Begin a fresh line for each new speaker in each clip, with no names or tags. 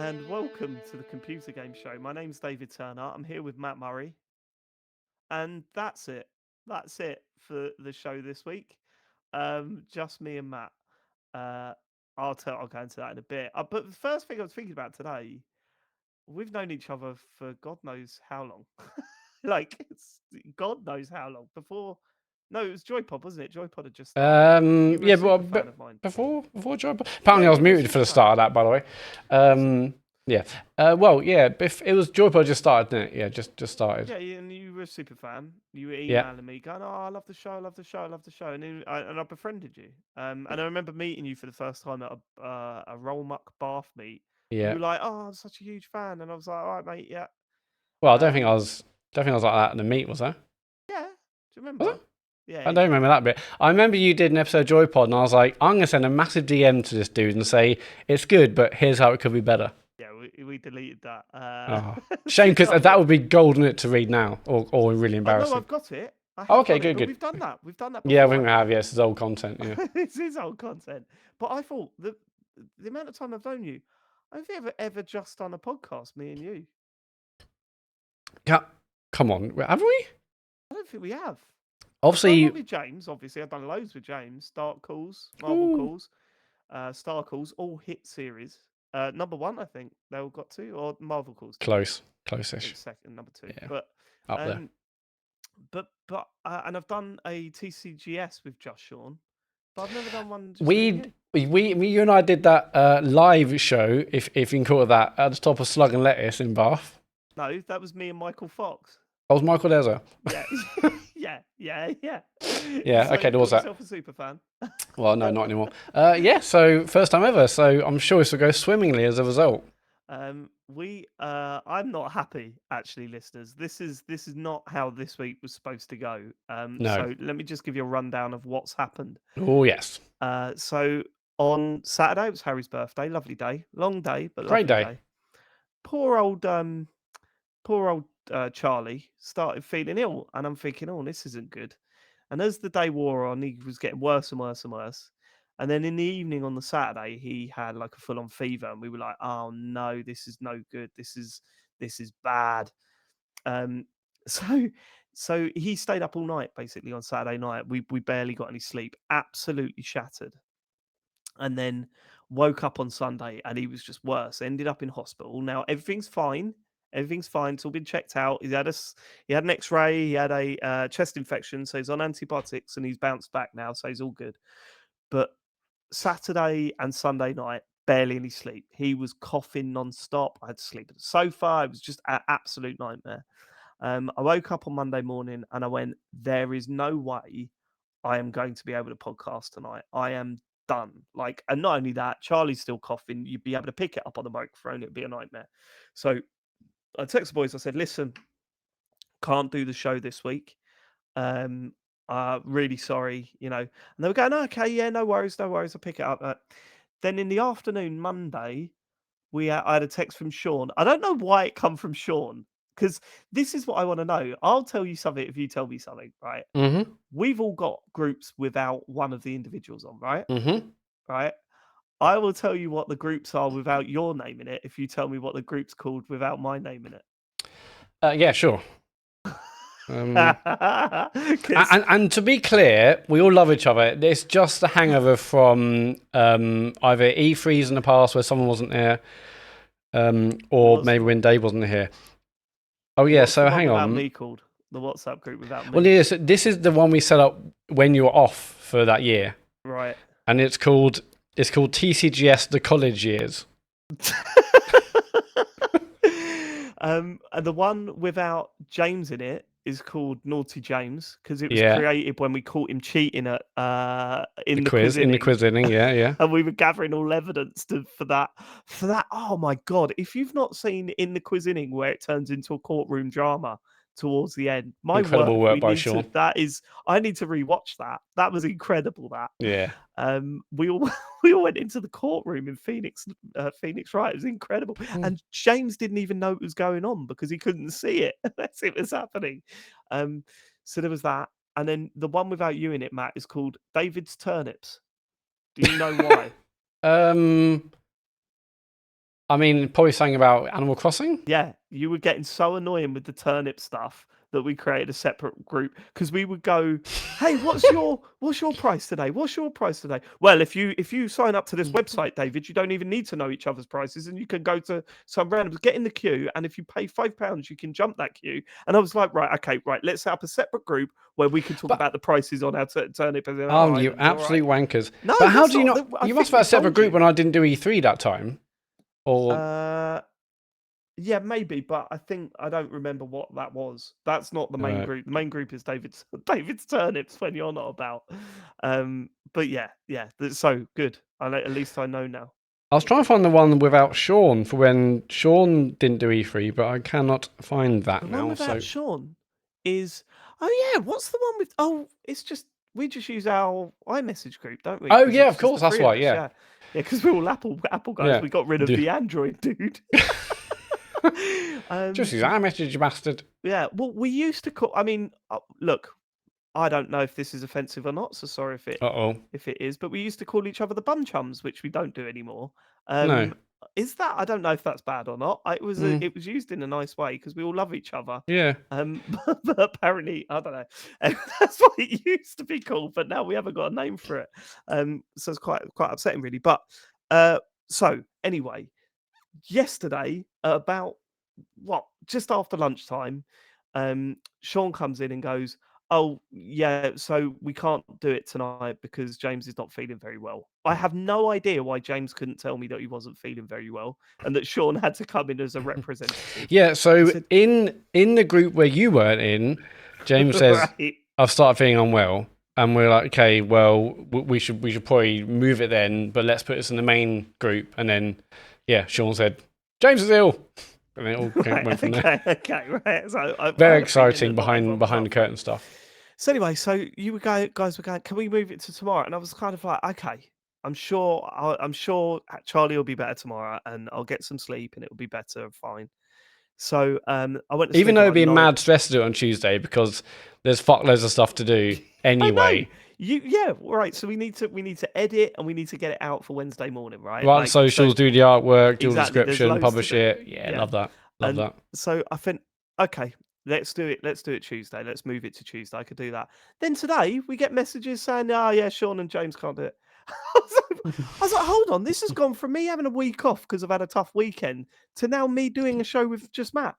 and welcome to the Computer Game Show. My name's David Turner. I'm here with Matt Murray, and that's it. That's it for the show this week. Just me and Matt. Uh, I'll go into that in a bit. But the first thing I was thinking about today, we've known each other for God knows how long. God knows how long. No, it was Joypod, wasn't it? Joypod had just started. You were a
Yeah, but,
super fan
but
of mine.
before job.
Yeah,
Apparently, I was
you were a
muted
super
for the
fan.
start of that, by the way. Yeah. Well, yeah. If it was Joypod just started, didn't it? Yeah, just started.
Yeah, and you were a super fan. You were
Yeah,
emailing me, going, "Oh, I love the show, I love the show, I love the show," and I befriended you. And I remember meeting you for the first time at a Roll Muck Bath meet. You
yeah.
were like, "Oh, I'm such a huge fan," and I was like, "All right, mate, yeah."
Well, I don't think I
Um,
was. Don't think I was like that in the meet, was I?
yeah. Do you
Was
remember?
it?
Yeah,
I
yeah,
don't remember that bit. I remember you did an episode of Joypod, and I was like, I'm gonna send a massive DM to this dude and say it's good, but here's how it could be better.
yeah. We deleted that.
Oh, shame
Since
because
I
that
thought,
would be golden it to read now, or really
oh no,
embarrassing.
I've got it. I
Oh,
have
okay,
got it.
good,
But
good.
we've done that. We've done that
Yeah, I
before,
think we
haven't
have.
we?
Yes, it's old content. Yeah.
This is old content. But I thought the amount of time I've known you, I've ever just done a podcast, me and you.
Yeah. Come on, have we?
I don't think we have. I've done
Obviously,
one with James, obviously. I've done loads with James. Dark Calls, Marvel
ooh,
Calls, Star Calls, all hit series. Number one, I think they all got to, or Marvel Calls did. It
close-ish.
was second, number two.
Yeah,
But,
up there.
um, and I've done a TCGS with Just Sean, but I've never done one just me and
We,
you.
you and I did that live show, if you can call it that, at the top of Slug and Lettuce in Bath.
No, that was me and Michael Fox.
I was Michael Deza.
Yeah, yeah.
Yeah,
So
okay,
you
there was
call
that.
yourself a super fan?
Well, no, not anymore. Yeah, so first time ever. So I'm sure this will go swimmingly as a result.
I'm not happy actually, listeners. This is not how this week was supposed to go.
No.
So let me just give you a rundown of what's happened.
Oh yes,
So on Saturday it was Harry's birthday, lovely day, long day but
great
lovely
day.
day. Poor old poor old Charlie started feeling ill, and I'm thinking, oh, this isn't good. And as the day wore on, he was getting worse and worse and worse. And then in the evening on the Saturday, he had like a full-on fever, and we were like, "Oh no, this is no good. This is bad." Um, so so he stayed up all night basically on Saturday night. We barely got any sleep, absolutely shattered. And then woke up on Sunday, and he was just worse. Ended up in hospital. Now everything's fine. Everything's fine. It's all been checked out. He had an X-ray. He had a chest infection, so he's on antibiotics, and he's bounced back now, so he's all good. But Saturday and Sunday night, barely any sleep. He was coughing non-stop. I had to sleep at the sofa. It was just an absolute nightmare. I woke up on Monday morning and I went, there is no way I am going to be able to podcast tonight. I am done. Like, and not only that, Charlie's still coughing. You'd be able to pick it up on the microphone. It'd be a nightmare. So I texted the boys. I said, listen, can't do the show this week. Um, really sorry, And they were going, okay, yeah, no worries, no worries. I'll pick it up. Then in the afternoon, Monday, I had a text from Sean. I don't know why it come from Sean, because this is what I want to know. I'll tell you something if you tell me something, right?
Mm-hmm.
We've all got groups without one of the individuals on, right?
Mm-hmm.
Right. I will tell you what the groups are without your name in it if you tell me what the group's called without my name in it.
Yeah, sure.
Because
And to be clear, we all love each other. It's just a hangover from either E3s in the past where someone wasn't there, or
what's
maybe when Dave wasn't here. Oh yeah,
what's the
so
one
hang
without
on.
me called? The WhatsApp group without
Well,
me.
yes, this is the one we set up when you were off for that year,
Right.
and it's called TCGS the College Years.
And the one without James in it is called Naughty James because it was
Yeah,
created when we caught him cheating at
the
in the
quiz
quiz inning,
Yeah, yeah.
and we were gathering all evidence for that. For that, oh my god! If you've not seen in the quiz inning where it turns into a courtroom drama towards the end, my
Incredible
word,
work
we
by
need to.
Sean.
That is, I need to rewatch that. That was incredible. That
Yeah.
we all we all went into the courtroom in Phoenix, right? It was incredible,
Mm.
and James didn't even know it was going on because he couldn't see it as it was happening. So there was that, and then the one without you in it, Matt, is called David's Turnips. Do you know why?
Um, I mean, probably something about Animal Crossing.
Yeah, you were getting so annoying with the turnip stuff that we created a separate group because we would go, "Hey, what's your price today? What's your price today?" Well, if you sign up to this website, David, you don't even need to know each other's prices, and you can go to some random, get in the queue, and if you pay £5, you can jump that queue. And I was like, right, okay, right, let's set up a separate group where we can talk
But
about the prices on our turnip and our
you
items. All right?
absolute wankers.
No,
But how
that's
do you
not.
not?
I
You must
think
have had
we
a separate
told
group
you.
when I didn't do E3 that time. Or
Uh, Yeah, maybe, but I think I don't remember what that was. That's not the main
uh,
group. The main group is David's David's turnips when you're not about. But yeah. So good. At least I know now.
I was trying to find the one without Sean for when Sean didn't do E3, but I cannot find
The
that
one
now.
without
So,
Sean is what's the one with it's just we just use our iMessage group, don't we?
oh
Because
yeah,
it's
of
just
course,
the
that's
three of
right.
us,
Yeah,
yeah. Yeah, because we're all Apple guys.
yeah.
We got rid of the Android dude.
Just
um
use iMessage, you bastard.
yeah, well we used to call look, I don't know if this is offensive or not, so sorry
Uh oh.
if it is, but we used to call each other the bum chums, which we don't do anymore.
No.
Is that I don't know if that's bad or not.
Mm,
It was used in a nice way because we all love each other.
yeah.
But apparently I don't know. That's what it used to be called, but now we haven't got a name for it. So it's quite upsetting really. But so anyway, yesterday at about just after lunchtime, Sean comes in and goes, "Oh yeah, so we can't do it tonight because James is not feeling very well." I have no idea why James couldn't tell me that he wasn't feeling very well and that Sean had to come in as a representative.
Yeah.
He
So
said,
in the group where you weren't in, James says
"Right,
I've started feeling unwell, and we're like, okay, well, we should probably move it then, but let's put this in the main group. And then, yeah, Sean said James is ill, and it all went from there.
okay, right." So I
Very
had a feeling
exciting
that not everyone was
behind the
up for it.
curtain stuff.
So anyway, so guys were going, "Can we move it to tomorrow?" And I was kind of like, "Okay, I'm sure Charlie will be better tomorrow, and I'll get some sleep, and it'll be better, fine." So I went to
Even
sleep at
though it'd
like
be
9.
mad stress to do it on Tuesday because there's fuck loads of stuff to do
I know
anyway.
yeah, right. So we need to edit and we need to get it out for Wednesday morning, right?
Write the
Like so
socials, do the artwork, do the
exactly. There's
description,
loads to
publish
do.
it. Yeah,
Yeah,
love that. Love
and
that.
so I think, okay, let's do it. Let's do it Tuesday. Let's move it to Tuesday. I could do that. Then today we get messages saying, "Oh yeah, Sean and James can't do it." I was like, hold on, this has gone from me having a week off because I've had a tough weekend to now me doing a show with just Matt.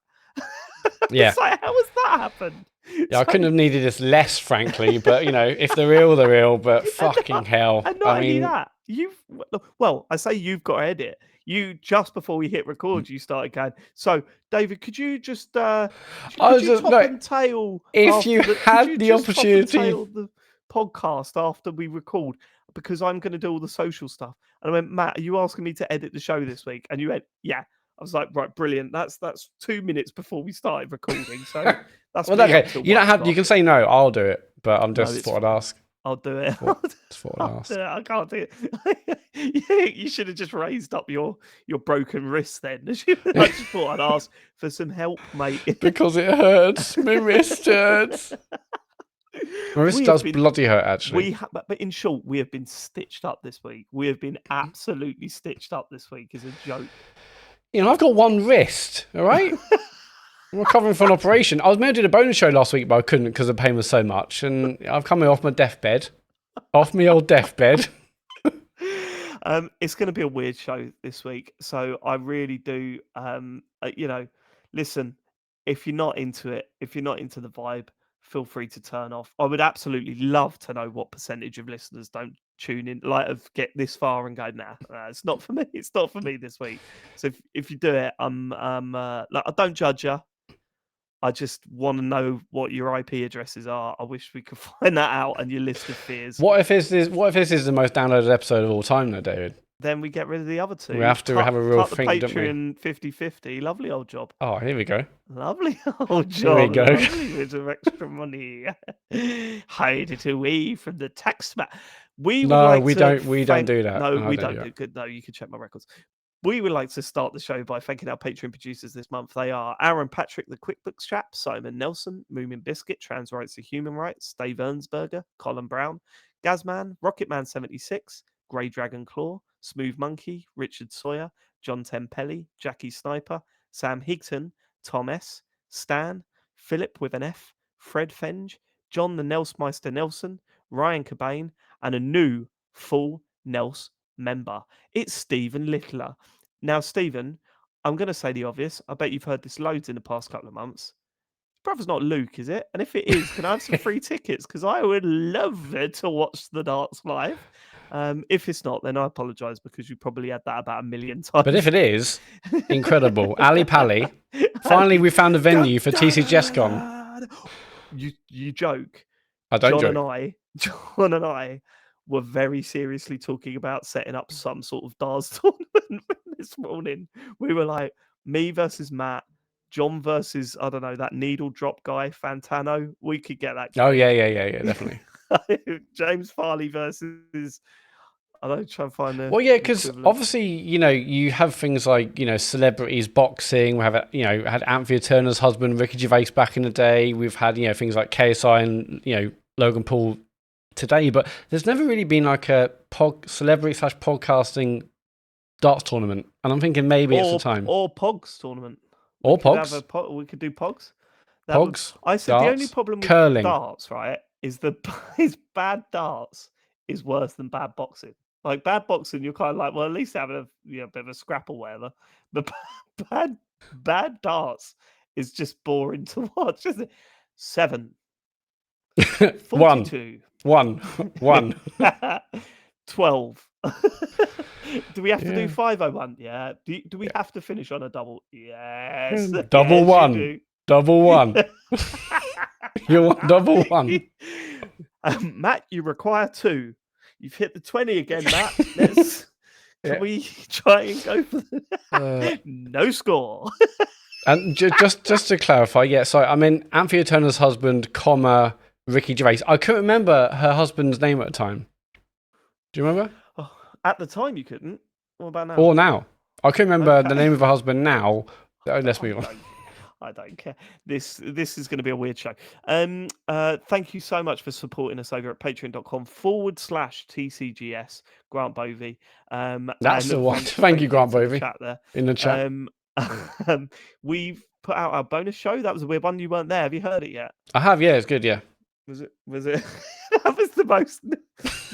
Yeah.
It's like, how has that happened?
Yeah, I
So,
couldn't have needed this less, frankly, but you know, if they're ill, they're ill, but
and
fucking hell.
and
I
not only
mean,
that, I say you've got to edit. You just before we hit record, you started going. So, David, could you just
I
could
was
you
just,
top
no,
and tail
if
after
you
the? Could
had
you
the
just top and
opportunity,
tail the podcast after we record? Because I'm going to do all the social stuff. And I went, Matt, are you asking me to edit the show this week? And you went, yeah. I was like, right, brilliant. That's 2 minutes before we started recording. So that's
well,
me up
okay,
till
you don't
one
have, you
o'clock.
can say no, I'll do it, but I'm
No,
just
it's
thought I'd
fine.
ask.
I'll do it.
Just thought I'd
I'll
ask.
do it. I can't do it. You should have just raised up your broken wrist then. I just thought I'd ask for some help, mate.
Because it hurts. My wrist hurts. My wrist
We have
does
been
bloody hurt, actually.
but in short, we have been stitched up this week. We have been absolutely stitched up this week as a joke.
You know, I've got one wrist, all right? I'm recovering from an operation. I was meant to do the bonus show last week, but I couldn't because the pain was so much. And I've come off my deathbed. Off my old deathbed.
It's going to be a weird show this week, so I really do. Listen, if you're not into it, if you're not into the vibe, feel free to turn off. I would absolutely love to know what percentage of listeners don't tune in, like of get this far and go, nah, it's not for me. It's not for me this week. So if you do it, like I don't judge you. I just want to know what your IP addresses are. I wish we could find that out and your list of fears.
What if this is the most downloaded episode of all time, though, David?
Then we get rid of the other
We
two.
have to have a real
Cut the
think, don't we?
Patreon 50/50. Lovely old job.
Oh, here we go.
Lovely old
Here we
job.
go.
Lovely bit of extra money. Hide it away from the tax man. We would
No,
like
we
to
don't. We don't
thank.
do that.
No,
No, I
we
don't do
don't
that.
do good. No, you can check my records. We would like to start the show by thanking our Patreon producers this month. They are Aaron Patrick, the QuickBooks chap, Simon Nelson, Moomin Biscuit, Trans Rights to Human Rights, Dave Ernsberger, Colin Brown, Gazman, Rocketman76, Grey Dragon Claw, Smooth Monkey, Richard Sawyer, John Tempelli, Jackie Sniper, Sam Higton, Tom S, Stan, Philip with an F, Fred Fenge, John the Nelsmeister Nelson, Ryan Cobain, and a new full Nels member. It's Stephen Littler. Now, Stephen, I'm going to say the obvious. I bet you've heard this loads in the past couple of months. Brother's not Luke, is it? And if it is, can I have some free tickets? Because I would love it to watch the darts live. If it's not, then I apologise because you probably had that about a million times.
But if it is, incredible. Ali Pally. Finally, we found a venue for TCGS Con.
You joke.
I don't
John
joke.
John and I were very seriously talking about setting up some sort of darts tournament this morning. We were like, me versus Matt, John versus, I don't know, that needle drop guy, Fantano. We could get that.
Oh, yeah, definitely.
James Farley versus, I don't know, try and find the.
Well, yeah, because
equivalent.
obviously, you have things like, celebrities boxing. We have, had Anthea Turner's husband, Ricky Gervais, back in the day. We've had, things like KSI and, Logan Paul today. But there's never really been like a celebrity/podcasting darts tournament. And I'm thinking maybe it's the time.
Or Pogs tournament.
Or Pogs.
We could do Pogs.
Pogs.
I said
darts,
the only problem with
curling.
darts, right, is bad darts is worse than bad boxing. Like bad boxing, you're kind of like, well, at least having a bit of a scrap or whatever. But bad darts is just boring to watch, isn't it? 7. 42.
1.
12. Do we have to do 501? Yeah. Do we have to finish on a double? Yes.
Double
yes,
one.
You do.
Double one. You want double one.
Matt, you require 2. You've hit the 20 again, Matt. Can we try and go for no score?
And just to clarify, yeah, so I mean Anthea Turner's husband, Ricky Gervais. I couldn't remember her husband's name at the time. Do you remember?
Oh, at the time you couldn't. What about now?
Or now? I couldn't remember the name of her husband now. Let's move on.
I don't care. This is going to be a weird show. Thank you so much for supporting us over at patreon.com/TCGS. Grant Bovey.
That's the one. Thank you, Grant Bovey. In the chat.
We've put out our bonus show. That was a weird one. You weren't there. Have you heard it yet?
I have. Yeah, it's good. Yeah.
Was it? That was the most.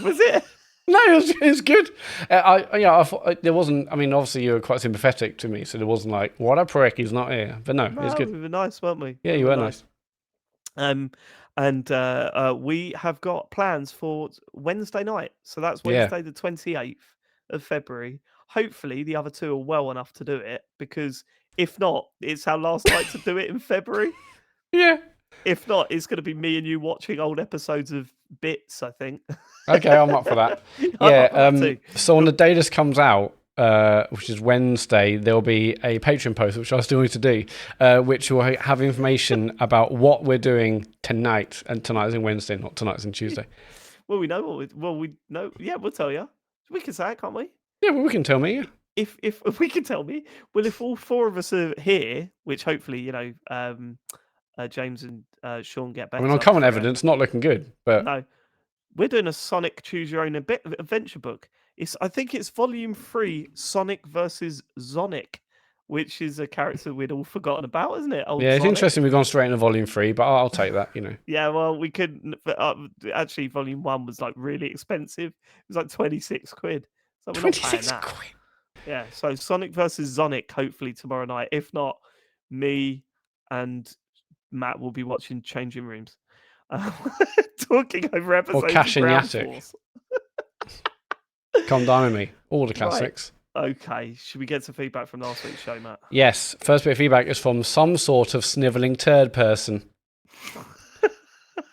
Was it?
No, it's good. I thought there wasn't. I mean, obviously you were quite sympathetic to me, so there wasn't like, what a prick, he's not here. But no, it's good.
We were nice, weren't we?
Yeah, you were nice.
And we have got plans for Wednesday night. So that's Wednesday the 28th of February. Hopefully the other two are well enough to do it, because if not, it's our last night to do it in February.
Yeah.
If not, it's going to be me and you watching old episodes of Bits, I think.
Okay, I'm up for that. Yeah. So on the day this comes out, which is Wednesday, there'll be a Patreon post, which I still need to do, which will have information about what we're doing tonight. And tonight is in Wednesday, not tonight is in Tuesday.
Well, we know we know. Yeah, we'll tell you. We can say it, can't we?
Yeah, well, we can tell me.
If we can tell me, well, if all 4 of us are here, which hopefully James and Sean get better.
I mean, on current evidence, not looking good, but
no, we're doing a Sonic Choose Your Own Adventure book. I think it's volume 3, Sonic versus Zonic, which is a character we'd all forgotten about, isn't it? Old
yeah, it's
Sonic.
interesting we've gone straight into volume 3, but I'll take that,
Yeah, well, we couldn't. Actually, volume 1 was like really expensive. It was like 26 quid. So we're not paying that.
quid.
Yeah, so Sonic versus Zonic, hopefully tomorrow night. If not, me and Matt will be watching Changing Rooms, talking over episodes.
Or Cash
of
and
Ground
Yatic.
Force.
Come down with me. All the classics.
Right. Okay, should we get some feedback from last week's show, Matt?
Yes. First bit of feedback is from some sort of snivelling turd person.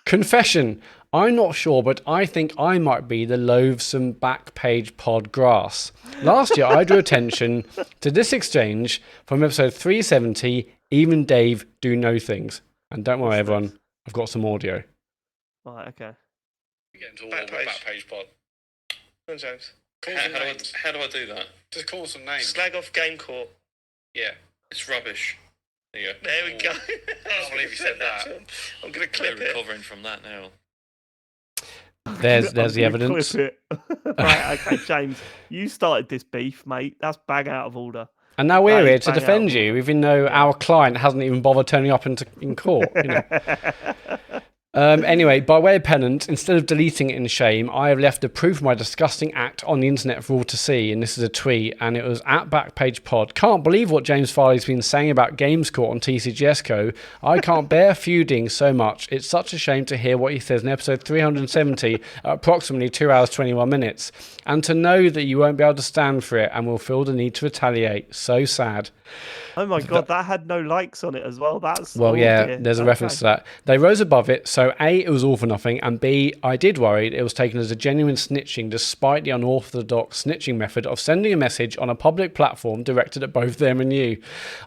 Confession. I'm not sure, but I think I might be the loathsome backpage pod grass. Last year, I drew attention to this exchange from episode 370, Even Dave Do Know Things. And don't worry, everyone, I've got some audio.
Right, okay.
We get into backpage pod.
Come on, James.
How do I do that?
Just call some names.
Slag off Game Corp.
Yeah, it's rubbish. There you go.
There we go.
I can't believe you said that.
I'm going to clip it.
Recovering from that now.
There's
I'm
the
gonna
evidence.
clip it. Right, okay, James, you started this beef, mate. That's bang out of order.
And now we're
That
here
is
to
bang out
defend
of
you,
order.
even though
Yeah.
our client hasn't even bothered turning up in court. You know. Anyway, by way of penance, instead of deleting it in shame, I have left the proof of my disgusting act on the internet for all to see. And this is a tweet, and it was at BackpagePod. Can't believe what James Farley's been saying about Games Court on TCGS Co. I can't bear feuding so much. It's such a shame to hear what he says in episode 370 at approximately 2 hours 21 minutes. And to know that you won't be able to stand for it and will feel the need to retaliate. So sad.
Oh my god, that had no likes on it as well. That's
Well, yeah,
dear.
there's a reference to that. They rose above it, so A, it was all for nothing, and B, I did worry it was taken as a genuine snitching despite the unorthodox snitching method of sending a message on a public platform directed at both them and you.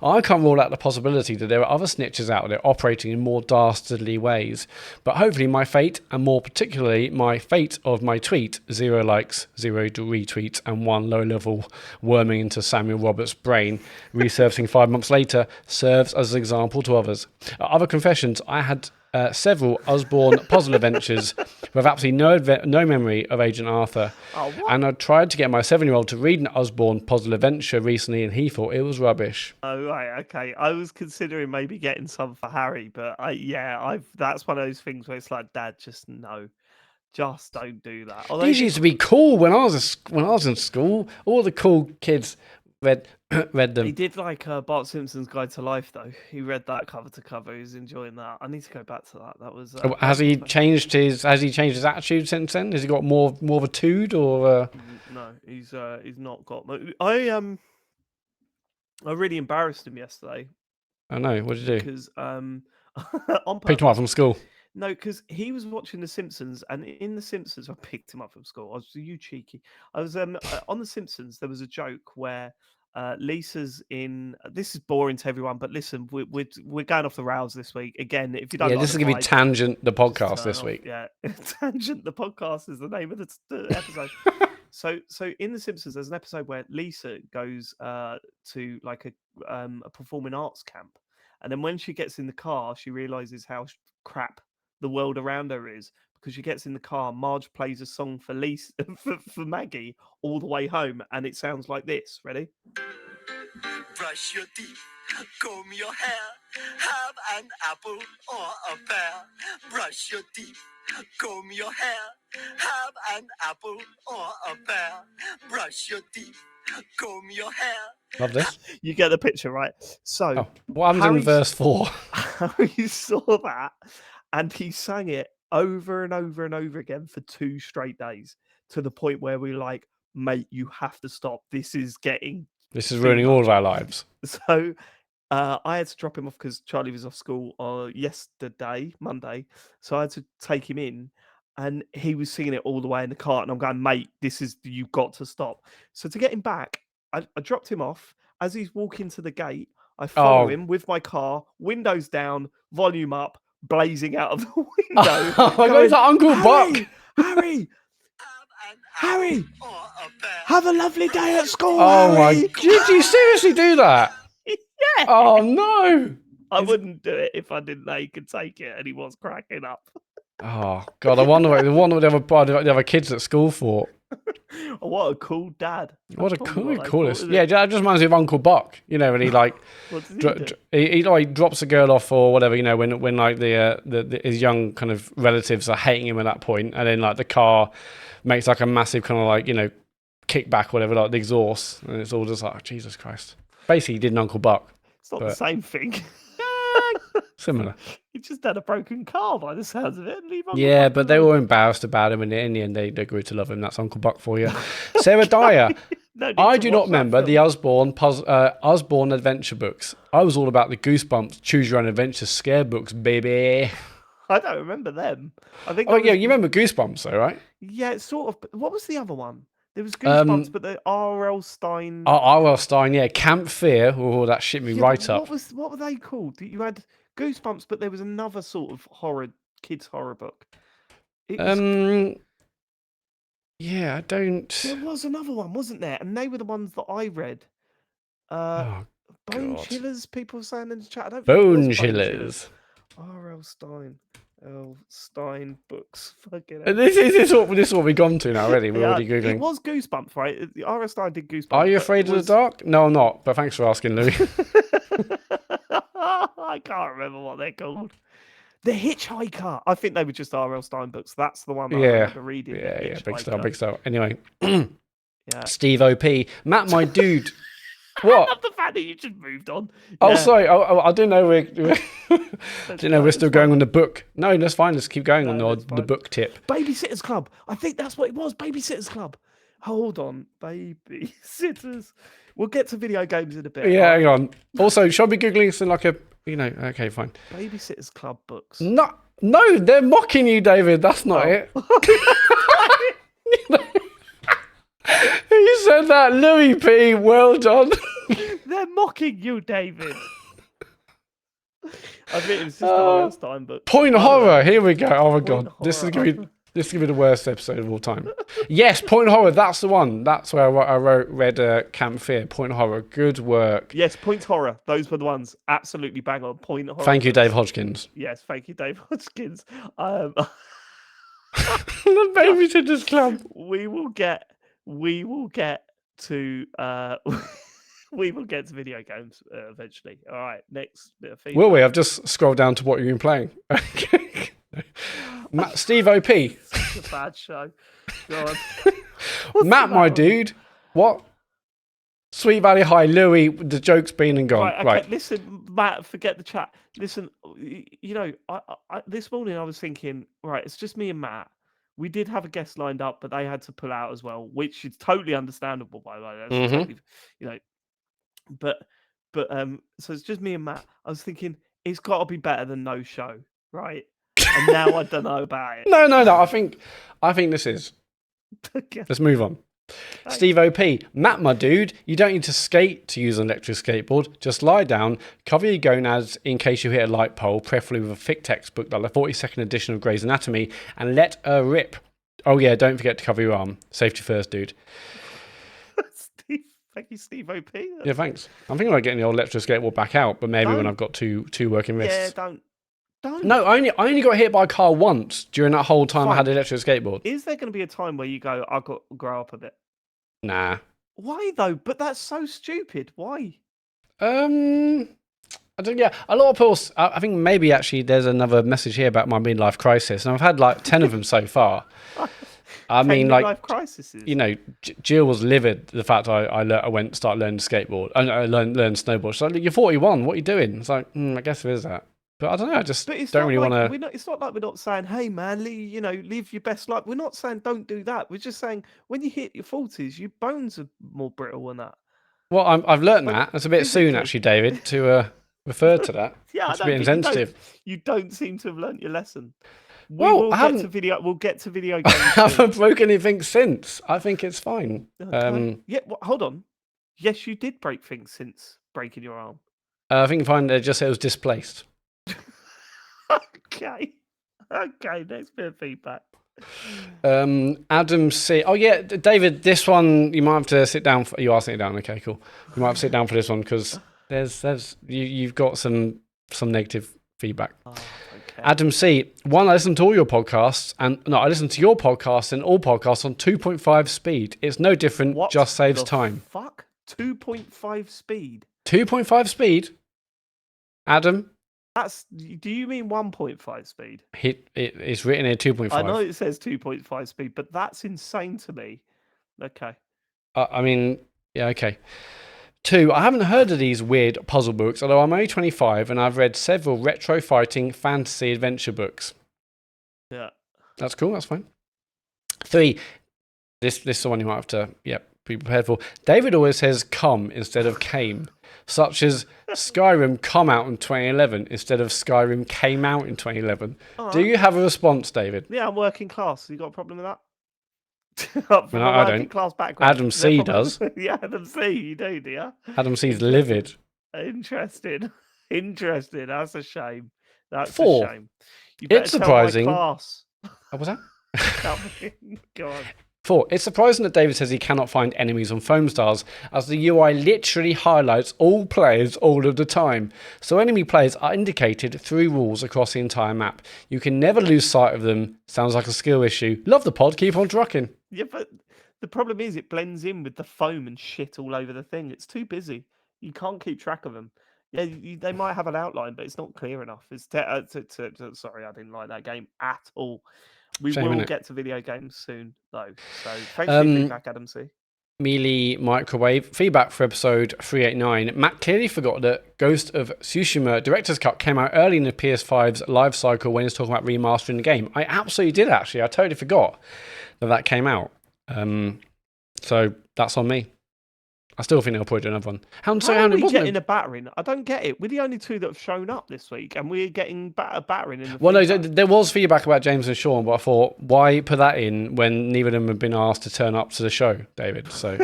I can't rule out the possibility that there are other snitches out there operating in more dastardly ways, but hopefully my fate, and more particularly my fate of my tweet, 0 likes, 0 retweets, and 1 low-level worming into Samuel Roberts' brain, resurfacing 5 months later, serves as an example to others. Other confessions, I had several Usborne puzzle adventures with absolutely no memory of Agent Arthur. And I tried to get my 7-year-old to read an Usborne puzzle adventure recently, and he thought it was rubbish.
Oh right, okay. I was considering maybe getting some for Harry, but that's one of those things where it's like, Dad, just no. Just don't do that. Although
These used to be cool when I was in school. All the cool kids read them.
he did like Bart Simpson's Guide to Life, though. He read that cover to cover. He was enjoying that. I need to go back to that. That was.
Has he changed his attitude since then? Has he got more of a tood or?
No, he's not got. I really embarrassed him yesterday.
I know. What did you do?
Because on
Picked him up from school.
No, because he was watching The Simpsons, and in The Simpsons, I picked him up from school. I was you cheeky. I was on The Simpsons. There was a joke where Lisa's in. This is boring to everyone, but listen, we're going off the rails this week again. If you don't, like
this is gonna be Tangent the podcast this week.
Yeah, Tangent the podcast is the name of the episode. So in The Simpsons, there's an episode where Lisa goes to like a performing arts camp, and then when she gets in the car, she realizes how crap the world around her is, because she gets in the car. Marge plays a song for Lisa for Maggie all the way home, and it sounds like this. Ready?
Brush your teeth, comb your hair, have an apple or a pear. Brush your teeth, comb your hair, have an apple or a pear. Brush your teeth, comb your hair.
Love this.
You get the picture, right? So
what happens in verse 4?
Harry saw that, and he sang it over and over and over again for 2 straight days, to the point where we're like, mate, you have to stop. This is
ruining all of our lives.
So I had to drop him off because Charlie was off school yesterday, Monday. So I had to take him in, and he was singing it all the way in the car. And I'm going, mate, you've got to stop. So to get him back, I dropped him off. As he's walking to the gate, I follow him with my car, windows down, volume up, blazing out of the window.
Oh my God, it's like Uncle Buck.
Harry, have a lovely day at school.
Oh
Harry.
my! Did you seriously do that?
Yeah.
Oh no!
I wouldn't do it if I didn't know he could take it, and he was cracking up.
Oh God! I wonder what the other kids at school thought.
What a cool dad!
What a coolest! Yeah, that just reminds me of Uncle Buck. You know, when he like he like drops a girl off or whatever. You know, when like his young kind of relatives are hating him at that point, and then like the car makes like a massive kind of like kickback or whatever, like the exhaust, and it's all just like, oh, Jesus Christ. Basically, he did an Uncle Buck.
It's not the same thing.
Similar.
He just had a broken car by the sounds of it.
Yeah, but they were embarrassed about him, and in the end, they grew to love him. That's Uncle Buck for you. Sarah Dyer. I do not remember the Usborne adventure books. I was all about the Goosebumps Choose Your Own Adventure scare books, baby.
I don't remember them. I think.
Yeah, you remember Goosebumps, though, right?
Yeah, it's sort of. What was the other one? There was Goosebumps, but the R.L. Stein.
R.L. Stein, yeah. Camp Fear. Oh, that shit me right up.
What were they called? You had Goosebumps, but there was another sort of kids horror book.
Yeah, I don't.
There was another one, wasn't there? And they were the ones that I read. Bone Chillers. People were saying in the chat. I don't think
Bone Chillers.
R.L. Stein. Stein books. Fucking hell.
This is what we've gone to now already. We're already
It
Googling.
was Goosebumps, right? The R.L. Stein did Goosebumps.
Are you
but
afraid
it
of
was-
the dark? No, I'm not. But thanks for asking, Louis.
I can't remember what they're called. The Hitchhiker. I think they were just R.L. Stein books. That's the one that I
Yeah.
remember reading. The
Yeah, big
Hitchhiker.
big style. Anyway,
Yeah.
Steve OP, Matt, my dude.
I
What?
love the fact that you just moved on.
Oh,
Yeah.
sorry. I didn't know I didn't know we're still
That's
going
fine.
on the book. No, that's fine. Let's keep going on
No,
the
that's
the
fine.
book tip.
Babysitters Club. I think that's what it was. Babysitters Club. Hold on. Babysitters. We'll get to video games in a bit.
Yeah,
right?
hang on. Also, should I be googling something like a okay, fine.
Babysitters Club books.
No, they're mocking you, David. That's not it. Who said that? Louis P. Well done.
They're mocking you, David. I think it was just the R.L. Stein book.
Point horror. Here we go. Oh my
Point
god, this is
horror.
gonna be the worst episode of all time. Yes, Point horror. That's the one. That's where I read Camp Fear. Point horror. Good work.
Yes, Point Horror. Those were the ones. Absolutely bang on. Point Horror.
Thank you, Dave Hodgkins.
Yes, thank you, Dave Hodgkins.
The Babysitters Club.
We will get to we will get to video games eventually. All right, next bit of feedback.
Will we? I've just scrolled down to what you've been playing. Steve OP.
Such a bad show. Go on. What's
Matt,
the
my
matter?
dude. What? Sweet Valley High, Louis. The joke's been and gone.
Right,
Right.
okay, listen, Matt, forget the chat. Listen, you know, I this morning I was thinking, right, it's just me and Matt. We did have a guest lined up, but they had to pull out as well, which is totally understandable, by the way. That's
Mhm.
totally, you know, but so it's just me and Matt. I was thinking it's got to be better than no show, right? And now I don't know about it.
No. I think this is.
Okay.
Let's move on. Steve OP, Matt, my dude, you don't need to skate to use an electric skateboard. Just lie down, cover your gonads in case you hit a light pole, preferably with a thick textbook like the 42nd edition of Grey's Anatomy, and let her rip. Oh yeah, don't forget to cover your arm. Safety first, dude.
Steve, thank you, Steve OP.
Yeah, thanks. I'm thinking about getting the old electric skateboard back out, but maybe when
Don't.
I've got two working
Yeah,
wrists.
don't.
No, I only got hit by a car once during that whole time I had
Fine.
an electric skateboard.
Is there going to be a time where you go, I've got to grow up a bit?
Nah.
Why though? But that's so stupid. Why?
I don't. Yeah, a lot of people. I think maybe actually there's another message here about my midlife crisis, and I've had like 10 of them so far. I mean, like,
life crises.
you know, Jill was livid the fact I went started learning to skateboard. I learned snowboard. She's like, you're 41. What are you doing? It's like, I guess there is that. But I don't know. I just
But it's
don't
not
really
like,
want to.
It's not like we're not saying, "Hey, man, live your best life." We're not saying don't do that. We're just saying when you hit your 40s, your bones are more brittle than that.
Well, I've learned
Like,
that. It's a bit soon,
physically.
actually, David, to refer to that.
Yeah,
It's
I
a bit
don't think
insensitive.
you don't seem to have learnt your lesson.
Well,
We'll
I
get to
haven't-
video. We'll get to video
I
games. soon.
haven't broken anything since. I think it's fine.
Okay. Yeah. Well, hold on. Yes, you did break things since breaking your arm.
I think fine. They just said it was displaced.
Okay. Okay. Next bit of feedback.
Adam C. Oh yeah, David. This one you might have to sit down. You are sitting down. Okay, cool. You might have to sit down for this one because you've got some negative feedback.
Oh, okay.
Adam C. One, I listen to all your podcasts, I listen to your podcast and all podcasts on 2.5 speed. It's no different.
What
Just saves
the
time.
Fuck. 2.5 speed.
2.5 speed. Adam,
That's. Do you mean 1.5 speed?
it's written here 2.5.
I know it says 2.5 speed, but that's insane to me. Okay.
I mean, yeah, okay. 2, I haven't heard of these weird puzzle books, although I'm only 25 and I've read several retro fighting fantasy adventure books.
Yeah.
That's cool, that's fine. 3, this is the one you might have to, be prepared for. David always says come instead of came, such as Skyrim come out in 2011 instead of Skyrim came out in 2011. Do you have a response, David?
Yeah, I'm working class. You got a problem with that? From
No,
a
I
working
don't.
class background.
Adam
Is there a
C
problem?
does.
Yeah, Adam C. You do you?
Adam C's livid.
Interesting. Interesting. That's a shame. That's
4,
a shame. You
it's
better
surprising-
Tell my class.
Oh, was that?
Tell me. Go on.
4. It's surprising that David says he cannot find enemies on foam stars, as the UI literally highlights all players all of the time. So enemy players are indicated through rules across the entire map. You can never lose sight of them. Sounds like a skill issue. Love the pod. Keep on trucking.
Yeah, but the problem is it blends in with the foam and shit all over the thing. It's too busy. You can't keep track of them. Yeah, they might have an outline, but it's not clear enough. Sorry, I didn't like that game at all. We
Shame,
will
innit?
get to video games soon, though. So thanks for your feedback, Adam C.
Melee Microwave. Feedback for episode 389. Matt clearly forgot that Ghost of Tsushima Director's Cut came out early in the PS5's life cycle when he was talking about remastering the game. I absolutely did, actually. I totally forgot that came out. So that's on me. I still think they'll probably do another one.
How are we getting a battering? I don't get it. We're the only two that have shown up this week, and we're getting a battering in the
Well, no, there was feedback about James and Sean, but I thought, why put that in when neither of them have been asked to turn up to the show, David? So,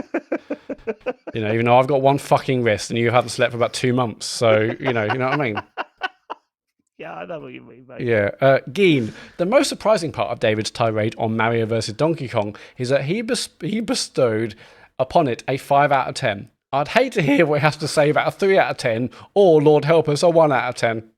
even though I've got one fucking wrist and you haven't slept for about 2 months, so, you know what I mean?
Yeah, I know what you mean, mate.
Yeah. Geen, the most surprising part of David's tirade on Mario vs. Donkey Kong is that he bestowed upon it a 5 out of 10. I'd hate to hear what he has to say about a 3 out of 10 or, Lord help us, a 1 out of 10.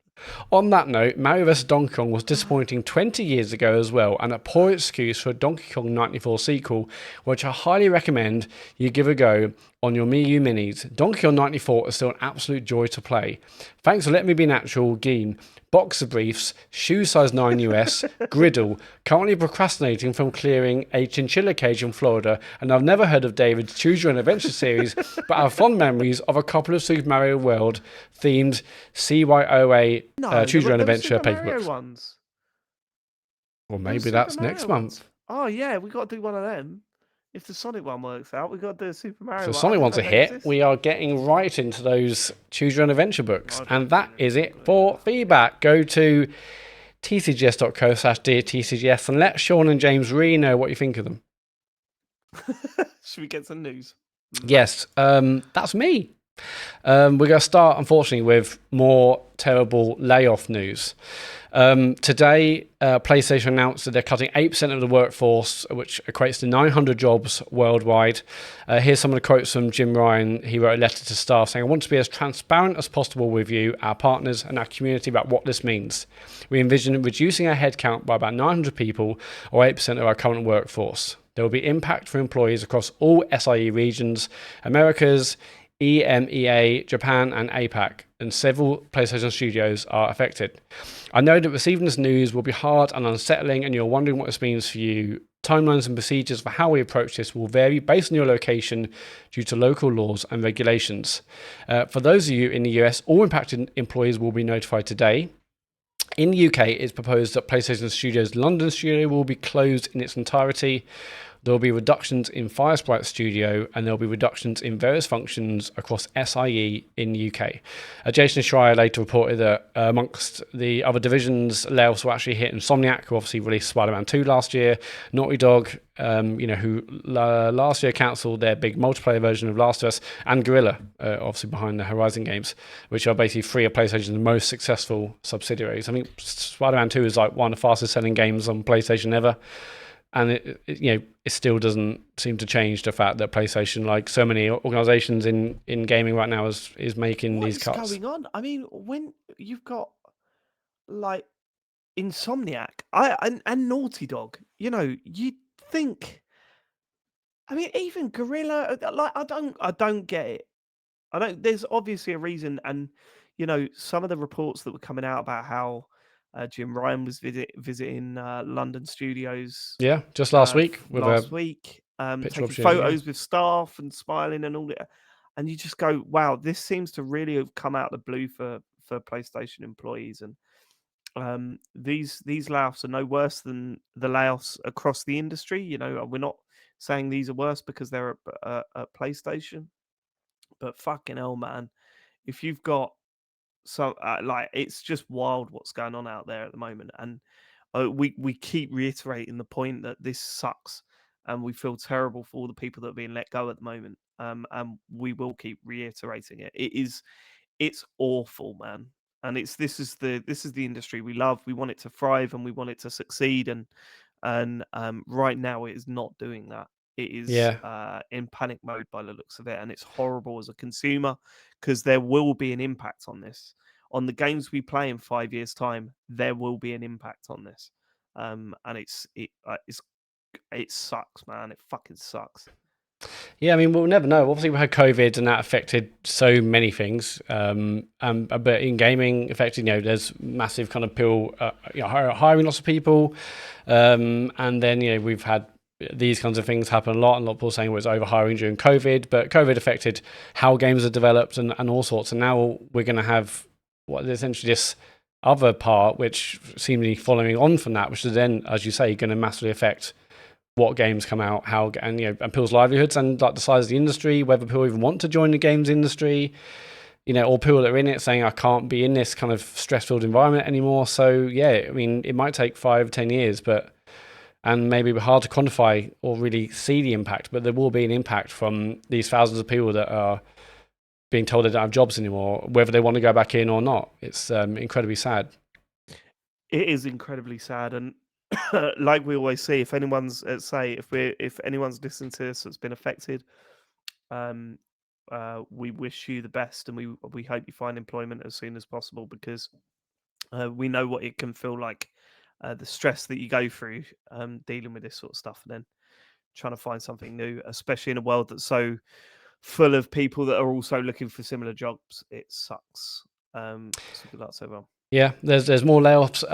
On that note, Mario vs. Donkey Kong was disappointing 20 years ago as well, and a poor excuse for a Donkey Kong 94 sequel, which I highly recommend you give a go on your Mii U Minis. Donkey Kong 94 is still an absolute joy to play. Thanks for letting me be natural, Geen. Boxer briefs, shoe size 9 US, griddle, currently procrastinating from clearing a chinchilla cage in Florida, and I've never heard of David's Choose Your Own Adventure series, but I have fond memories of a couple of Super Mario World themed CYOA Choose Your Own Adventure paperbooks.
Ones.
Well, maybe that's next month.
Oh yeah, we got to do one of them. If the Sonic one works out, we've got to do a Super Mario
So
one.
Sonic one's a hit. We are getting right into those Choose Your Own Adventure books. And that is it for feedback. Go to tcgs.co/deartcgs and let Sean and James really know what you think of them.
Should we get some news?
Yes, that's me. We're going to start, unfortunately, with more terrible layoff news. Today, PlayStation announced that they're cutting 8% of the workforce, which equates to 900 jobs worldwide. Here's some of the quotes from Jim Ryan. He wrote a letter to staff saying, "I want to be as transparent as possible with you, our partners, and our community about what this means. We envision reducing our headcount by about 900 people, or 8% of our current workforce. There will be impact for employees across all SIE regions, Americas, EMEA, Japan and APAC, and several PlayStation studios are affected. I know that receiving this news will be hard and unsettling, and you're wondering what this means for you. Timelines and procedures for how we approach this will vary based on your location due to local laws and regulations. For those of you in the US, all impacted employees will be notified today. In the UK, it's proposed that PlayStation Studios' London studio will be closed in its entirety. There will be reductions in Firesprite Studio, and there will be reductions in various functions across SIE in the UK. Jason Schreier later reported that amongst the other divisions, layoffs will actually hit Insomniac, who obviously released Spider-Man 2 last year, Naughty Dog, who last year cancelled their big multiplayer version of Last of Us, and Guerrilla, obviously behind the Horizon games, which are basically three of PlayStation's most successful subsidiaries. I mean, Spider-Man 2 is like one of the fastest selling games on PlayStation ever. And it still doesn't seem to change the fact that PlayStation, like so many organizations in gaming right now, is making these cuts.
What's going on? I mean, when you've got like Insomniac and Naughty Dog, you'd think. I mean, even Guerrilla, like I don't get it. I don't. There's obviously a reason, and some of the reports that were coming out about how Jim Ryan was visiting London studios.
Yeah, just last week.
Taking photos with staff and smiling and all that. And you just go, wow, this seems to really have come out of the blue for PlayStation employees. And these layoffs are no worse than the layoffs across the industry. We're not saying these are worse because they're at PlayStation. But fucking hell, man, if you've got it's just wild what's going on out there at the moment, and we keep reiterating the point that this sucks, and we feel terrible for all the people that are being let go at the moment. And we will keep reiterating it. It's awful, man. And this is the industry we love. We want it to thrive and we want it to succeed. And right now it is not doing that. It is
Yeah.
in panic mode by the looks of it, and it's horrible as a consumer because there will be an impact on this. On the games we play in 5 years' time, there will be an impact on this, and it sucks, man. It fucking sucks.
Yeah, I mean, we'll never know. Obviously, we had COVID, and that affected so many things. But in gaming, affected, there's massive kind of hiring lots of people, and then we've had these kinds of things happen a lot. And a lot of people saying it was overhiring during COVID, but COVID affected how games are developed and all sorts. And now we're going to have what essentially this other part, which seemingly following on from that, which is then, as you say, going to massively affect what games come out, and people's livelihoods, and like the size of the industry, whether people even want to join the games industry, or people that are in it saying I can't be in this kind of stress-filled environment anymore. So yeah, I mean, it might take 5 or 10 years, and maybe it's hard to quantify or really see the impact, but there will be an impact from these thousands of people that are being told they don't have jobs anymore, whether they want to go back in or not. It's incredibly sad.
It is incredibly sad, and like we always say, if anyone's if anyone's listening to this that's been affected, we wish you the best, and we hope you find employment as soon as possible, because we know what it can feel like, the stress that you go through dealing with this sort of stuff, and then trying to find something new, especially in a world that's so full of people that are also looking for similar jobs. It sucks. So good luck to everyone.
Yeah, there's more layoffs.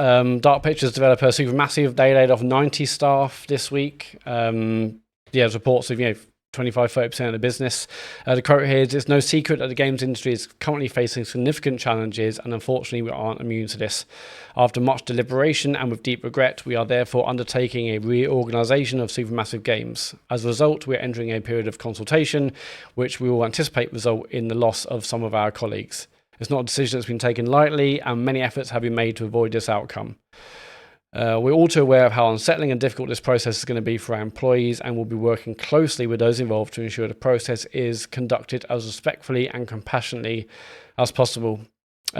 Dark Pictures developer Supermassive, they laid off 90 staff this week. There's reports of 25-30% of the business. The quote here is, "It's no secret that the games industry is currently facing significant challenges, and unfortunately we aren't immune to this. After much deliberation and with deep regret, we are therefore undertaking a reorganisation of Supermassive Games. As a result, we are entering a period of consultation, which we will anticipate result in the loss of some of our colleagues. It's not a decision that's been taken lightly, and many efforts have been made to avoid this outcome. We're also aware of how unsettling and difficult this process is going to be for our employees, and we'll be working closely with those involved to ensure the process is conducted as respectfully and compassionately as possible."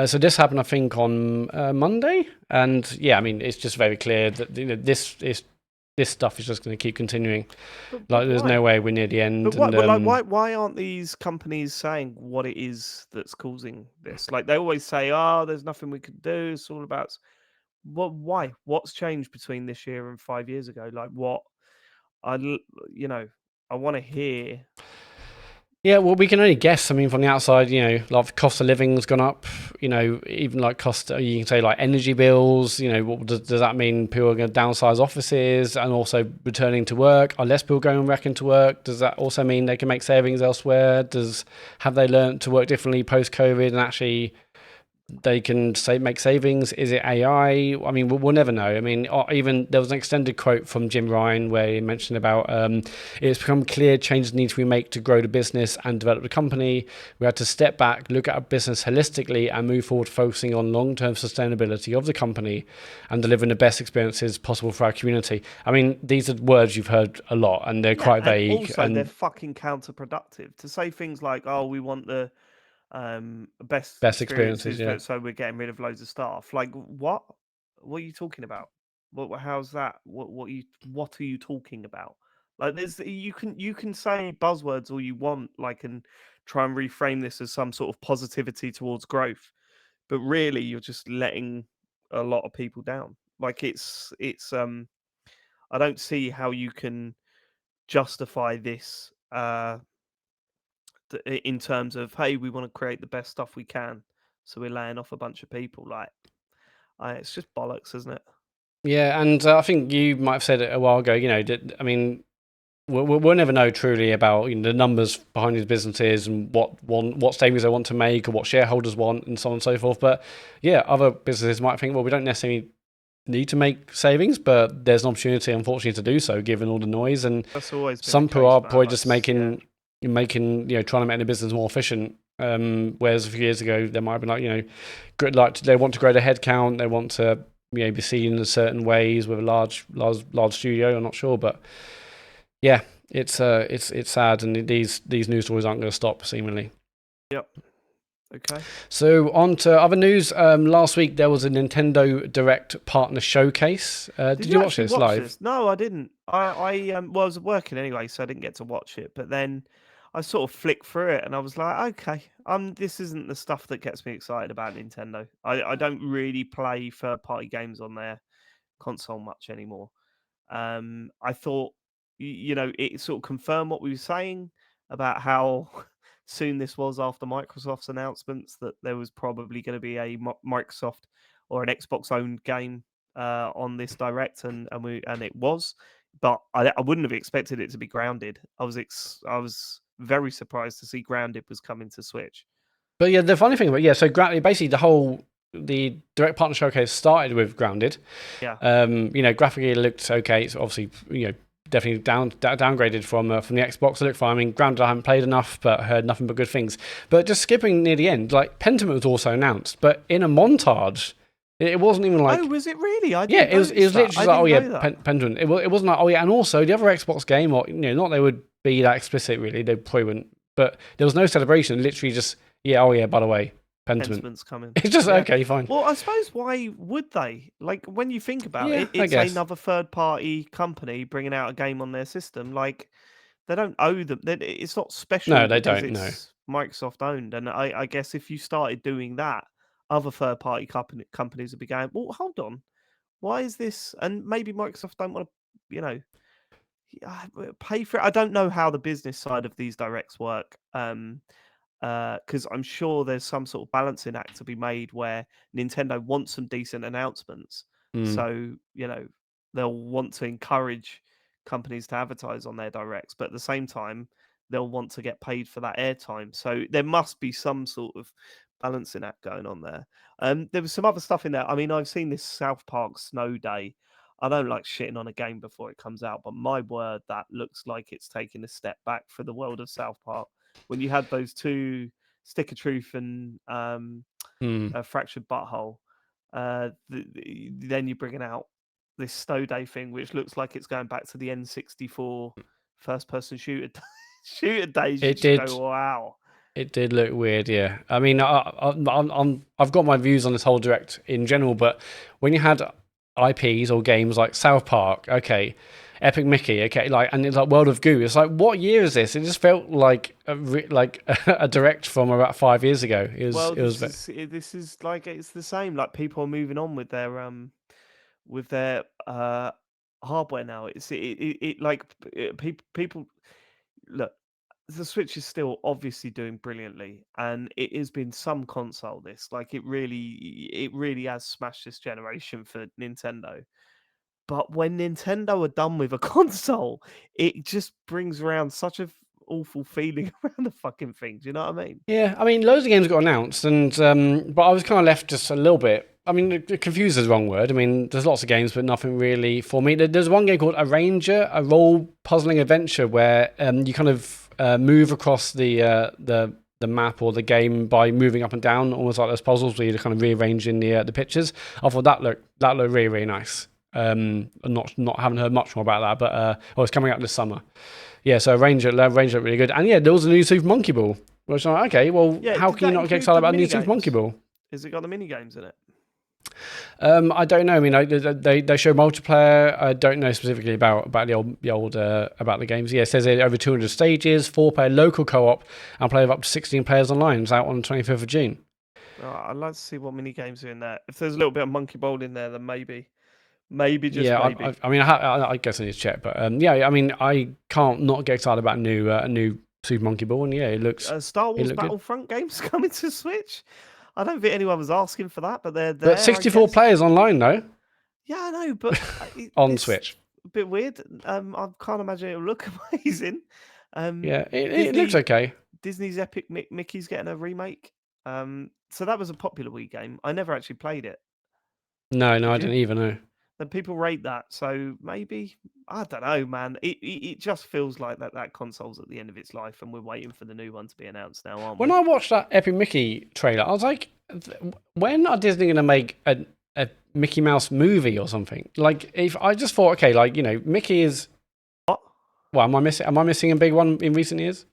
So this happened, I think, on Monday, and yeah, I mean, it's just very clear that this stuff is just going to keep continuing.
But
There's
why?
no way we're near the end.
But why aren't these companies saying what it is that's causing this? Like, they always say, "Oh, there's nothing we can do. It's all about." Why? What's changed between this year and 5 years ago? Like, what? I want to hear.
Yeah, well, we can only guess. I mean, from the outside, like cost of living's gone up. Even like cost, you can say like energy bills. What does that mean? People are going to downsize offices and also returning to work. Are less people going back into work? Does that also mean they can make savings elsewhere? Have they learned to work differently post COVID and actually they can make savings? Is it AI? I mean, we'll never know. I mean, even there was an extended quote from Jim Ryan where he mentioned about it's become clear changes need to be made to grow the business and develop the company. We had to step back, look at our business holistically, and move forward, focusing on long-term sustainability of the company and delivering the best experiences possible for our community. I mean, these are words you've heard a lot, and they're quite vague.
Also, they're fucking counterproductive to say things like, "Oh, we want the best experiences,
yeah.
so we're getting rid of loads of staff." Like, what are you talking about? How's that? What are you talking about? Like, you can say buzzwords all you want, like, and try and reframe this as some sort of positivity towards growth, but really you're just letting a lot of people down. Like, it's I don't see how you can justify this in terms of, hey, we want to create the best stuff we can, so we're laying off a bunch of people. Like, it's just bollocks, isn't it?
Yeah, and I think you might have said it a while ago. I mean, we'll never know truly about the numbers behind these businesses and what savings they want to make or what shareholders want and so on and so forth. But yeah, other businesses might think, well, we don't necessarily need to make savings, but there's an opportunity, unfortunately, to do so given all the noise. And
that's always been
some
the
people
case,
are
man.
probably just making trying to make the business more efficient. Whereas a few years ago, they might have been they want to grow their headcount, they want to be seen in certain ways with a large studio. I'm not sure, but yeah, it's sad, and these news stories aren't going to stop seemingly.
Yep. Okay.
So on to other news. Last week there was a Nintendo Direct Partner Showcase. Did you watch
actually
this live?
This? No, I didn't. Well, I was working anyway, so I didn't get to watch it. But then I sort of flicked through it, and I was like, okay, this isn't the stuff that gets me excited about Nintendo. I don't really play third-party games on their console much anymore. I thought, it sort of confirmed what we were saying about how soon this was after Microsoft's announcements that there was probably going to be a Microsoft or an Xbox owned game on this direct, and it was, but I wouldn't have expected it to be Grounded. I was very surprised to see Grounded was coming to Switch.
But yeah, the funny thing about so basically the Direct Partner Showcase started with Grounded.
Yeah.
Graphically it looked okay. It's obviously definitely downgraded from the Xbox. It looked fine. I mean, Grounded I haven't played enough, but heard nothing but good things. But just skipping near the end, like Pentiment was also announced, but in a montage. It wasn't even like.
Oh, was it really?
It was literally just like, Pentiment. It wasn't like, and also the other Xbox game, or not they would be that explicit really. They probably wouldn't. But there was no celebration. Literally just by the way,
Pentiment's coming.
It's just okay, fine.
Well, I suppose why would they? Like when you think about it, it's another third-party company bringing out a game on their system. Like they don't owe them. It's not special.
No, they don't.
It's Microsoft owned, and I guess if you started doing that, other third-party companies would be going, "Well, hold on, why is this?" And maybe Microsoft don't want to, pay for it. I don't know how the business side of these directs work. Because I'm sure there's some sort of balancing act to be made where Nintendo wants some decent announcements. So, they'll want to encourage companies to advertise on their directs, but at the same time, they'll want to get paid for that airtime. So there must be some sort of balancing act going on there. There was some other stuff in there. I mean, I've seen this South Park Snow Day. I don't like shitting on a game before it comes out, but my word, that looks like it's taking a step back for the world of South Park. When you had those two, Stick of Truth and Fractured Butthole, then you're bringing out this Snow Day thing, which looks like it's going back to the N64 first-person shooter days.
It did.
Go, wow.
It did look weird, yeah. I mean, I've got my views on this whole direct in general, but when you had IPs or games like South Park, okay, Epic Mickey, okay, and it's like World of Goo. It's like, what year is this? It just felt like a direct from about 5 years ago.
This is like it's the same. Like people are moving on with their hardware now. People look. The Switch is still obviously doing brilliantly, and it has been some console. This it really has smashed this generation for Nintendo. But when Nintendo are done with a console, it just brings around such a awful feeling around the fucking thing. Do you know what I mean?
Yeah, I mean, loads of games got announced, and but I was kind of left just a little bit. I mean, confused is the wrong word. I mean, there's lots of games, but nothing really for me. There's one game called Arranger, a role puzzling adventure where you kind of move across the map or the game by moving up and down, almost like those puzzles where you're kind of rearranging the pictures. I thought that looked really, really nice. Not haven't heard much more about that, but it's coming out this summer. Yeah, so Ranger looked really good, and yeah, there was a new Super Monkey Ball, which I'm like, okay, well, how can you not get excited about a new Super Monkey Ball?
Has it got the mini games in it?
I don't know. I mean, they show multiplayer. I don't know specifically about the old about the games. Yeah, it says over 200 stages, 4-player local co-op, and play with up to 16 players online. It's out on the 25th of June.
I'd like to see what mini games are in there. If there's a little bit of Monkey Ball in there, then maybe.
I mean, I guess I need to check, but I mean, I can't not get excited about a new Super Monkey Ball, and yeah, it looks.
Star Wars Battlefront games coming to Switch. I don't think anyone was asking for that, but they're there.
But 64 players online, though.
Yeah, I know, but
on Switch,
a bit weird. I can't imagine it'll look amazing.
It looks okay.
Disney's Epic Mickey's getting a remake. So that was a popular Wii game. I never actually played it.
No, I didn't even know.
Then people rate that, so maybe I don't know, man. It just feels like that console's at the end of its life, and we're waiting for the new one to be announced now, aren't we?
When I watched that Epic Mickey trailer, I was like, when are Disney going to make a Mickey Mouse movie or something? Like, if I just thought, okay, Mickey is.
What?
Well, am I missing a big one in recent years?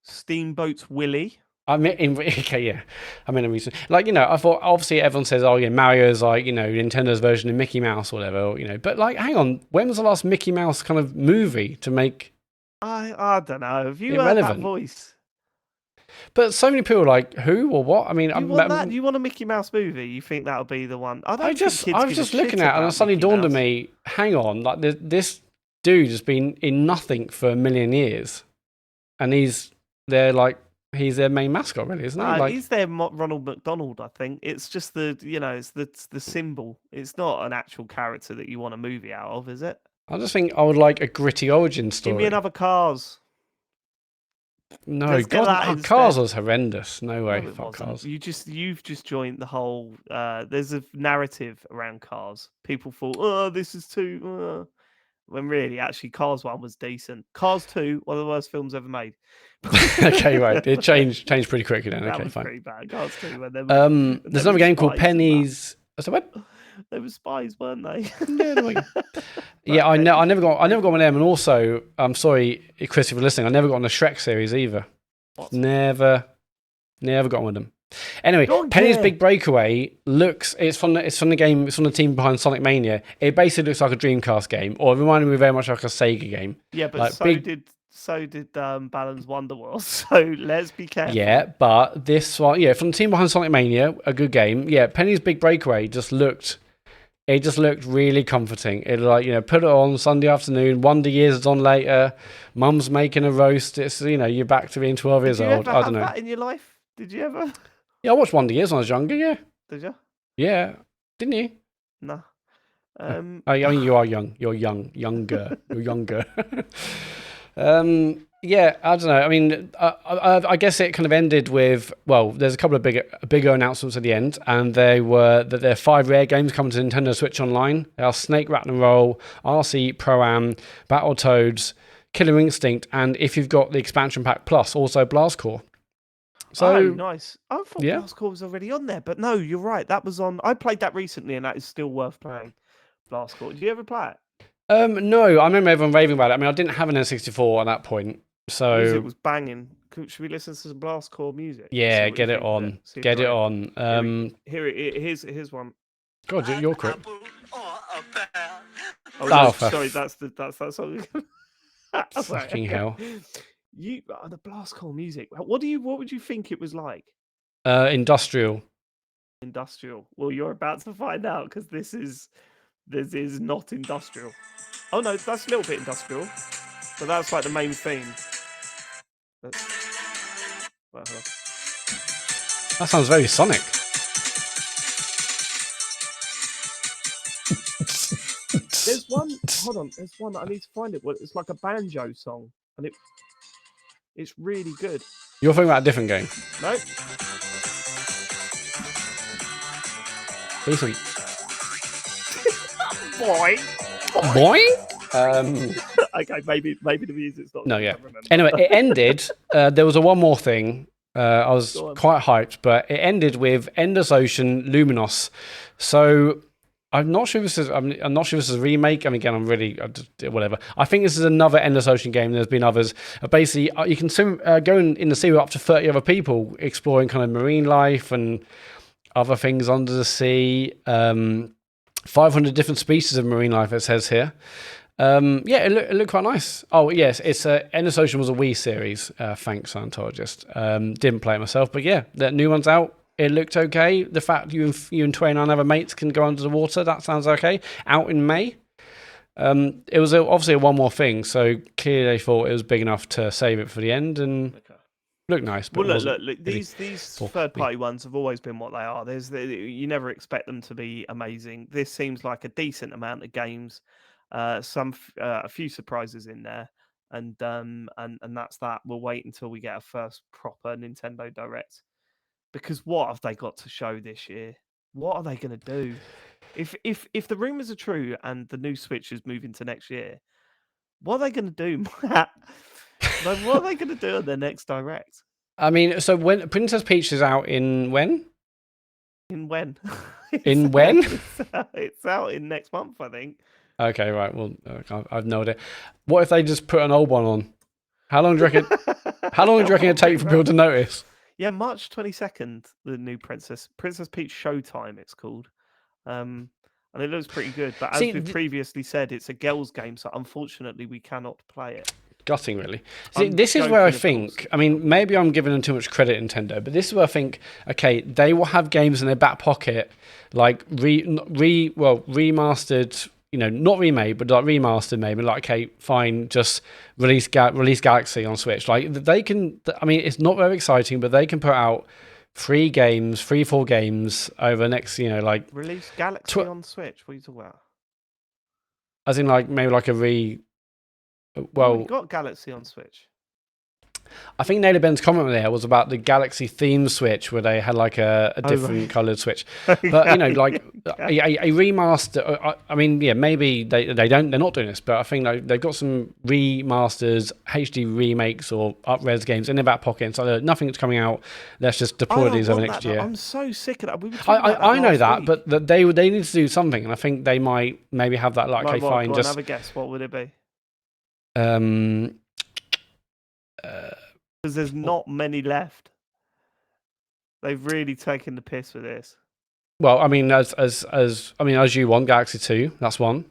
Steamboat Willie.
I mean, okay, yeah. I mean, like, I thought obviously everyone says, oh, yeah, Mario's like, Nintendo's version of Mickey Mouse or whatever, but like, hang on, when was the last Mickey Mouse kind of movie to make
I don't know. Have you
it
heard that
relevant?
voice?
But so many people are like, who or what? I mean,
You want that? You want a Mickey Mouse movie? You think that'll be the one? I
I
don't think
was
kids give
just
a
looking
shit
at it and it
about
suddenly
Mickey
dawned on
Mouse.
me, hang on, like this dude has been in nothing for a million years, and he's their main mascot, really, isn't he? Like,
He's their Ronald McDonald. I think it's just it's the symbol. It's not an actual character that you want a movie out of, is it?
I just think I would like a gritty origin
Give
story.
me another Cars.
No,
Let's get that
God, Cars
instead.
was horrendous. No way,
No, it
fuck
wasn't.
Cars.
You've just joined the whole. There's a narrative around Cars. People thought, oh, this is too. When really, actually, Cars 1 was decent. Cars 2, one of the worst films ever made.
Okay, right. It changed pretty quickly then.
That
Okay,
was
fine.
pretty bad. Cars 2, when there
There's another game called Pennies. So what?
They were spies, weren't they?
Yeah, I never got one of them, and also, I'm sorry, Chris, if you're listening, I never got on the Shrek series either.
What?
Never got on with them. Anyway, Penny's Big Breakaway it's from the game, it's from the team behind Sonic Mania. It basically looks like a Dreamcast game, or it reminded me very much like a Sega game.
Yeah, but
like
so did Balan's Wonderworld. So let's be careful.
Yeah, but this one, from the team behind Sonic Mania, a good game. Yeah, Penny's Big Breakaway just looked really comforting. It put it on Sunday afternoon. Wonder Years is on later. Mum's making a roast. It's you're back to being 12 years old. I don't know.
That in your life? Did you ever?
Yeah, I watched Wonder Years when I was younger. Yeah.
Did you?
Yeah. Didn't you?
No.
I mean, you are young. You're younger. You're younger. Yeah, I don't know. I mean, I guess it kind of ended with, there's a couple of bigger announcements at the end, and they were that there are 5 rare games coming to Nintendo Switch Online. They are Snake Rattle and Roll, RC Pro-Am, Battletoads, Killer Instinct, and if you've got the expansion pack plus, also Blast Corps. So
nice. I thought Blast Corps was already on there, but no, you're right. That was on. I played that recently, and that is still worth playing. Blast Corps. Did you ever play it?
No, I remember everyone raving about it. I mean, I didn't have an N64 at that point, so
music was banging. Should we listen to some Blast Corps music?
Yeah, get it on. Get it on.
Here's one.
God, you're quick.
Sorry, that's that song.
Fucking hell.
The Blast Corps music. What would you think it was like?
Industrial.
Well, you're about to find out, because this is not industrial. Oh no, that's a little bit industrial, but that's like the main theme.
That sounds very Sonic.
There's one. Hold on. There's one. I need to find it. It's like a banjo song, and it's really good.
You're thinking about a different game.
No.
Be sweet.
Boy. Okay, maybe the music's not.
No, yeah. Anyway, it ended. There was one more thing. I was quite hyped, but it ended with Endless Ocean Luminos. So I'm not sure if this is. I'm not sure if this is a remake. I mean, again, whatever. I think this is another Endless Ocean game. There's been others. Basically, you can go in the sea with up to 30 other people, exploring kind of marine life and other things under the sea. 500 different species of marine life, it says here. It looked quite nice. Oh, yes, it's Endless Ocean was a Wii series. Thanks, Scientologist. Didn't play it myself, but yeah, that new one's out. It looked okay. The fact you and 29 other mates can go under the water, that sounds okay. Out in May. It was obviously one more thing, so clearly they thought it was big enough to save it for the end, and looked nice. But
look, these third-party ones have always been what they are. You never expect them to be amazing. This seems like a decent amount of games. A few surprises in there, and that's that. We'll wait until we get our first proper Nintendo Direct, because what have they got to show this year? What are they going to do? If the rumors are true and the new Switch is moving to next year, what are they going to do, Matt? Like, what are they going to do on their next Direct?
I mean, so when Princess Peach is out in when?
In when? It's out in next month, I think.
Okay, right. Well, I've no idea. What if they just put an old one on? How long do you reckon? How long do you reckon it take for people to notice?
Yeah, March 22nd, the new Princess Peach Showtime. It's called, and it looks pretty good. But as
See,
we've previously said, it's a girls' game, so unfortunately we cannot play it.
Gutting, really. See,
I'm
this is where I
joking, of course,
think. I mean, maybe I'm giving them too much credit, Nintendo, but this is where I think. Okay, they will have games in their back pocket, like remastered. You know, not remade, but like remastered, maybe. Like, okay, fine, just release Galaxy on Switch. Like, they can. I mean, it's not very exciting, but they can put out 4 games over the next. You know, like
release Galaxy on Switch. What are you talking about?
as in, like maybe like a
Well, we got Galaxy on Switch.
I think Naylor Ben's comment there was about the Galaxy theme Switch, where they had like a different coloured Switch. But you know, like a remaster. I mean, yeah, maybe they're not doing this, but I think they've got some remasters, HD remakes, or up-res games in their back pocket. So nothing's coming out. Let's just deploy these over next year.
I'm so sick of that. We were
I know that, but they need to do something, and I think they might maybe have that like, okay, fine, just
have a guess. What would it be? Because there's not many left. They've really taken the piss with this.
Well, I mean, as you want, Galaxy 2, that's one.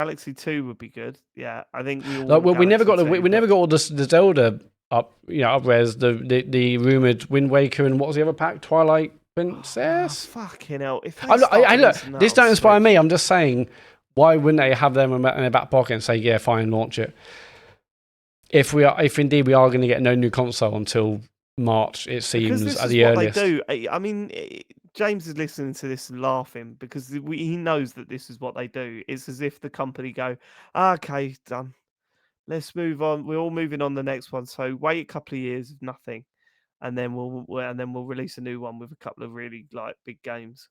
Galaxy 2 would be good. Yeah, I think we all.
We never got all the Zelda up-res, the rumored Wind Waker, and what was the other pack? Twilight Princess.
Oh, fucking hell! If
look, this don't inspire me. I'm just saying, why wouldn't they have them in their back pocket and say, yeah, fine, launch it? If indeed we are going to get no new console until March, it seems at the earliest.
They do. I mean, James is listening to this and laughing because he knows that this is what they do. It's as if the company go, okay, done. Let's move on. We're all moving on the next one. So wait a couple of years of nothing, and then we'll release a new one with a couple of really like big games.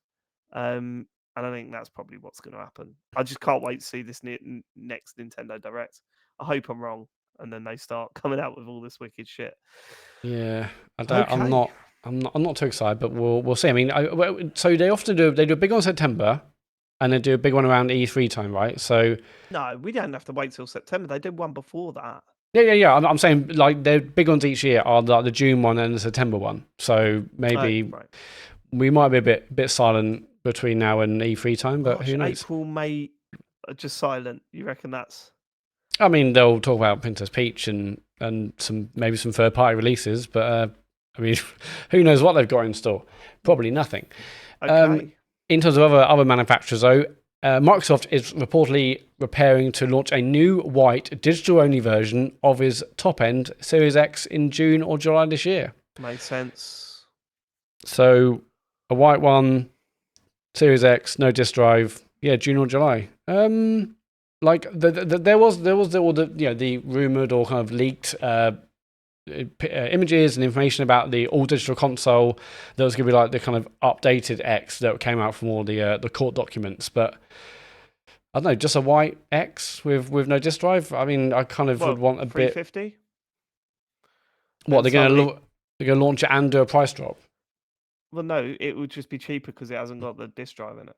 And I think that's probably what's going to happen. I just can't wait to see this next Nintendo Direct. I hope I'm wrong. And then they start coming out with all this wicked shit.
Yeah, I'm not too excited, but we'll see. I mean, so they often do a big one in September, and they do a big one around E3 time, right? So
no, we don't have to wait till September. They did one before that.
Yeah. I'm saying like their big ones each year are like the June one and the September one. So maybe we might be a bit silent between now and E3 time, but who knows?
April, May, just silent. You reckon that's?
I mean, they'll talk about Princess Peach and maybe some third-party releases, but I mean, who knows what they've got in store? Probably nothing.
Okay.
In terms of other manufacturers, though, Microsoft is reportedly preparing to launch a new white digital-only version of its top-end Series X in June or July this year.
Makes sense.
So a white one, Series X, no disk drive, yeah, June or July. Like there was all the rumored or kind of leaked images and information about the all digital console that was going to be like the kind of updated X that came out from all the court documents. But I don't know, just a white X with no disk drive. I mean, I kind of would want a bit.
$350.
What they're going to launch it and do a price drop?
Well, no, it would just be cheaper because it hasn't got the disk drive in it.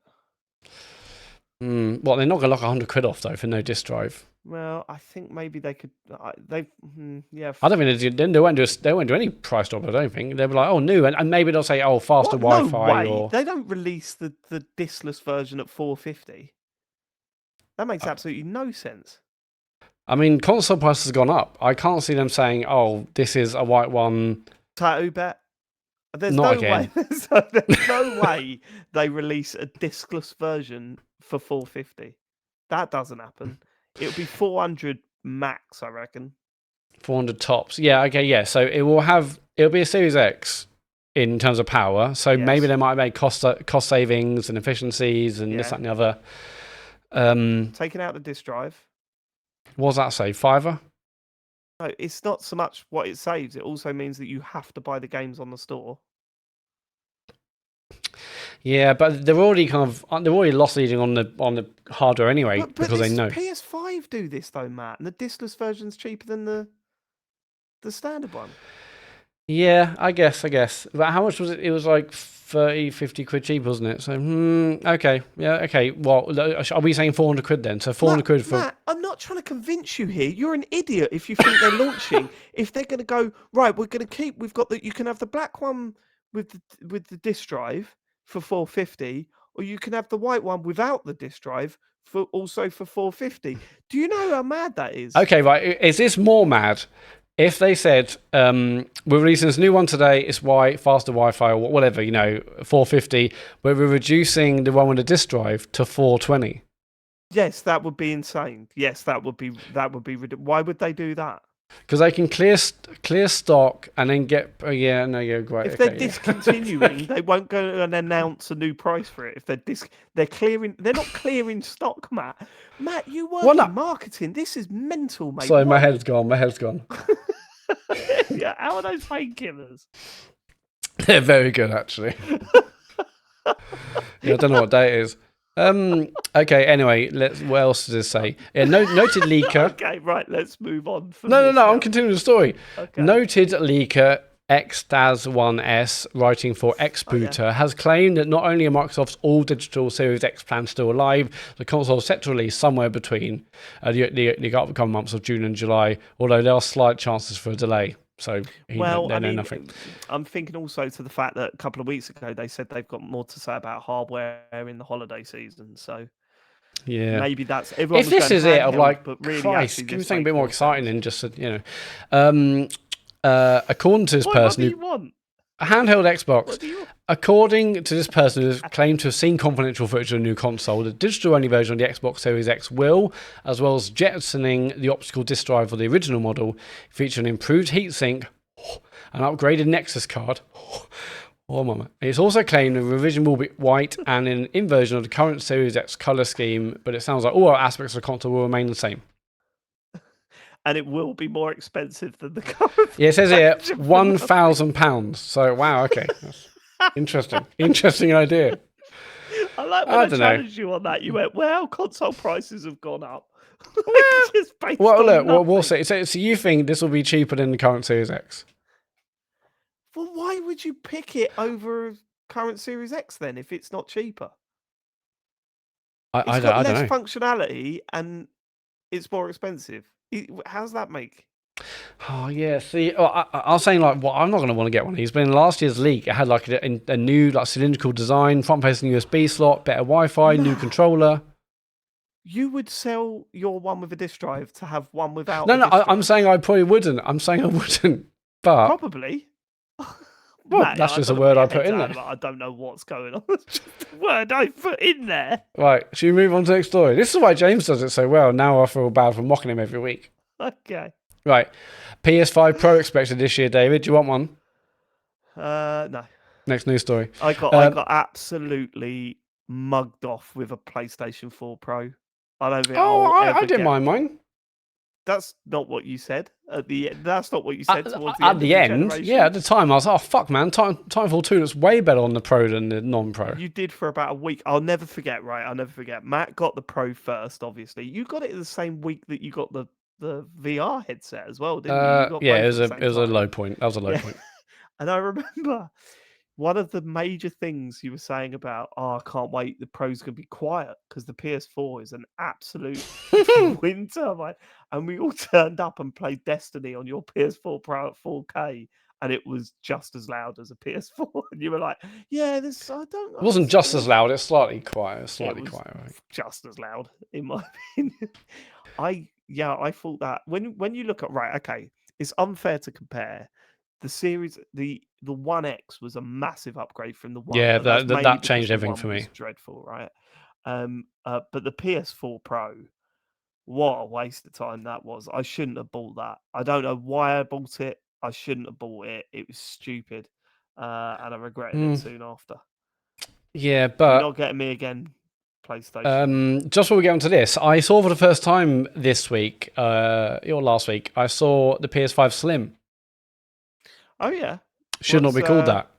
Well, they're not going to lock £100 off though for no disk drive.
Well, I think maybe they could.
I don't think they won't do any price drop. I don't think they'll be like, oh, new, and maybe they'll say, oh, faster Wi-Fi.
No way. They don't release the diskless version at $450. That makes absolutely no sense.
I mean, console prices have gone up. I can't see them saying, oh, this is a white one.
Tattoo bet. There's
not
no
again.
way. There's no way they release a diskless version for $450. That doesn't happen. It would be 400 max, I reckon.
400 tops. Yeah. Okay. Yeah. So it'll be a Series X in terms of power. So maybe they might make cost savings and efficiencies and this, that, and the other.
Taking out the disk drive.
What does that say? $5?
No, it's not so much what it saves. It also means that you have to buy the games on the store.
Yeah, but they're already loss leading on the hardware anyway, because they know.
PS5 do this though, Matt, and the diskless version's cheaper than the standard one.
Yeah, I guess. But how much was it? It was like 30, 50 quid cheap, wasn't it? So, okay. Yeah, okay. Well, are we saying 400 quid then? So 400 quid for...
Matt, I'm not trying to convince you here. You're an idiot if you think they're launching. If they're going to go right, we're going to keep. We've got that. You can have the black one with the disk drive for 450, or you can have the white one without the disk drive for 450. Do you know how mad that is?
Okay, right. Is this more mad if they said, we're releasing this new one today, it's white, faster Wi-Fi, or whatever, 450, but we're reducing the one with the disk drive to 420?
Yes, that would be insane. Yes, that would be why would they do that?
Because they can clear stock and then get... great.
If they're discontinuing, they won't go and announce a new price for it. If they're clearing, they're not clearing stock, Matt. Matt, you work in marketing. This is mental, mate.
Sorry, my head's gone.
Yeah, how are those painkillers?
They're very good, actually. I don't know what day it is. Okay, anyway, what else does it say? Yeah, noted leaker.
Okay, right, let's move on.
No, I'm continuing the story.
Okay.
Noted leaker Xdaz1S, writing for Xbooter, has claimed that not only are Microsoft's all-digital Series X plans still alive, the console is set to release somewhere between the upcoming months of June and July, although there are slight chances for a delay. So, nothing.
I'm thinking also to the fact that a couple of weeks ago they said they've got more to say about hardware in the holiday season. So,
yeah,
maybe that's everyone.
If this is it, I'm like,
but really,
Christ, give me something a bit more exciting than just according to this person,
what do you want?
A handheld Xbox.
What do you want?
According to this person who has claimed to have seen confidential footage of a new console, the digital-only version of the Xbox Series X will, as well as jettisoning the optical disc drive for the original model, feature an improved heatsink, an upgraded Nexus card. Oh, mama. It's also claimed the revision will be white and in an inversion of the current Series X colour scheme, but it sounds like all aspects of the console will remain the same.
And it will be more expensive than the current.
Yeah, it says here £1,000. So, wow, okay. That's interesting idea.
I like when I challenged you on that. You went, well, console prices have gone up.
We'll see. So you think this will be cheaper than the current Series X?
Well, why would you pick it over current Series X then if it's not cheaper?
I
don't
know.
Less functionality and it's more expensive. How's that make?
Oh yeah. See, I was saying I'm not going to want to get one of these. But in last year's leak, it had like a new cylindrical design, front-facing USB slot, better Wi-Fi, new controller.
You would sell your one with a disk drive to have one without.
No, I'm saying I probably wouldn't. I'm saying I wouldn't. But
probably.
Well, Matt, that's just a word I put in there.
I don't know what's going on. It's just a word I put in there.
Right, should we move on to the next story? This is why James does it so well. Now I feel bad for mocking him every week.
Okay.
Right. PS5 Pro expected this year, David. Do you want one?
No.
Next news story.
I got absolutely mugged off with a PlayStation 4 Pro. I don't think
I didn't mind mine.
That's not what you said at the end. That's not what you said towards the
end.
At the end,
yeah. At the time, I was like, "Oh fuck, man! Titanfall 2 looks way better on the Pro than the non-Pro."
You did for about a week. I'll never forget. Right, I'll never forget. Matt got the Pro first. Obviously, you got it the same week that you got the VR headset as well, didn't you?
Yeah, it was a low point. That was a low point.
And I remember one of the major things you were saying about, I can't wait, the Pro's going to be quiet because the PS4 is an absolute wind turbine. And we all turned up and played Destiny on your PS4 Pro at 4K, and it was just as loud as a PS4. And you were like, yeah, this, I don't know.
It wasn't just as loud, it's slightly quieter. Right?
Just as loud, in my opinion. I thought that when you look at, right, okay, it's unfair to compare. The series, the One X was a massive upgrade from the One.
Yeah, that changed everything for me.
Dreadful, right? But the PS4 Pro, what a waste of time that was. I shouldn't have bought that. I don't know why I bought it. I shouldn't have bought it. It was stupid, and I regretted it soon after.
Yeah, but
you're not getting me again, PlayStation.
Just before we get onto this, I saw for the first time this week, or last week, I saw the PS5 Slim.
Oh yeah,
should not be called that.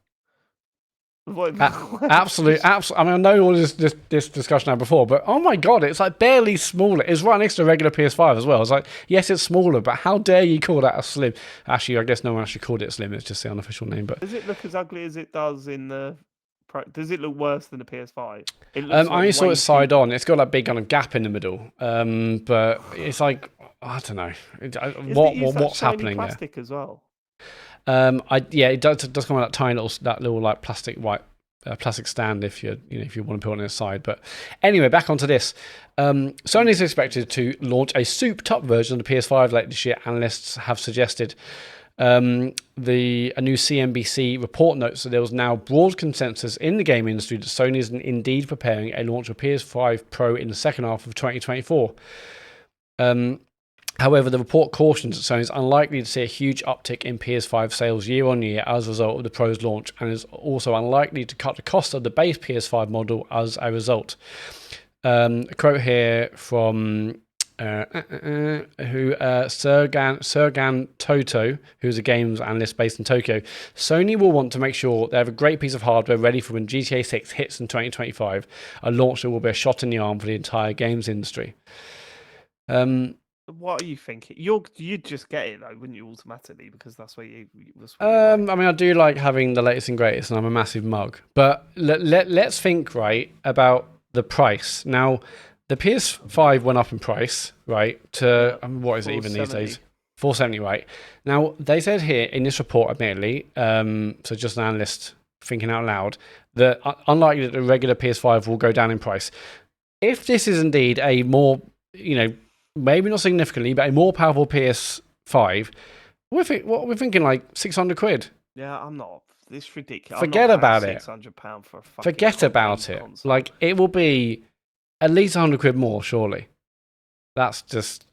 Absolutely.
I mean, I know all this discussion now before, but oh my god, it's like barely smaller. It's right next to a regular PS5 as well. It's like, yes, it's smaller, but how dare you call that a slim? Actually, I guess no one actually called it slim. It's just the unofficial name. But
does it look as ugly as it does in the? Does it look worse than the PS5? It
I
looks
only saw it side
too...
on. It's got that big kind of gap in the middle. But it's like, I don't know what's happening
plastic as well.
It does come with that tiny little like plastic plastic stand if you want to put it on its side. But anyway, back onto this. Sony is expected to launch a souped-up version of the PS5 later this year. Analysts have suggested. A new CNBC report notes that there was now broad consensus in the game industry that Sony is indeed preparing a launch of PS5 Pro in the second half of 2024. However, the report cautions that Sony is unlikely to see a huge uptick in PS5 sales year on year as a result of the Pro's launch, and is also unlikely to cut the cost of the base PS5 model as a result. A quote here from Sergan Toto, who's a games analyst based in Tokyo. Sony will want to make sure they have a great piece of hardware ready for when GTA 6 hits in 2025, a launch that will be a shot in the arm for the entire games industry.
What are you thinking? You'd just get it though, wouldn't you, automatically? Because that's what you.
I mean, I do like having the latest and greatest, and I'm a massive mug. But let's think about the price now. The PS5 went up in price, right? To what is it even these days? $470, right? Now they said here in this report, admittedly, so just an analyst thinking out loud, that unlikely that the regular PS5 will go down in price. If this is indeed a more, maybe not significantly, but a more powerful PS5, we're thinking like 600 quid.
Yeah, I'm not. It's ridiculous.
Forget about it.
£600 for a fucking
Forget about it.
console.
Like, it will be at least 100 quid more, surely. That's just.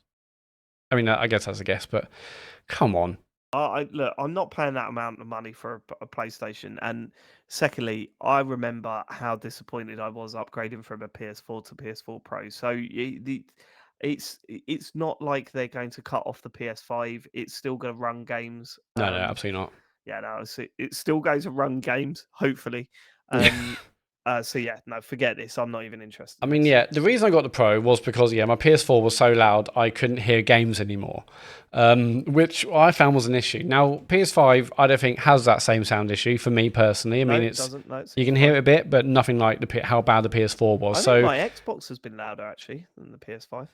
I mean, I guess that's a guess, but come on.
Look, I'm not paying that amount of money for a PlayStation. And secondly, I remember how disappointed I was upgrading from a PS4 to PS4 Pro. So it's not like they're going to cut off the PS5. It's still going to run games.
No, absolutely not.
Yeah, no, it still goes to run games, hopefully. So yeah, no, forget this. I'm not even interested.
I mean, yeah, the reason I got the Pro was because, my PS4 was so loud I couldn't hear games anymore, which I found was an issue. Now, PS5, I don't think has that same sound issue for me personally. I mean,
it doesn't. No,
you can hear it a bit, but nothing like how bad the PS4 was.
I think my Xbox has been louder actually than the PS5.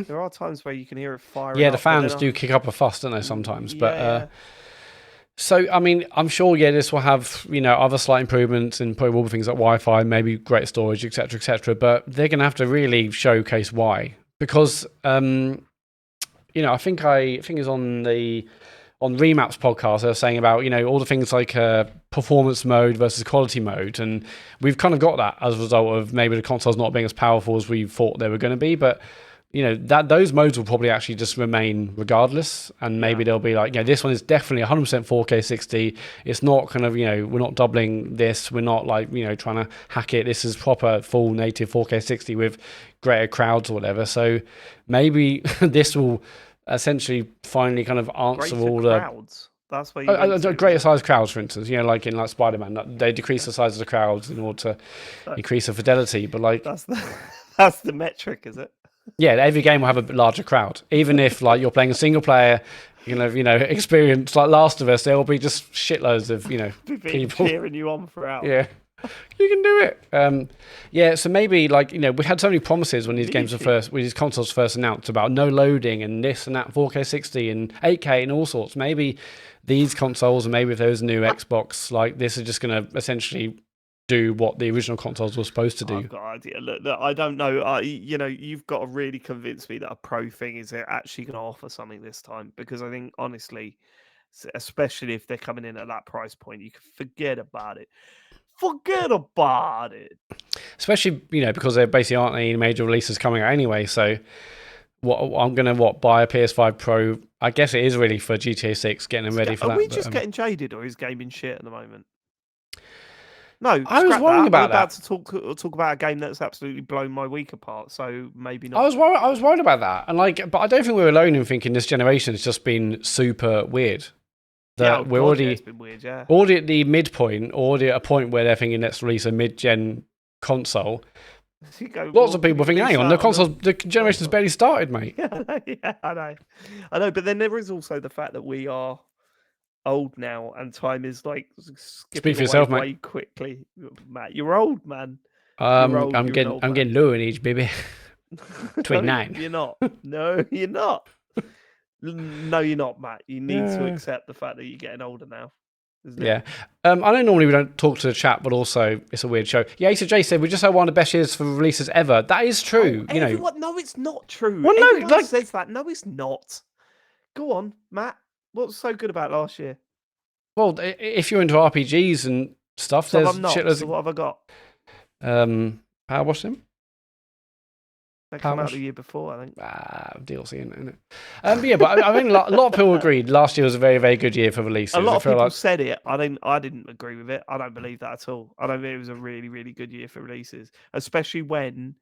There are times where you can hear it firing.
Yeah, the fans do kick up a fuss, don't they, sometimes? But
yeah.
So, I mean, I'm sure, this will have, other slight improvements and probably will be things like Wi-Fi, maybe greater storage, etc., etc. But they're going to have to really showcase why, because, I think it's on Remap's podcast, they were saying about, all the things like performance mode versus quality mode, and we've kind of got that as a result of maybe the consoles not being as powerful as we thought they were going to be, but. That those modes will probably actually just remain regardless, and maybe they'll be like, this one is definitely 100% 4K 60. It's not kind of, we're not doubling this. We're not like, trying to hack it. This is proper full native 4K 60 with greater crowds or whatever. So maybe this will essentially finally kind of answer
greater
all the
crowds. That's where you
greater size crowds, for instance. Like in Spider-Man, they decrease the size of the crowds in order to increase the fidelity. But like
that's the metric, is it?
Yeah, every game will have a larger crowd. Even if like you're playing a single player, experience like Last of Us, there will be just shitloads of people
cheering you on throughout.
Yeah, you can do it. So maybe we had so many promises when these consoles first announced about no loading and this and that, 4K 60 and 8K and all sorts. Maybe these consoles, and maybe if there was a new Xbox, like this is just going to essentially do what the original consoles were supposed to do.
I've got an idea. Look, I don't know. You've got to really convince me that a Pro thing is actually going to offer something this time, because I think honestly, especially if they're coming in at that price point, you can forget about it. Forget about it.
Especially because there basically aren't any major releases coming out anyway. So I'm going to buy a PS5 Pro. I guess it is really for GTA 6, getting them ready for that.
Are we just getting jaded, or is gaming shit at the moment? No,
I was worrying about that.
I'm about to talk about a game that's absolutely blown my week apart, so maybe not.
I was worried about that, and but I don't think we're alone in thinking this generation has just been super weird. that we're
it's been weird, yeah.
already at the midpoint, already at a point where they're thinking let's release a mid-gen console. Lots of people think, hang on, the generation's barely started, mate.
Yeah, I know. But then there is also the fact that we are old now, and time is like skipping
Speak for yourself,
away
mate.
way quickly. Matt, you're old, man.
I'm getting low in age, baby. 29.
No, you're not. No, you're not. No, you're not, Matt. You need to accept the fact that you're getting older now.
Yeah. I know normally we don't talk to the chat, but also it's a weird show. Yeah, Asa J said we just had one of the best years for releases ever. That is true.
No, it's not true.
Well, no,
Everyone says that. No, it's not. Go on, Matt. What's so good about last year?
Well, if you're into RPGs and stuff,
So
there's
I'm not.
shitless.
So what have I got?
Power Wash Sim?
That came out the year before, I think.
DLC in it. But I think a lot of people agreed last year was a very, very good year for releases.
A lot of people said it. I didn't agree with it. I don't believe that at all. I don't think it was a really, really good year for releases, especially when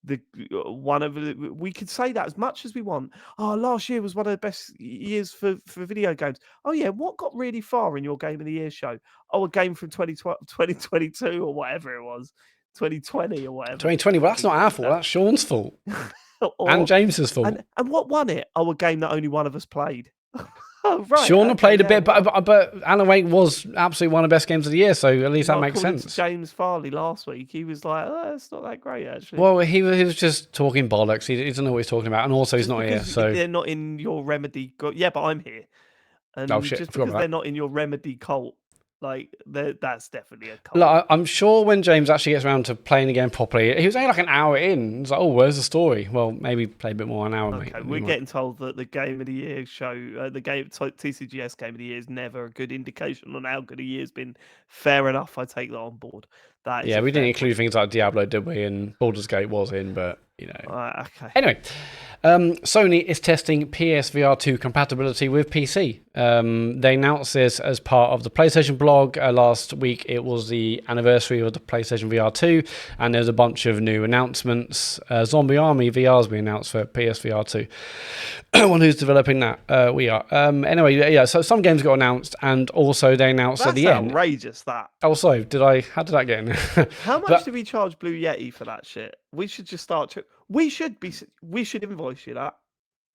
we could say that as much as we want. Oh, last year was one of the best years for video games. Oh yeah, what got really far in your Game of the Year show? Oh, a game from 2022 or whatever it was. 2020 or whatever.
2020, well, that's not our fault. That's Sean's fault. And James's fault.
And what won it? Oh, a game that only one of us played. Oh, right.
Sean played a bit, but Alan Wake was absolutely one of the best games of the year, so at least that makes sense.
James Farley last week, he was like, oh, it's not that great, actually.
Well, he was just talking bollocks. He doesn't know what he's talking about, and also he's not here. So
they're not in your Remedy. Yeah, but I'm here. And just because they're not in your Remedy cult, like, that's definitely a cult.
Look, I'm sure when James actually gets around to playing the game properly, he was only like an hour in. He's like, oh, where's the story? Well, maybe play a bit more an hour,
okay,
mate.
We're getting told that the Game of the Year show, TCGS Game of the Year is never a good indication on how good a year's been. Fair enough, I take that on board.
We didn't include things like Diablo, did we? And Baldur's Gate was in, but,
okay.
Anyway, Sony is testing PSVR 2 compatibility with PC. They announced this as part of the PlayStation blog. Last week, it was the anniversary of the PlayStation VR 2, and there's a bunch of new announcements. Zombie Army VR has been announced for PSVR 2. One who's developing that, we are. So some games got announced, and also they announced at the end.
That's outrageous, that.
Also, how did that get in?
How much do we charge Blue Yeti for that shit? We should just start. We should invoice you that.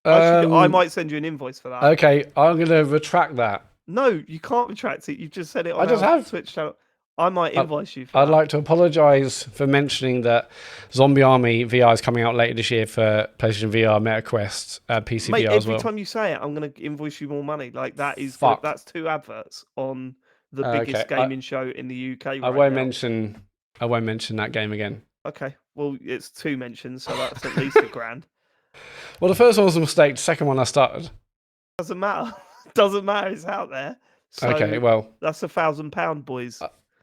I might send you an invoice for that.
Okay, I'm going to retract that.
No, you can't retract it. You just said it on
our
Twitch channel. I might invoice you for
I'd like to apologise for mentioning that Zombie Army VR is coming out later this year for PlayStation VR, MetaQuest, PC
Mate,
VR as well.
every time you say it, I'm going to invoice you more money. Like, that's 2 adverts on the biggest gaming show in the UK
I won't mention that game again.
Okay, well, it's 2 mentions, so that's at least $1,000.
Well, the first one was a mistake. The second one I started.
Doesn't matter. Doesn't matter. It's out there. So
okay, well,
that's £1,000, boys.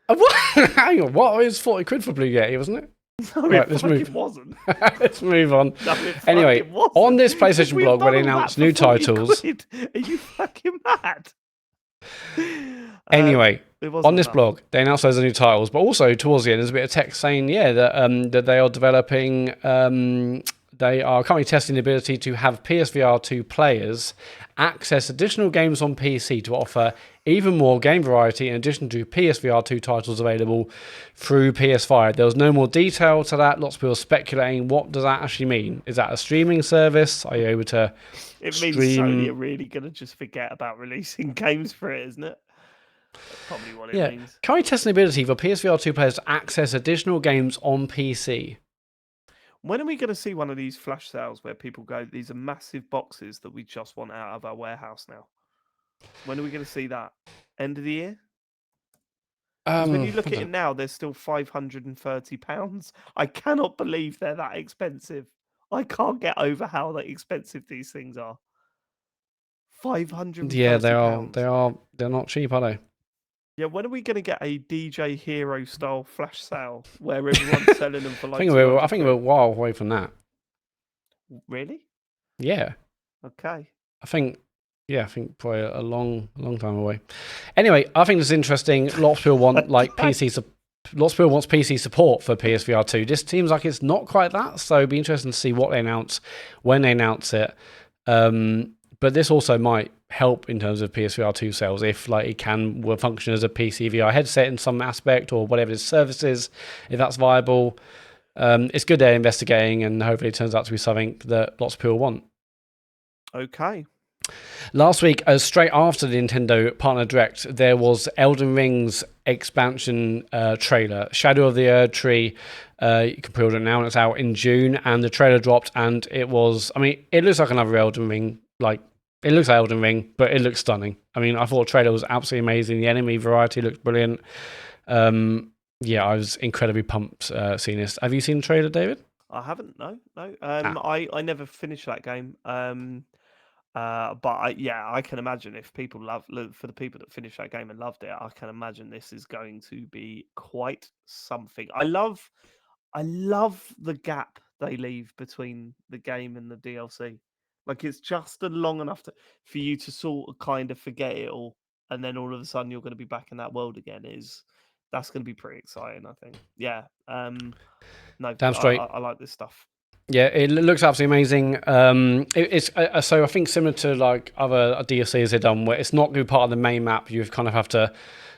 What? Hang on. What? It was 40 quid for Blue Yeti, wasn't it?
No, right, it wasn't.
Let's move on.
No,
anyway, on this PlayStation blog, where they announced new titles.
Quid. Are you fucking mad?
Anyway, on this blog, they announced those new titles, but also towards the end, there's a bit of text saying, that they are developing. They are currently testing the ability to have PSVR 2 players access additional games on PC to offer even more game variety in addition to PSVR 2 titles available through PS5. There was no more detail to that. Lots of people speculating. What does that actually mean? Is that a streaming service? Are you able to
It means Sony are really going to just forget about releasing games for it, isn't it? That's probably what it means.
Currently testing the ability for PSVR 2 players to access additional games on PC.
When are we going to see one of these flash sales where people go, these are massive boxes that we just want out of our warehouse now? When are we going to see that? End of the year? When you look at it now, they're still £530. I cannot believe they're that expensive. I can't get over how expensive these things are. £530.
Yeah, they are. They're not cheap, are they?
Yeah, when are we going to get a DJ Hero style flash sale where everyone's selling them for like?
I think we're a while away from that.
Really?
Yeah.
Okay.
I think probably a long time away. Anyway, I think this is interesting. Lots of people want Lots of people want PC support for PSVR 2. This seems like it's not quite that, so it'd be interesting to see what they announce when they announce it. But this also might help in terms of PSVR 2 sales if like it will function as a PC VR headset in some aspect or whatever its service is, if that's viable. It's good they're investigating, and hopefully it turns out to be something that lots of people want.
Okay.
Last week, straight after the Nintendo Partner Direct, there was Elden Ring's expansion trailer, Shadow of the Erd Tree. You can pre-order it now, and it's out in June. And the trailer dropped, and it was, I mean, it looks like another Elden Ring. Like, it looks like Elden Ring, but it looks stunning. I mean, I thought the trailer was absolutely amazing. The enemy variety looked brilliant. Yeah, I was incredibly pumped seeing this. Have you seen the trailer, David?
I haven't. No. I never finished that game. But I can imagine if people for the people that finished that game and loved it, I can imagine this is going to be quite something. I love the gap they leave between the game and the DLC. Like it's just long enough for you to sort of kind of forget it all, and then all of a sudden you're going to be back in that world again. That's going to be pretty exciting, I think. Yeah. No,
Damn straight.
I like this stuff.
Yeah, it looks absolutely amazing. It's so I think similar to like other DLCs they've done, where it's not good part of the main map. You kind of have to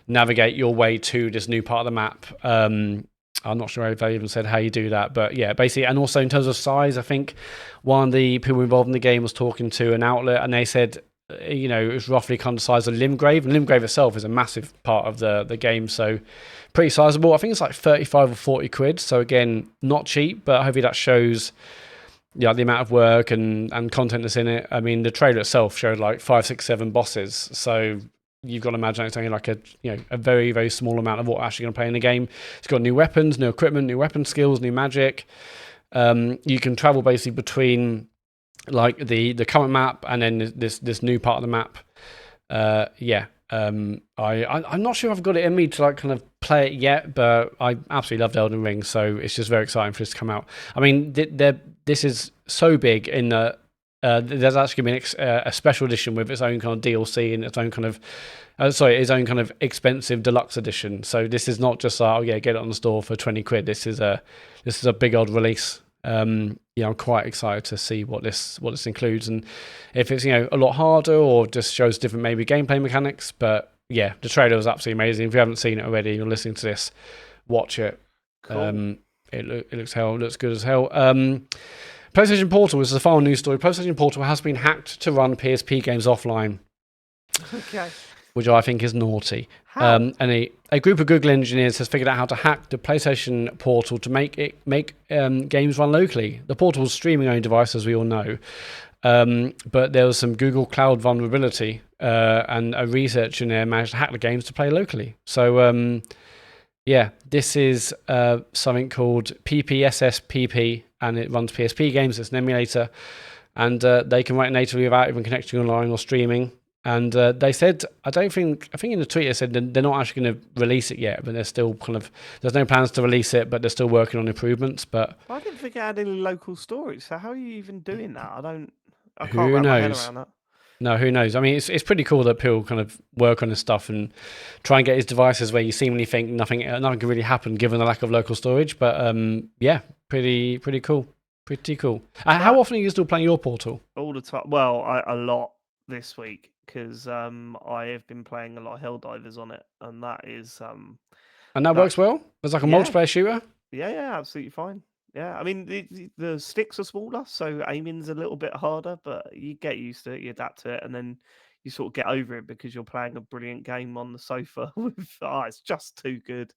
navigate your way to this new part of the map. I'm not sure if they even said how you do that, but yeah, basically. And also in terms of size, I think one of the people involved in the game was talking to an outlet, and they said, you know, it was roughly kind of the size of Limgrave, and Limgrave itself is a massive part of the game, so pretty sizable. I think it's like 35 or 40 quid, so again, not cheap, but hopefully that shows the amount of work and content that's in it. I mean, the trailer itself showed like 5, 6, 7 bosses, so you've got to imagine it's only like a very, very small amount of what we're actually going to play in the game. It's got new weapons, new equipment, new weapon skills, new magic. You can travel basically between like the current map and then this new part of the map. I'm not sure I've got it in me to like kind of play it yet, but I absolutely loved Elden Ring, so it's just very exciting for this to come out. I mean, this is so big in that there's actually been a special edition with its own kind of DLC and its own kind of its own kind of expensive deluxe edition. So this is not just like, get it on the store for 20 quid. This is a big old release. I'm quite excited to see what this includes, and if it's a lot harder or just shows different maybe gameplay mechanics. But yeah, the trailer was absolutely amazing. If you haven't seen it already, you're listening to this, watch it.
Cool.
It looks good as hell. PlayStation Portal is the final news story. PlayStation Portal has been hacked to run PSP games offline.
Okay.
Which I think is naughty.
How?
And a group of Google engineers has figured out how to hack the PlayStation Portal to make games run locally. The Portal's streaming-only device, as we all know. But there was some Google Cloud vulnerability, and a researcher in there managed to hack the games to play locally. So, this is something called PPSSPP, and it runs PSP games. It's an emulator, and they can run it natively without even connecting online or streaming. And they said, I think in the tweet they said they're not actually going to release it yet, but they're still there's no plans to release it, but they're still working on improvements. But
I didn't think it had any local storage. So how are you even doing that? I can't
who
wrap my head
knows?
around that.
No, who knows? I mean, it's pretty cool that people kind of work on this stuff and try and get these devices where you seemingly think nothing can really happen given the lack of local storage. But pretty cool. Pretty cool. How often are you still playing your Portal?
All the time. Well, a lot this week because I have been playing a lot of Helldivers on it, and that is
And that works well? There's like a multiplayer shooter?
Yeah, absolutely fine. Yeah, I mean the sticks are smaller, so aiming's a little bit harder, but you get used to it, you adapt to it, and then you sort of get over it because you're playing a brilliant game on the sofa with it's just too good.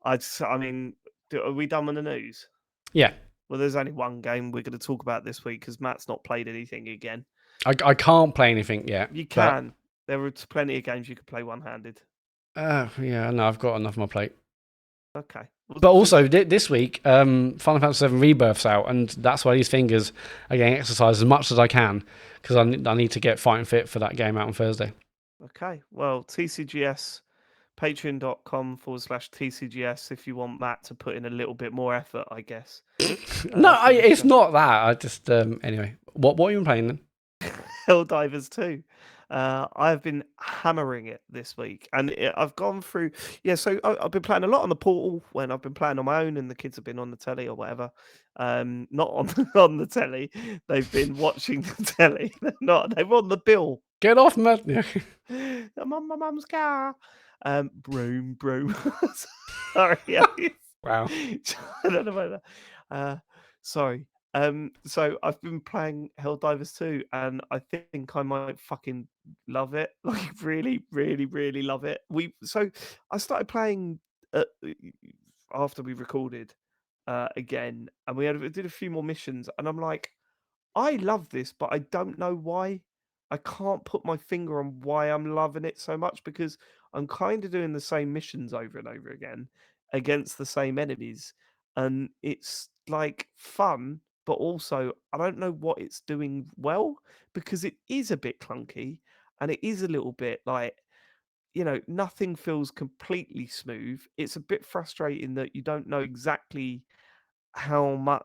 I mean, are we done with the news?
Yeah.
Well, there's only one game we're going to talk about this week because Matt's not played anything again.
I can't play anything yet.
You can. There are plenty of games you could play one-handed.
No, I've got enough on my plate.
Okay.
But also, this week, Final Fantasy VII Rebirth's out, and that's why these fingers are getting exercised as much as I can, because I need to get fighting fit for that game out on Thursday.
Okay. Well, TCGS, patreon.com/TCGS if you want Matt to put in a little bit more effort, I guess.
It's not that. I just, anyway. What are you playing then?
Helldivers 2. I've been hammering it this week, and I've gone through. Yeah, so I've been playing a lot on the Portal when I've been playing on my own, and the kids have been on the telly or whatever. Not on on the telly. They've been watching the telly. They're on the bill
Get off, man. Yeah.
I'm on my mum's car. Broom, broom. Sorry. I
Wow.
don't know about that. Sorry. So I've been playing Helldivers 2, and I think I might fucking love it. Like really, really, really love it. So I started playing after we recorded again, and did a few more missions, and I'm like, I love this, but I don't know why. I can't put my finger on why I'm loving it so much because I'm kind of doing the same missions over and over again against the same enemies. And it's like fun, but also I don't know what it's doing well because it is a bit clunky and it is a little bit like, nothing feels completely smooth. It's a bit frustrating that you don't know exactly how much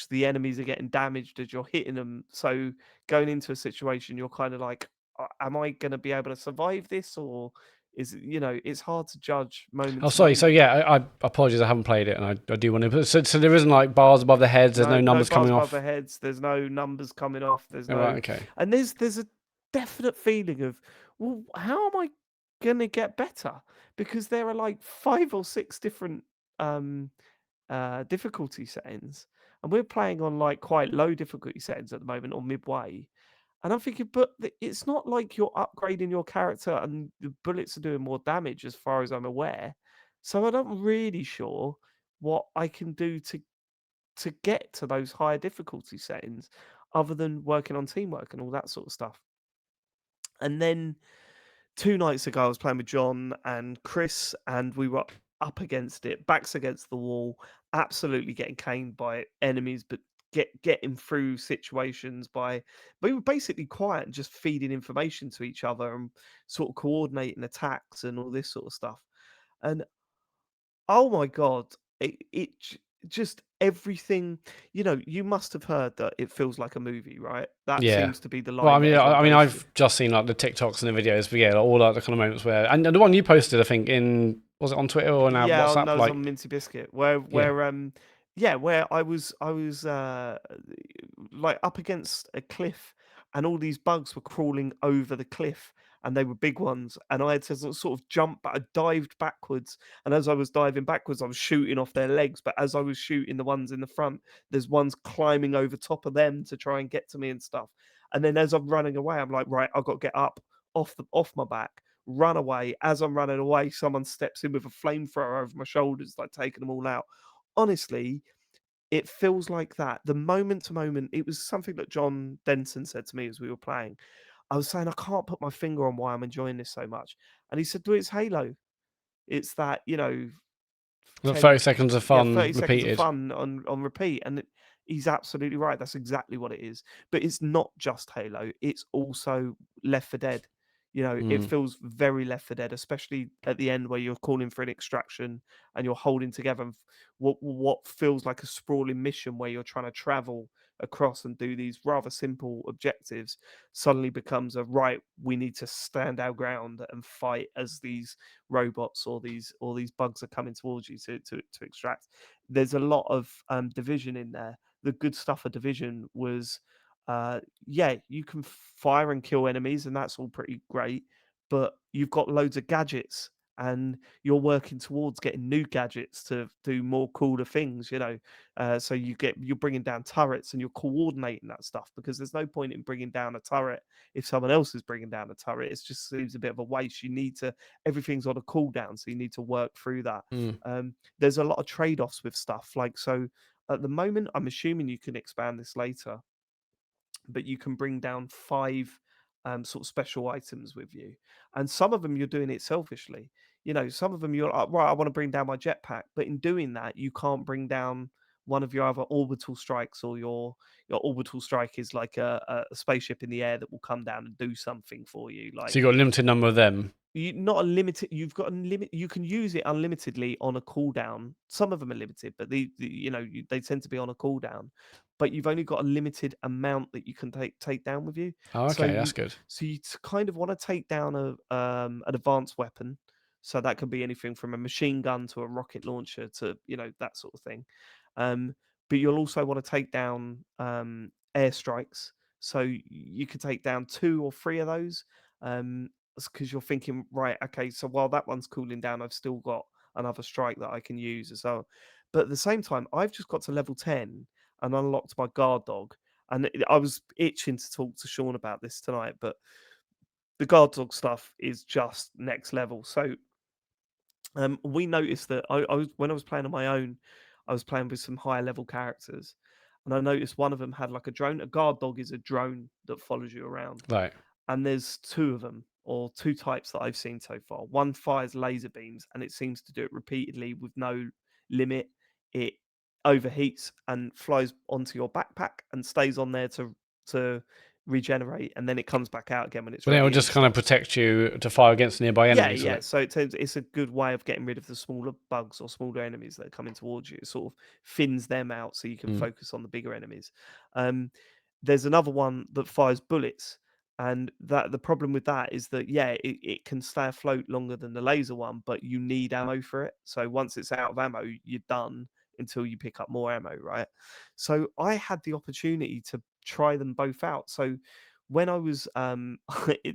the enemies are getting damaged as you're hitting them. So going into a situation, you're kind of like, am I going to be able to survive this? Or it's hard to judge moment
Oh,
to
sorry. So
moment.
yeah, I apologize. I haven't played it, and I do want to. So there isn't like bars above the heads. There's no
No
numbers
bars
coming
above
off.
their heads. There's no numbers coming off.
Oh, right. Okay.
And there's a definite feeling of, well, how am I going to get better? Because there are like 5 or 6 different um difficulty settings, and we're playing on like quite low difficulty settings at the moment or midway. And I'm thinking, but it's not like you're upgrading your character and the bullets are doing more damage, as far as I'm aware. So I'm not really sure what I can do to get to those higher difficulty settings, other than working on teamwork and all that sort of stuff. And then 2 nights ago, I was playing with John and Chris, and we were up against it, backs against the wall, absolutely getting caned by enemies, but getting through situations by we were basically quiet and just feeding information to each other and sort of coordinating attacks and all this sort of stuff. And oh my god, just everything. You must have heard that it feels like a movie, right? That
Yeah.
seems to be the
Well, I
line that
mean,
everyone goes to.
I've just seen like the TikToks and the videos, but yeah, all like, the kind of moments where, and the one you posted, I think, was it on Twitter or now
Yeah, on
WhatsApp?
those
Like,
on Minty Biscuit,
yeah.
where I was like up against a cliff, and all these bugs were crawling over the cliff, and they were big ones, and I had to sort of jump, but I dived backwards, and as I was diving backwards, I was shooting off their legs, but as I was shooting the ones in the front, there's ones climbing over top of them to try and get to me and stuff, and then as I'm running away, I'm like, right, I've got to get up off my back, run away. As I'm running away, someone steps in with a flamethrower over my shoulders, like taking them all out. Honestly, it feels like that. The moment to moment, it was something that John Denson said to me as we were playing. I was saying, I can't put my finger on why I'm enjoying this so much. And he said, "Do it's Halo. It's that,
30
10
seconds of
yeah,
fun
30 seconds of
repeated.
fun on repeat." And he's absolutely right. That's exactly what it is. But it's not just Halo, it's also Left 4 Dead. It
Mm.
feels very Left 4 Dead, especially at the end where you're calling for an extraction and you're holding together, and what feels like a sprawling mission where you're trying to travel across and do these rather simple objectives suddenly becomes a right, we need to stand our ground and fight as these robots or these bugs are coming towards you to extract. There's a lot of division in there. The good stuff of division was, yeah, you can fire and kill enemies, and that's all pretty great. But you've got loads of gadgets, and you're working towards getting new gadgets to do more cooler things. So you're bringing down turrets, and you're coordinating that stuff, because there's no point in bringing down a turret if someone else is bringing down a turret. It just seems a bit of a waste. You need to Everything's on a cooldown, so you need to work through that.
Mm.
There's a lot of trade-offs with stuff, like, so at the moment, I'm assuming you can expand this later, but you can bring down 5 sort of special items with you, and some of them you're doing it selfishly. Some of them you're like, right, I want to bring down my jetpack, but in doing that, you can't bring down one of your other orbital strikes, or your orbital strike is like a spaceship in the air that will come down and do something for you,
So
like,
you got a limited number of them.
not a limited. You've got a limit. You can use it unlimitedly on a cooldown. Some of them are limited, but they tend to be on a cooldown. But you've only got a limited amount that you can take down with you.
Oh,
So
okay, that's
you
good.
so you kind of want to take down an advanced weapon. So that can be anything from a machine gun to a rocket launcher to that sort of thing. Um, but you'll also want to take down airstrikes. So you could take down 2 or 3 of those. Because you're thinking, right, okay, so while that one's cooling down, I've still got another strike that I can use as well. But at the same time, I've just got to level 10 and unlocked my guard dog. And I was itching to talk to Sean about this tonight, but the guard dog stuff is just next level. So we noticed that I was when I was playing on my own, I was playing with some higher level characters, and I noticed one of them had like a drone. A guard dog is a drone that follows you around,
Right.
and there's 2 of them or 2 types that I've seen so far. One fires laser beams, and it seems to do it repeatedly with no limit. It overheats and flies onto your backpack and stays on there to regenerate, and then it comes back out again when it's
But then it
ready.
will
and
just kind of
starts-
protect you to fire against nearby
yeah,
enemies.
yeah. So it's a good way of getting rid of the smaller bugs or smaller enemies that are coming towards you. It sort of thins them out so you can
Mm.
focus on the bigger enemies. There's another one that fires bullets, and that the problem with that is that it can stay afloat longer than the laser one, but you need ammo for it. So once it's out of ammo, you're done until you pick up more ammo, right? So I had the opportunity to try them both out. So when I was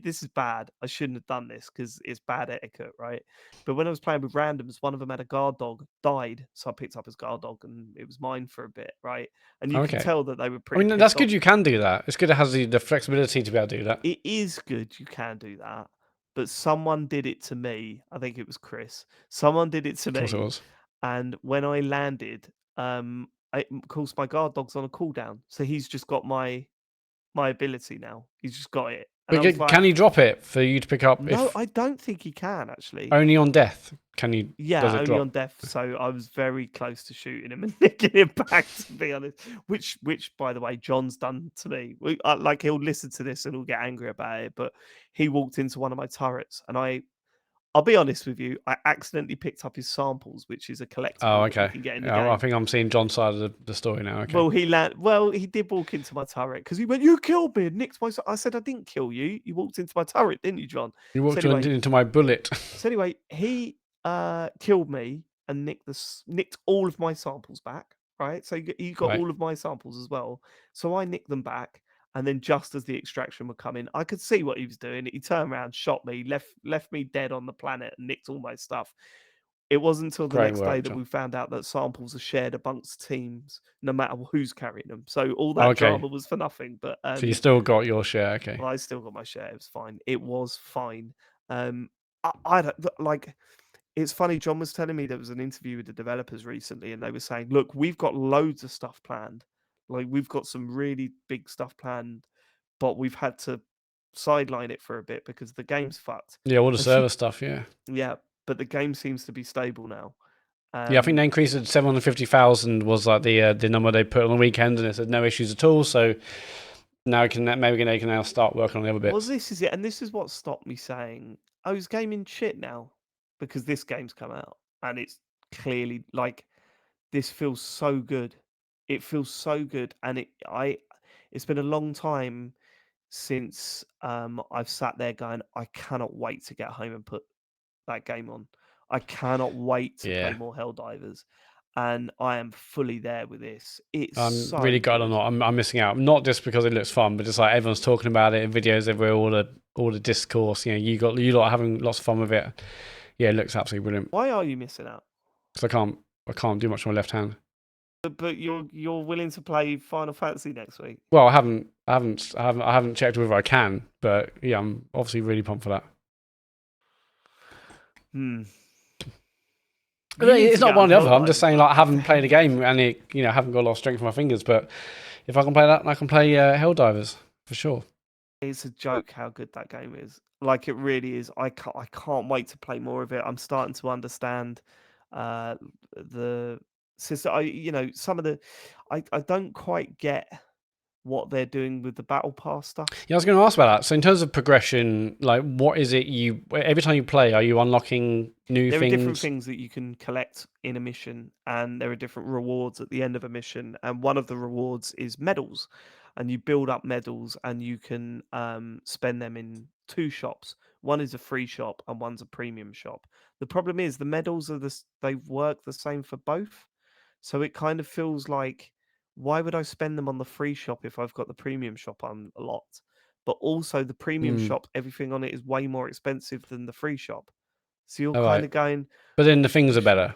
this is bad. I shouldn't have done this because it's bad etiquette, right? But when I was playing with randoms, one of them had a guard dog, died, so I picked up his guard dog, and it was mine for a bit, right? And you could
Okay.
tell that they were
I
pretty
mean, that's
pissed
good
off.
you can do that. It's good it has the flexibility to be able to do that.
It is good you can do that, but someone did it to me. I think it was Chris. Someone did it to
Of course it
me,
was.
and when I landed, of course my guard dog's on a cooldown, so he's just got my ability now. He's just got it, and
But
I was like,
can you drop it for you to pick up
no,
if
I don't think he can actually.
only on death? Can you?
Yeah,
Does it
only
drop?
on death. So I was very close to shooting him and nicking him back. To be honest, which by the way, John's done to me. Like he'll listen to this and he'll get angry about it. But he walked into one of my turrets, and I'll be honest with you, I accidentally picked up his samples, which is a
Oh,
collectible that you
okay.
can get in the
Yeah, well, I
game.
think I'm seeing John's side of the story now. Okay.
Well, he did walk into my turret because he went, "You killed me and nicked my." I said, "I didn't kill you. You walked into my turret, didn't you, John?"
You walked
anyway,
into my bullet.
So anyway, he killed me and nicked all of my samples back. Right, so he got
Right.
all of my samples as well. So I nicked them back, and then just as the extraction would come in, I could see what he was doing. He turned around, shot me, left me dead on the planet, and nicked all my stuff. It wasn't until the
Great
next day
work,
that
John.
we found out that samples are shared amongst teams, no matter who's carrying them. So all
Oh,
that
okay.
drama was for nothing. But
So you still got your share. Okay.
well, I still got my share. It was fine. It was fine. I don't like. It's funny. John was telling me there was an interview with the developers recently, and they were saying, "Look, we've got loads of stuff planned. Like we've got some really big stuff planned, but we've had to sideline it for a bit because the game's fucked."
Yeah, all the
And
server stuff. Yeah.
yeah, but the game seems to be stable now.
Yeah, I think they increased it to 750,000 was like the number they put on the weekend, and it said no issues at all. So now they can now start working on the other bits.
Well, this is it, and this is what stopped me saying, "Oh, is gaming shit now?" Because this game's come out, and it's clearly like this feels so good. It feels so good, and it's been a long time since I've sat there going, I cannot wait to get home and put that game on. I cannot wait to play
Yeah.
more Helldivers, and I am fully there with this. It's
I'm
so
really gutted or
good.
not. I'm missing out. Not just because it looks fun, but just like everyone's talking about it in videos everywhere, all the discourse. You know, you lot are having lots of fun with it. Yeah, it looks absolutely brilliant.
Why are you missing out?
Because I can't do much with my left hand.
But you're willing to play Final Fantasy next week?
Well, I haven't checked whether I can, but yeah, I'm obviously really pumped for that.
Hmm.
But it's not one or the other. I'm just saying, like, I haven't played a game and it, you know, I haven't got a lot of strength in my fingers. But if I can play that, I can play Helldivers for sure.
It's a joke how good that game is. Like it really is. I can't wait to play more of it. I'm starting to understand the system. Some of the I don't quite get what they're doing with the battle pass stuff.
Yeah, I was going to ask about that. So in terms of progression, like what is it every time you play, are you unlocking new
There
things?
are different things that you can collect in a mission, and there are different rewards at the end of a mission. And one of the rewards is medals, and you build up medals, and you can spend them in 2 shops. One is a free shop, and one's a premium shop. The problem is the medals they work the same for both, so it kind of feels like why would I spend them on the free shop if I've got the premium shop unlocked? But also the premium shop, everything on it is way more expensive than the free shop. So you're
All
kind
right.
of going,
But then the things are better.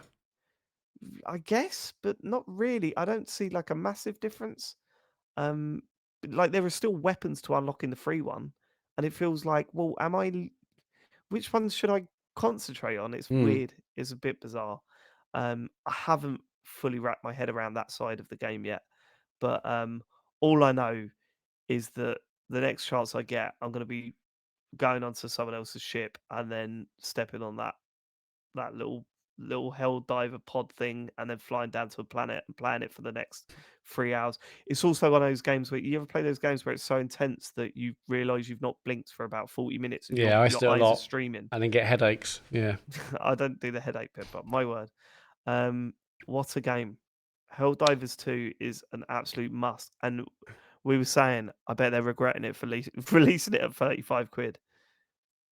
I guess, but not really. I don't see like a massive difference. Like there are still weapons to unlock in the free one, and it feels like, well, which ones should I concentrate on? It's weird. It's a bit bizarre. I haven't fully wrapped my head around that side of the game yet, but all I know is that the next chance I get, I'm going to be going onto someone else's ship and then stepping on that little hell diver pod thing and then flying down to a planet and playing it for the next 3 hours. It's also one of those games where you ever play those games where it's so intense that you realize you've not blinked for about 40 minutes and
Yeah, I
your
do a
eyes are
lot.
streaming.
And then get headaches. Yeah.
I don't do the headache bit, but my word. What a game. Helldivers 2 is an absolute must. And we were saying, I bet they're regretting it for releasing it at 35 quid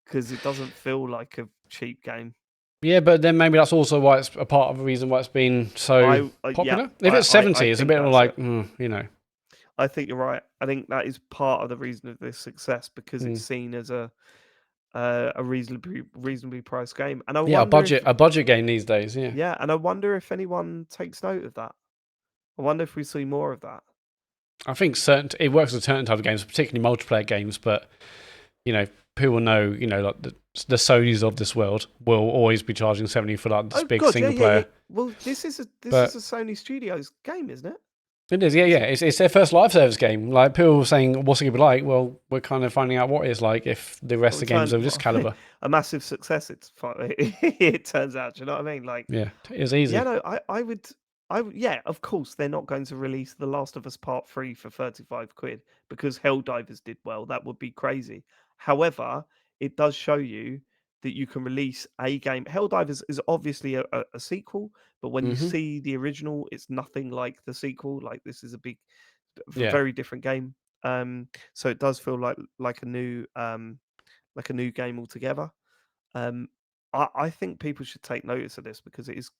because it doesn't feel like a cheap game.
Yeah, but then maybe that's also why it's a part of the reason why it's been so popular. If it's 70, it's a bit like, you know.
I think you're right. I think that is part of the reason of this success because it's seen as a reasonably priced game. And I wonder
a budget game these days. Yeah.
Yeah, and I wonder if anyone takes note of that. I wonder if we see more of that.
I think it works with certain type of games, particularly multiplayer games. But you know, people know, you know, like the Sonys of this world will always be charging 70 for like this big single player.
Yeah. Well, this is a Sony Studios game, isn't it?
It is, yeah. It's their first live service game. Like people were saying, what's it gonna be like? Well, we're kind of finding out what it's like if the rest of the games are of this caliber.
A massive success. It turns out. Do you know what I mean? Like,
yeah, it's easy.
Yeah, no, I would. Yeah, of course they're not going to release The Last of Us Part 3 for 35 quid because Helldivers did well. That would be crazy. However, it does show you that you can release a game. Helldivers is obviously a sequel, but when you see the original, it's nothing like the sequel. Like this is a very different game. So it does feel like a new game altogether. I think people should take notice of this because it is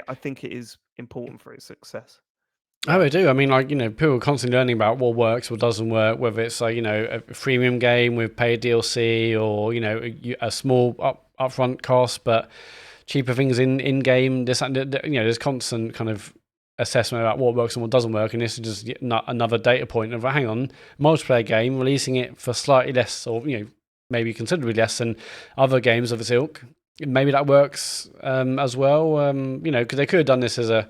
I think it is important for its success.
Oh, I do. I mean, like, you know, people are constantly learning about what works, what doesn't work, whether it's like, you know, a freemium game with paid DLC or, you know, a small upfront cost, but cheaper things in game. You know, there's constant kind of assessment about what works and what doesn't work. And this is just another data point of, hang on, multiplayer game, releasing it for slightly less or, you know, maybe considerably less than other games of its ilk. Maybe that works as well, you know, because they could have done this as a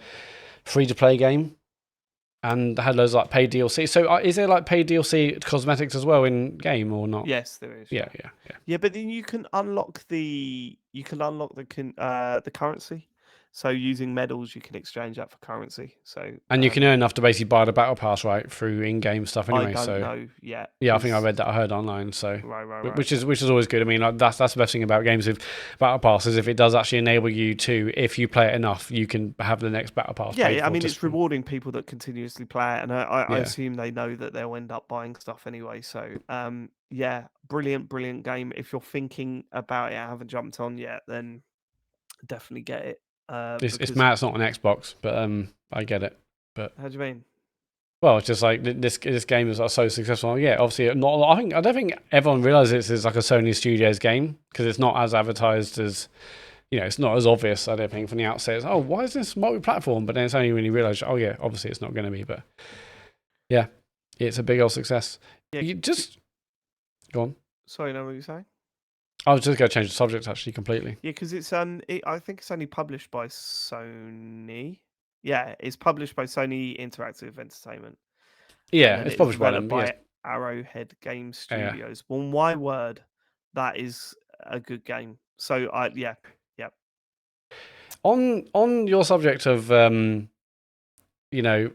free-to-play game and had loads of like paid DLC. So is there like paid DLC cosmetics as well in game or not?
Yes, there is.
Yeah.
Yeah, but then you can unlock the currency. So using medals, you can exchange that for currency. So
you can earn enough to basically buy the battle pass, right, through in-game stuff anyway.
I don't know yet.
Yeah, I think I read that. I heard online. So
right.
which is always good. I mean, like, that's the best thing about games with battle passes. If it does actually enable you to, if you play it enough, you can have the next battle pass.
Yeah. I mean, it's rewarding people that continuously play it, and I assume they know that they'll end up buying stuff anyway. So yeah, brilliant game. If you're thinking about it, I haven't jumped on yet, then definitely get it.
It's mad. It's not on Xbox, but I get it. But
how do you mean?
Well, it's just like this game is so successful. Yeah, obviously not. I don't think everyone realizes it's like a Sony Studios game because it's not as advertised as, you know, it's not as obvious. I don't think from the outset. It's, oh, why is this multi-platform? But then it's only when you realize, oh yeah, obviously it's not going to be. But yeah, it's a big old success.
Yeah,
you just go on.
Sorry, no, what were you saying?
I was just going to change the subject actually completely.
Yeah, because it's I think it's only published by Sony. Yeah, it's published by Sony Interactive Entertainment.
Yeah, it's published by them.
By Arrowhead Game Studios. Yeah. Well, my word, that is a good game. So yeah.
On your subject of you know,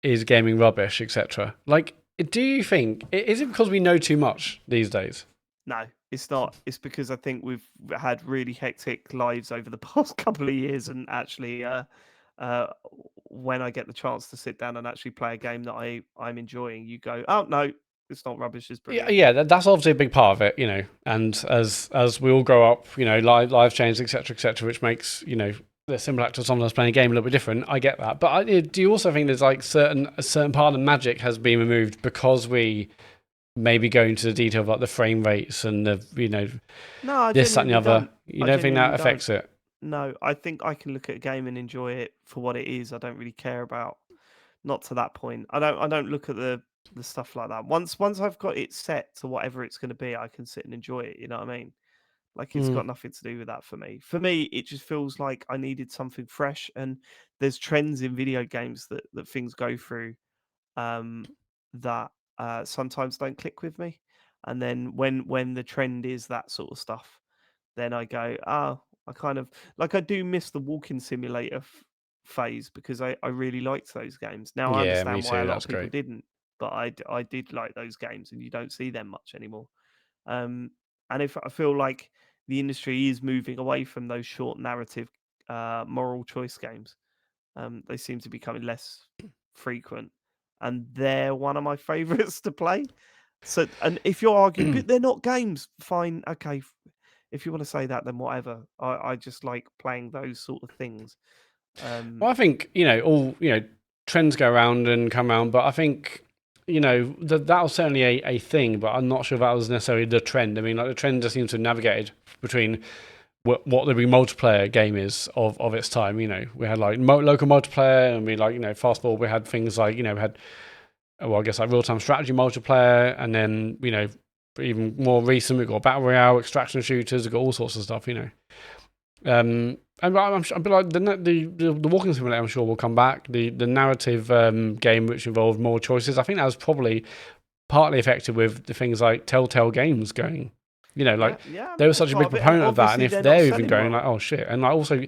is gaming rubbish, etc. Like, do you think is it because we know too much these days?
No, it's not. It's because I think we've had really hectic lives over the past couple of years, and actually, when I get the chance to sit down and actually play a game that I'm enjoying, you go, oh no, it's not rubbish. It's brilliant.
Yeah, that's obviously a big part of it, you know. And as we all grow up, you know, lives change, etc., which makes, you know, they're similar to someone else playing a game a little bit different. I get that, but do you also think there's like a certain part of the magic has been removed because we maybe go into the detail of like the frame rates and the
No, I
this, that, and the
genuinely
other?
don't.
You
I
don't think that
genuinely don't.
affects it?
No, I think I can look at a game and enjoy it for what it is. I don't really care about, not to that point. I don't look at the stuff like that. Once I've got it set to whatever it's going to be, I can sit and enjoy it. You know what I mean? Like it's
Mm.
got nothing to do with that for me. For me, it just feels like I needed something fresh, and there's trends in video games that things go through um, that sometimes don't click with me. And then when the trend is that sort of stuff, then I go, oh, I kind of like I do miss the walking simulator phase because I really liked those games. Now I
Yeah, me
understand why a
too.
lot of
That's
people
great.
didn't, but I did like those games, and you don't see them much anymore. Um, and if I feel like the industry is moving away from those short narrative, moral choice games, they seem to be becoming less frequent, and they're one of my favorites to play. So, and if you're arguing, but they're not games, fine, okay. If you want to say that, then whatever. I just like playing those sort of things.
Well, I think all trends go around and come around, but I think that was certainly a thing. But I'm not sure that was necessarily the trend. I mean, like the trend just seems to have navigated between what the big multiplayer game is of its time. We had like local multiplayer, and we like fast forward, we had things like we had I guess like real time strategy multiplayer, and then even more recent we've got battle royale, extraction shooters, we've got all sorts of stuff. And I'm sure, but like the walking simulator, I'm sure will come back. The narrative game, which involved more choices, I think that was probably partly affected with the things like Telltale Games going. Like
Yeah, I
they
mean
were
that's
such a big
part of it, and
proponent of that, and
obviously
if
they're not
they're even
selling
going like,
well.
oh shit, and like also,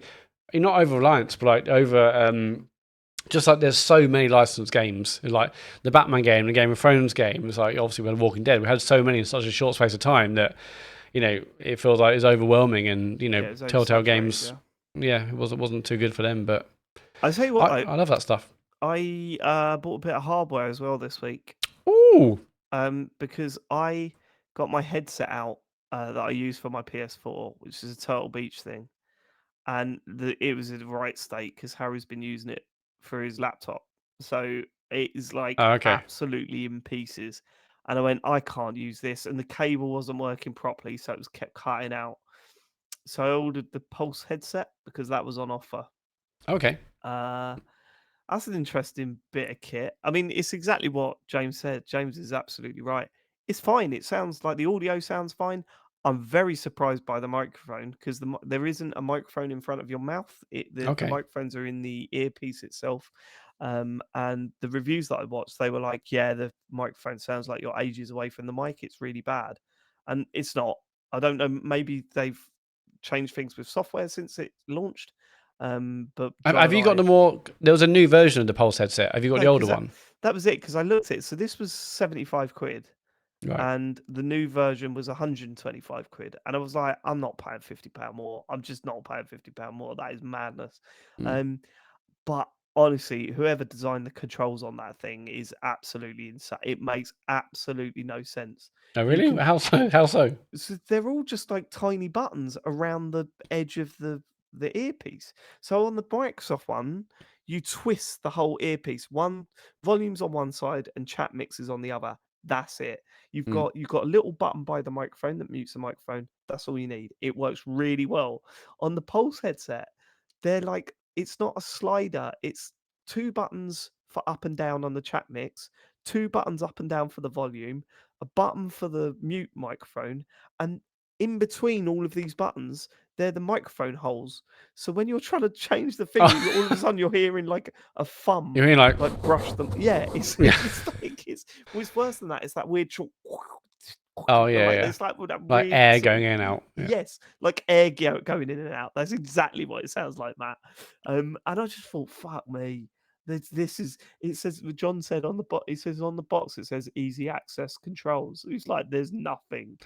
not over reliance, but like over just like there's so many licensed games, like the Batman game, the Game of Thrones game. It's like obviously we had Walking Dead. We had so many in such a short space of time that it feels like it's overwhelming, and
It's
Telltale
oversaturated.
Games, yeah, it wasn't too good for them. But
I tell you what,
I love that stuff.
I bought a bit of hardware as well this week.
Ooh,
Because I got my headset out that I use for my PS4, which is a Turtle Beach thing, and it was in the right state because Harry's been using it for his laptop, so it is like
oh, okay,
absolutely in pieces. And I went, I can't use this, and the cable wasn't working properly, so it was kept cutting out. So I ordered the Pulse headset because that was on offer.
okay.
Uh, that's an interesting bit of kit. I mean, it's exactly what James said. James is absolutely right. It's fine. It sounds like the audio sounds fine. I'm very surprised by the microphone because there isn't a microphone in front of your mouth. The
Okay.
microphones are in the earpiece itself. And the reviews that I watched, they were like, yeah, the microphone sounds like you're ages away from the mic. It's really bad. And it's not. I don't know. Maybe they've changed things with software since it launched. But John
Have
and
you got
I,
the more? There was a new version of the Pulse headset. Have you got
no,
the older
because
one?
that was it. Because I looked at it. So this was 75 quid,
Right.
and the new version was 125 quid. And I was like, I'm not paying £50 more. I'm just not paying £50 more. That is madness.
Mm.
Um, but honestly, whoever designed the controls on that thing is absolutely insane. It makes absolutely no sense.
Oh,
You
really?
can
How so? How so?
So they're all just like tiny buttons around the edge of the earpiece. So on the Microsoft one, you twist the whole earpiece. One volume's on one side and chat mixes on the other. That's it.
Mm.
You've got a little button by the microphone that mutes the microphone. That's all you need. It works really well. On the Pulse headset, they're like it's not a slider. It's two buttons for up and down on the chat mix, two buttons up and down for the volume, a button for the mute microphone, and in between all of these buttons, they're the microphone holes. So when you're trying to change the thing, all of a sudden you're hearing like a thumb,
You mean like?
brush them. Yeah, it's
Yeah.
it's like it's worse than that. It's that weird.
Oh yeah,
Like
yeah.
it's like with that
Like
weird
air
sort of
going in and out. Yeah.
yes, like air going in and out. That's exactly what it sounds like, Matt. And I just thought, fuck me. This is it says John said on the box it says on the box it says easy access controls. It's like there's nothing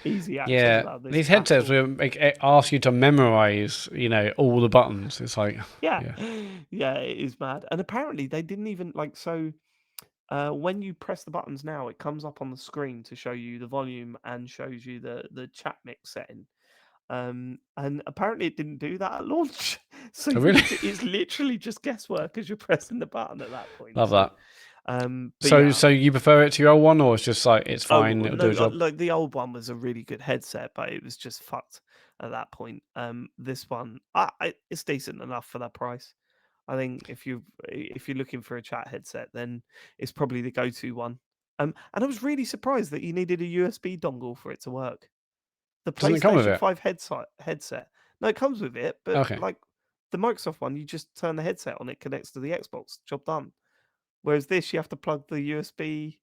easy access
Yeah.
about this
These
at
headsets
all.
will ask you to memorize, all the buttons. It's like,
Yeah.
yeah.
Yeah, it is mad. And apparently they didn't even like so when you press the buttons now, it comes up on the screen to show you the volume and shows you the chat mix setting. And apparently it didn't do that at launch. So
Oh, really?
it's literally just guesswork as you're pressing the button at that point.
Love
So,
that.
but
So
yeah.
so you prefer it to your old one, or it's just like it's fine, it'll do a job?
Like the old one was a really good headset, but it was just fucked at that point. This one, it's decent enough for that price. I think if you're looking for a chat headset, then it's probably the go-to one. And I was really surprised that you needed a USB dongle for it to work. The
Doesn't it come with
PlayStation
it?
5 headset. No, it comes with it, but
Okay.
like the Microsoft one, you just turn the headset on, it connects to the Xbox, job done. Whereas this, you have to plug the USB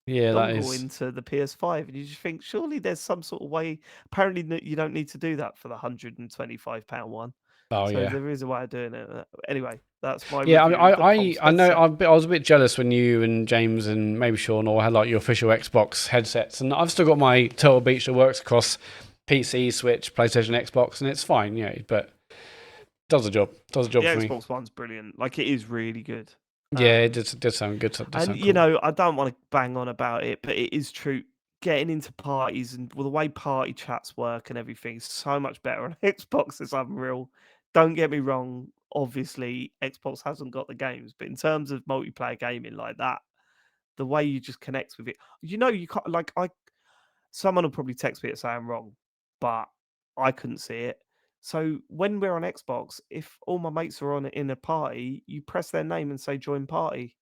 Yeah, that
dongle
is.
into the PS5, and you just think surely there's some sort of way. Apparently, you don't need to do that for the £125 one.
Oh
So
yeah.
there is a way of doing it. Anyway, that's my
Yeah,
review of the Pulse
I know
headset.
I was a bit jealous when you and James and maybe Sean all had like your official Xbox headsets, and I've still got my Turtle Beach that works across PC, Switch, PlayStation, Xbox, and it's fine, yeah, but does the job. Does the job
The
for me.
Xbox One's brilliant. Like it is really good.
Yeah, it did sound good. Did
And
sound
you
cool.
know, I don't want to bang on about it, but it is true. Getting into parties and the way party chats work and everything is so much better on Xbox. It's unreal. Don't get me wrong. Obviously, Xbox hasn't got the games, but in terms of multiplayer gaming like that, the way you just connect with it, you know, you can't like I. Someone will probably text me and say I'm wrong, but I couldn't see it. So when we're on Xbox, if all my mates are on in a party, you press their name and say join party.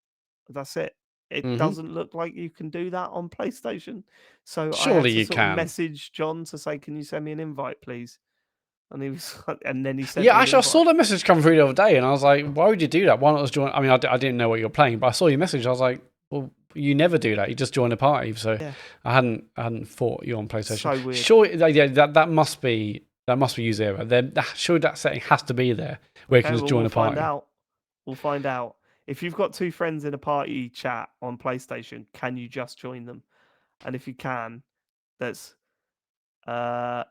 That's it. It
Hmm.
doesn't look like you can do that on PlayStation. So I had
Surely
to
you
sort of
can.
message John to say, "Can you send me an invite, please?" And he was, and then he sent
Yeah,
me an
actually, I saw
invite.
the message come through the other day, and I was like, "Why would you do that? Why not just join?" I mean, I didn't know what you were playing, but I saw your message. I was like, "Well, you never do that. You just join a party." So
Yeah,
I hadn't thought you were on PlayStation.
so weird.
Sure, yeah, that must be user error. Sure, that setting has to be there where you can
Okay,
just
well
join
we'll
a
find
party.
out. We'll find out. If you've got two friends in a party chat on PlayStation, can you just join them? And if you can, that's uh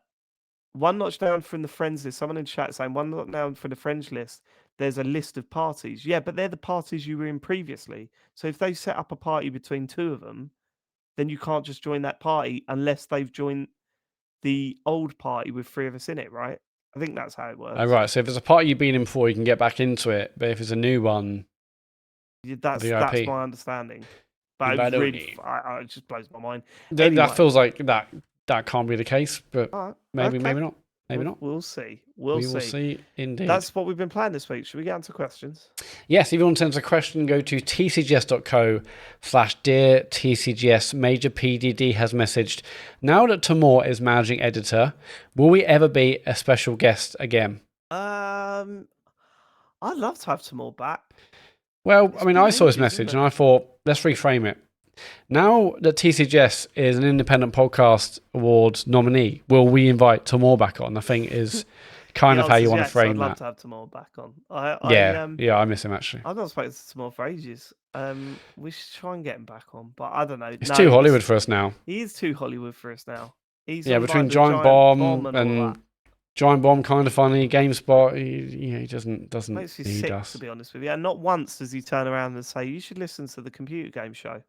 one notch down from the friends list. Someone in chat saying one notch down from the friends list. There's a list of parties. Yeah, but they're the parties you were in previously. So if they set up a party between two of them, then you can't just join that party unless they've joined the old party with three of us in it, right? I think that's how it
Oh,
works.
right. So if there's a party you've been in before, you can get back into it. But if it's a new one,
That's
VIP.
my understanding. But it
But
really, it just blows my mind.
that
Anyway,
feels like that can't be the case. But
all right,
maybe
okay.
not. Maybe not.
We'll see.
We will see indeed.
That's what we've been planning this week. Should we get on to questions?
Yes, if you want to send us a question, go to tcgs.co/dear TCGS. Major PDD has messaged, now that Tamor is managing editor, will we ever be a special guest again?
I'd love to have some more back.
Well,
It's
I mean,
been
I saw his
ages,
message
isn't
and I thought, let's reframe it. Now that TCGS is an independent podcast awards nominee, will we invite Tamor back on? I think is kind
The
of how
answer's
you want
yes,
to frame
I'd love
that.
to have Tamor back on.
Yeah, I miss him actually.
I've not spoken to Tamor for ages. We should try and get him back on, but I don't know.
It's
No,
too Hollywood for us now.
he is too Hollywood for us now. He's
Yeah,
on
between
like the
Giant
Bomb
Bomb
and all
and
that.
Giant Bomb, kind of funny. GameSpot, he doesn't
Makes me
need
sick,
us.
to be honest with you. And not once does he turn around and say, "You should listen to the computer game show."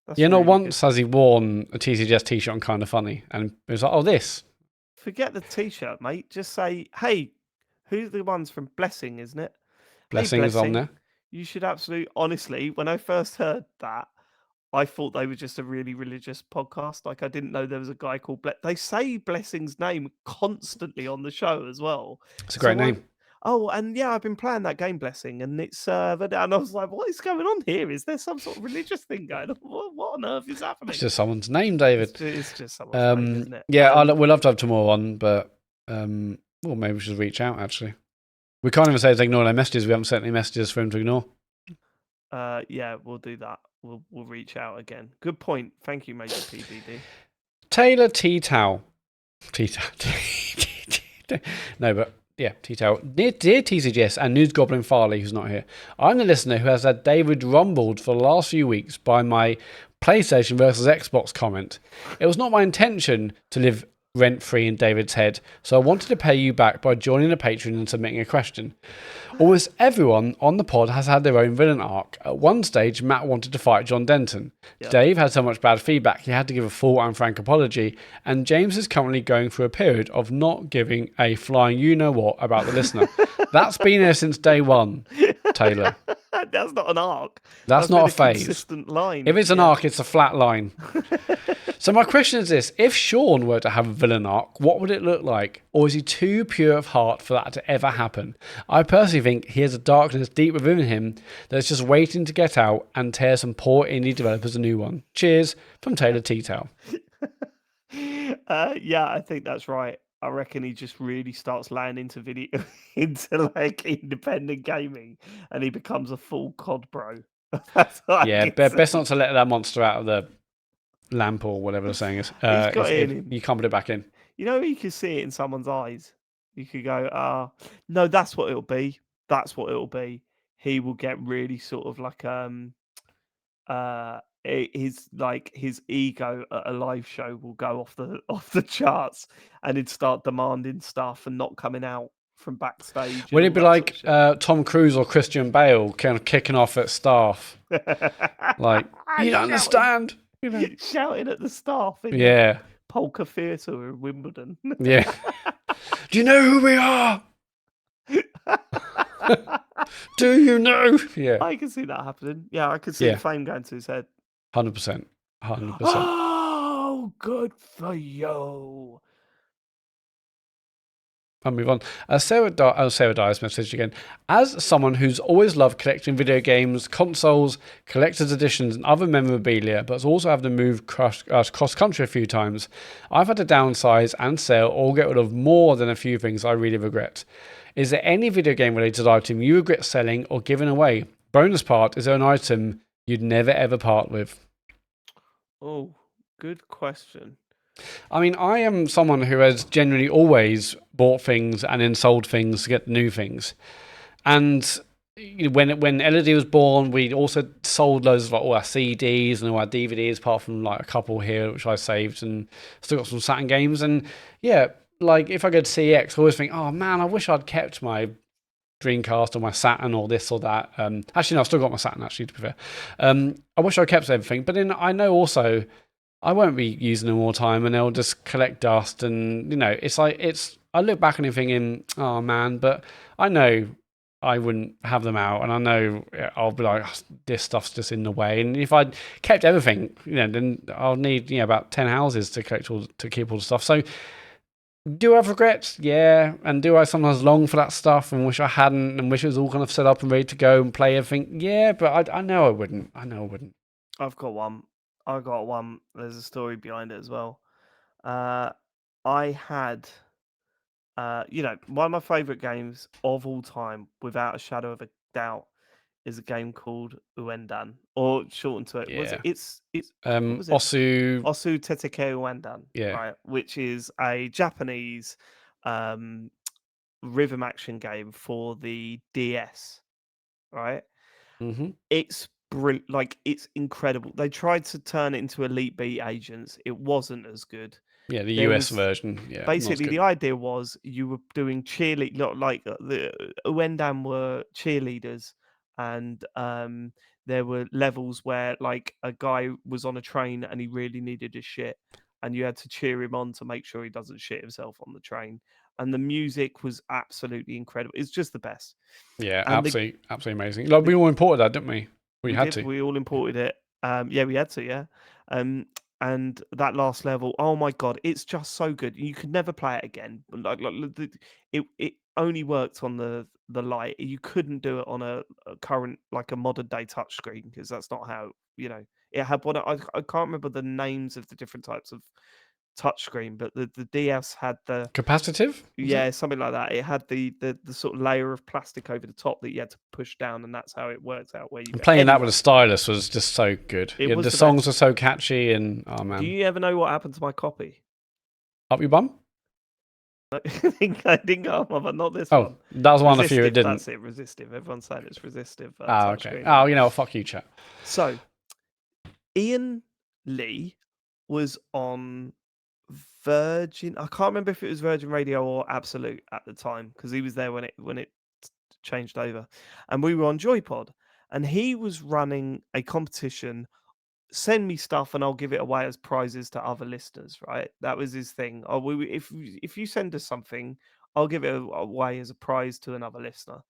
That's
Yeah, not
really
once
good.
has he worn a TCGS t-shirt on Kind of Funny, and it was like, oh, this.
Forget the t-shirt, mate. Just say, "Hey, who's the ones from Blessing, isn't it? Hey,
Blessing is on there.
You should absolutely, honestly, when I first heard that, I thought they were just a really religious podcast. Like I didn't know there was a guy called They say Blessing's name constantly on the show as well.
It's a
So
great name.
oh, and yeah, I've been playing that game Blessing, and and I was like, what is going on here? Is there some sort of religious thing going on? What on earth is happening?
It's just someone's name, David.
It's just someone's name, isn't it?
Yeah, we'd love to have Tamor on, but well, maybe we should reach out, actually. We can't even say to ignore their messages. We haven't sent any messages for him to ignore.
Yeah, we'll do that. We'll reach out again. Good point. Thank you, Major PDD.
Taylor T-Towel. No, but yeah, T-Towel. Dear TCGS and News Goblin Farley, who's not here. I'm the listener who has had David rumbled for the last few weeks by my PlayStation versus Xbox comment. It was not my intention to live rent-free in David's head, so I wanted to pay you back by joining the Patreon and submitting a question. Almost everyone on the pod has had their own villain arc. At one stage, Matt wanted to fight John Denton.
Yep.
Dave had so much bad feedback he had to give a full and frank apology, and James is currently going through a period of not giving a flying you-know-what about the listener. That's been there since day one, Taylor.
That's not an arc.
That's not
been
a phase.
Consistent line.
If it's an arc, it's a flat line. So my question is this. If Sean were to have a villain arc, what would it look like? Or is he too pure of heart for that to ever happen? I personally think he has a darkness deep within him that's just waiting to get out and tear some poor indie developers a new one. Cheers from Taylor T-Tail.
Yeah, I think that's right. I reckon he just really starts laying into video into like independent gaming, and he becomes a full COD bro. That's what
Yeah,
I can
best
see.
not to let that monster out of the lamp or whatever the saying is.
got it in him.
You can't put it back in.
You know, you can see it in someone's eyes. You could go, no, that's what it'll be. That's what it'll be. He will get really sort of like his ego at a live show will go off the charts, and he'd start demanding stuff and not coming out from backstage.
Would
and
it be
all that
like
sort of
Tom Cruise or Christian Bale kind of kicking off at staff?
shit.
Like, you don't understand. You know?
Shouting at the staff in the
Yeah,
Polka Theatre in Wimbledon.
yeah. Do you know who we are? Do you know? Yeah,
I can see that happening. Yeah, I can see
Yeah.
the fame going to his head.
100%. 100%.
Oh, good for you.
I'll move on. Sarah Dyer's message again. As someone who's always loved collecting video games, consoles, collector's editions, and other memorabilia, but also having to move cross-country a few times, I've had to downsize and sell or get rid of more than a few things I really regret. Is there any video game-related item you regret selling or giving away? Bonus part, is there an item you'd never ever part with?
Oh, good question.
I mean, I am someone who has generally always bought things and then sold things to get new things. And when LED was born, we also sold loads of like all our CDs and all our DVDs, apart from like a couple here, which I saved, and still got some Saturn games. And yeah, like if I go to CEX, I always think, oh man, I wish I'd kept my Dreamcast or my Saturn or this or that. Actually, no, I've still got my Saturn, actually, to be fair. I wish I'd kept everything. But then I know also I won't be using them all the time, and they'll just collect dust. And it's like I look back on it thinking, oh man, but I know I wouldn't have them out, and I know I'll be like, this stuff's just in the way. And if I kept everything, then I'll need about 10 houses to keep all the stuff. So do I have regrets? Yeah. And do I sometimes long for that stuff and wish I hadn't, and wish it was all kind of set up and ready to go and play everything? Yeah, but I know I wouldn't.
I've got one. There's a story behind it as well. I had, one of my favorite games of all time, without a shadow of a doubt, is a game called Uendan, or shortened to it. Was
Yeah.
it? It's what was it?
Osu.
Osu Teteke Uendan.
Yeah.
Right, which is a Japanese rhythm action game for the DS. Right.
Mm-hmm.
It's brilliant. Like, it's incredible. They tried to turn it into Elite Beat Agents. It wasn't as good.
Yeah, the
There
US
was-
version. Yeah. not as
Basically,
good.
the idea was you were doing cheerlead, not like the Uendam were cheerleaders, and there were levels where like a guy was on a train and he really needed his shit, and you had to cheer him on to make sure he doesn't shit himself on the train. And the music was absolutely incredible. It's just the best.
Yeah,
and
absolutely amazing. Like, we all imported that, didn't we? We had
did.
to.
We all imported it. Yeah, we had to. Yeah. And that last level, oh my god, it's just so good. You could never play it again. It only worked on the light. You couldn't do it on a current, like a modern day touchscreen, because that's not how it had one. I can't remember the names of the different types of touchscreen, but the DS had the
Capacitive? Was it?
something like that. It had the sort of layer of plastic over the top that you had to push down, and that's how it worked out. Where you
And
go.
playing that
Anyway,
with a stylus was just so good.
It
Yeah,
was
the
the
songs
best.
were so catchy, and oh man,
do you ever know what happened to my copy?
up your bum?
I didn't go up, but not this
Oh,
one.
that was one of the few it
Resistive,
didn't.
That's it, resistive. Everyone's saying it's resistive.
Oh, okay.
touchscreen.
Oh, fuck you, chat.
So, Ian Lee was on Virgin. I can't remember if it was Virgin Radio or Absolute at the time because he was there when it changed over, and we were on Joypod, and he was running a competition. Send me stuff and I'll give it away as prizes to other listeners. Right, that was his thing. Oh, if you send us something, I'll give it away as a prize to another listener.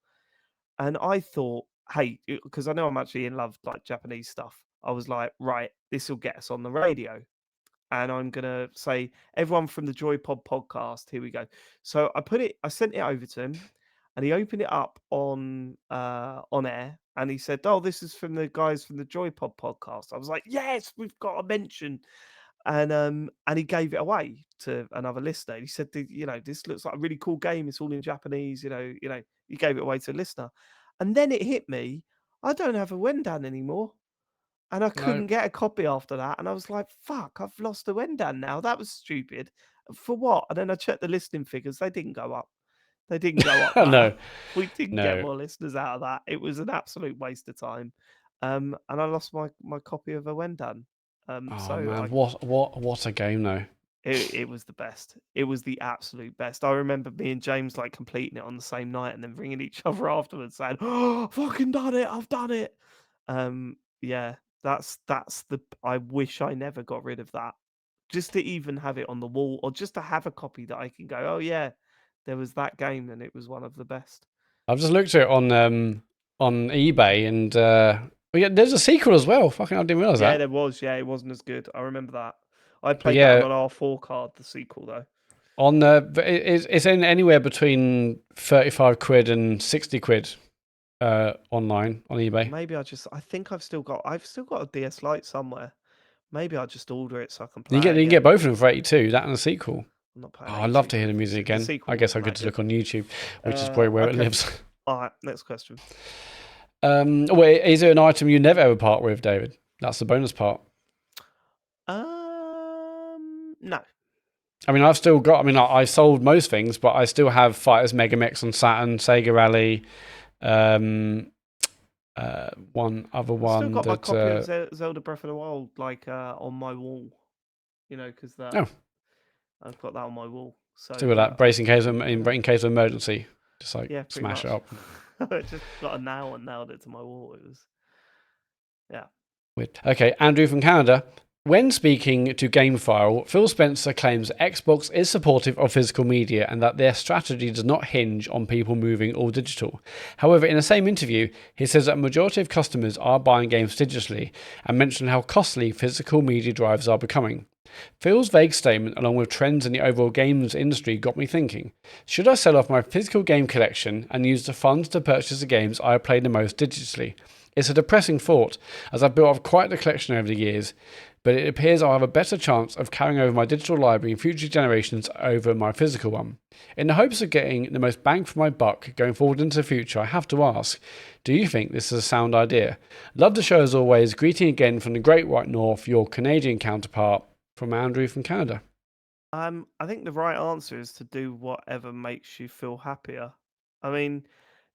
And I thought, hey, because I know I'm actually in love like Japanese stuff. I was like, right, this will get us on the radio. And I'm gonna say everyone from the Joypod podcast. Here we go. So I sent it over to him, and he opened it up on air, and he said, "Oh, this is from the guys from the Joypod podcast." I was like, "Yes, we've got a mention," and he gave it away to another listener. He said, this looks like a really cool game. It's all in Japanese. He gave it away to a listener, and then it hit me. I don't have a Wendan anymore. And I
No.
couldn't get a copy after that. And I was like, fuck, I've lost a Wendan now. That was stupid. For what? And then I checked the listening figures. They didn't go up. They didn't go up.
No.
We didn't get
No.
more listeners out of that. It was an absolute waste of time. And I lost my copy of a Wendan.
Oh
So
man, what a game though.
it was the best. It was the absolute best. I remember me and James like completing it on the same night and then ringing each other afterwards saying, "Oh, fucking done it! I've done it." Yeah, that's the. I wish I never got rid of that. Just to even have it on the wall, or just to have a copy that I can go, "Oh yeah, there was that game and it was one of the best."
I've just looked at it on eBay and yeah, there's a sequel as well. Fucking I didn't realise
Yeah,
that.
there was. Yeah, it wasn't as good. I remember that. I played
yeah.
that on an R4 card. The sequel though.
On it's in anywhere between 35 quid and 60 quid online on eBay.
Maybe I think I've still got a DS Lite somewhere. Maybe I'll just order it so I can play
You
it
can
again.
get both of them for 82, that and a sequel.
I'm not
Oh,
playing
I'd love
82
to hear the
quid.
music again.
sequel
I guess I
wasn't
could
that
just look
good.
on YouTube, which is probably where it
Okay.
lives.
All right, next question.
Wait, is there an item you never ever part with, David? That's the bonus part.
No.
I mean, I've still got. I mean, I sold most things, but I still have Fighters Megamix on Saturn, Sega Rally, one other one.
Still got
that,
my copy of Zelda Breath of the Wild, like on my wall. Because that.
Oh.
I've got that on my wall. So
still got that brace in case of emergency. Just like smash it up.
I just got a nail and nailed it to my wall. It was. Yeah.
Weird. Okay, Andrew from Canada. When speaking to GameFile, Phil Spencer claims Xbox is supportive of physical media and that their strategy does not hinge on people moving all digital. However, in the same interview, he says that a majority of customers are buying games digitally and mentioned how costly physical media drives are becoming. Phil's vague statement, along with trends in the overall games industry, got me thinking, should I sell off my physical game collection and use the funds to purchase the games I play the most digitally? It's a depressing thought, as I've built up quite the collection over the years, but it appears I'll have a better chance of carrying over my digital library in future generations over my physical one. In the hopes of getting the most bang for my buck going forward into the future, I have to ask, do you think this is a sound idea? Love the show as always. Greeting again from the Great White North, your Canadian counterpart, from Andrew from Canada.
I think the right answer is to do whatever makes you feel happier. I mean,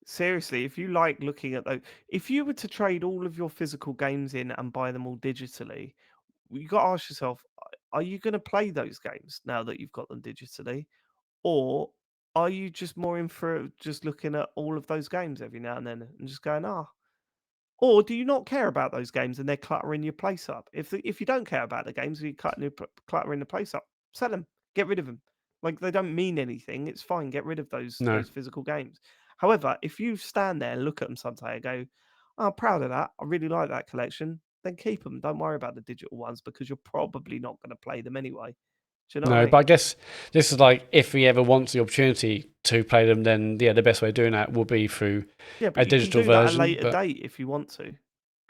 seriously, if you like looking at those, if you were to trade all of your physical games in and buy them all digitally, you got to ask yourself, are you going to play those games now that you've got them digitally? Or are you just more in for just looking at all of those games every now and then and just going, or do you not care about those games and they're cluttering your place up? If you don't care about the games, you're cluttering the place up. Sell them, get rid of them. Like they don't mean anything. It's fine. Get rid of those physical games. However, if you stand there and look at them someday and go, oh, "I'm proud of that. I really like that collection," then keep them. Don't worry about the digital ones because you're probably not going to play them anyway. Do you know what I mean?
But I guess this is like if he ever wants the opportunity to play them, then the best way of doing that will be through a digital version.
That at a later date if you want to.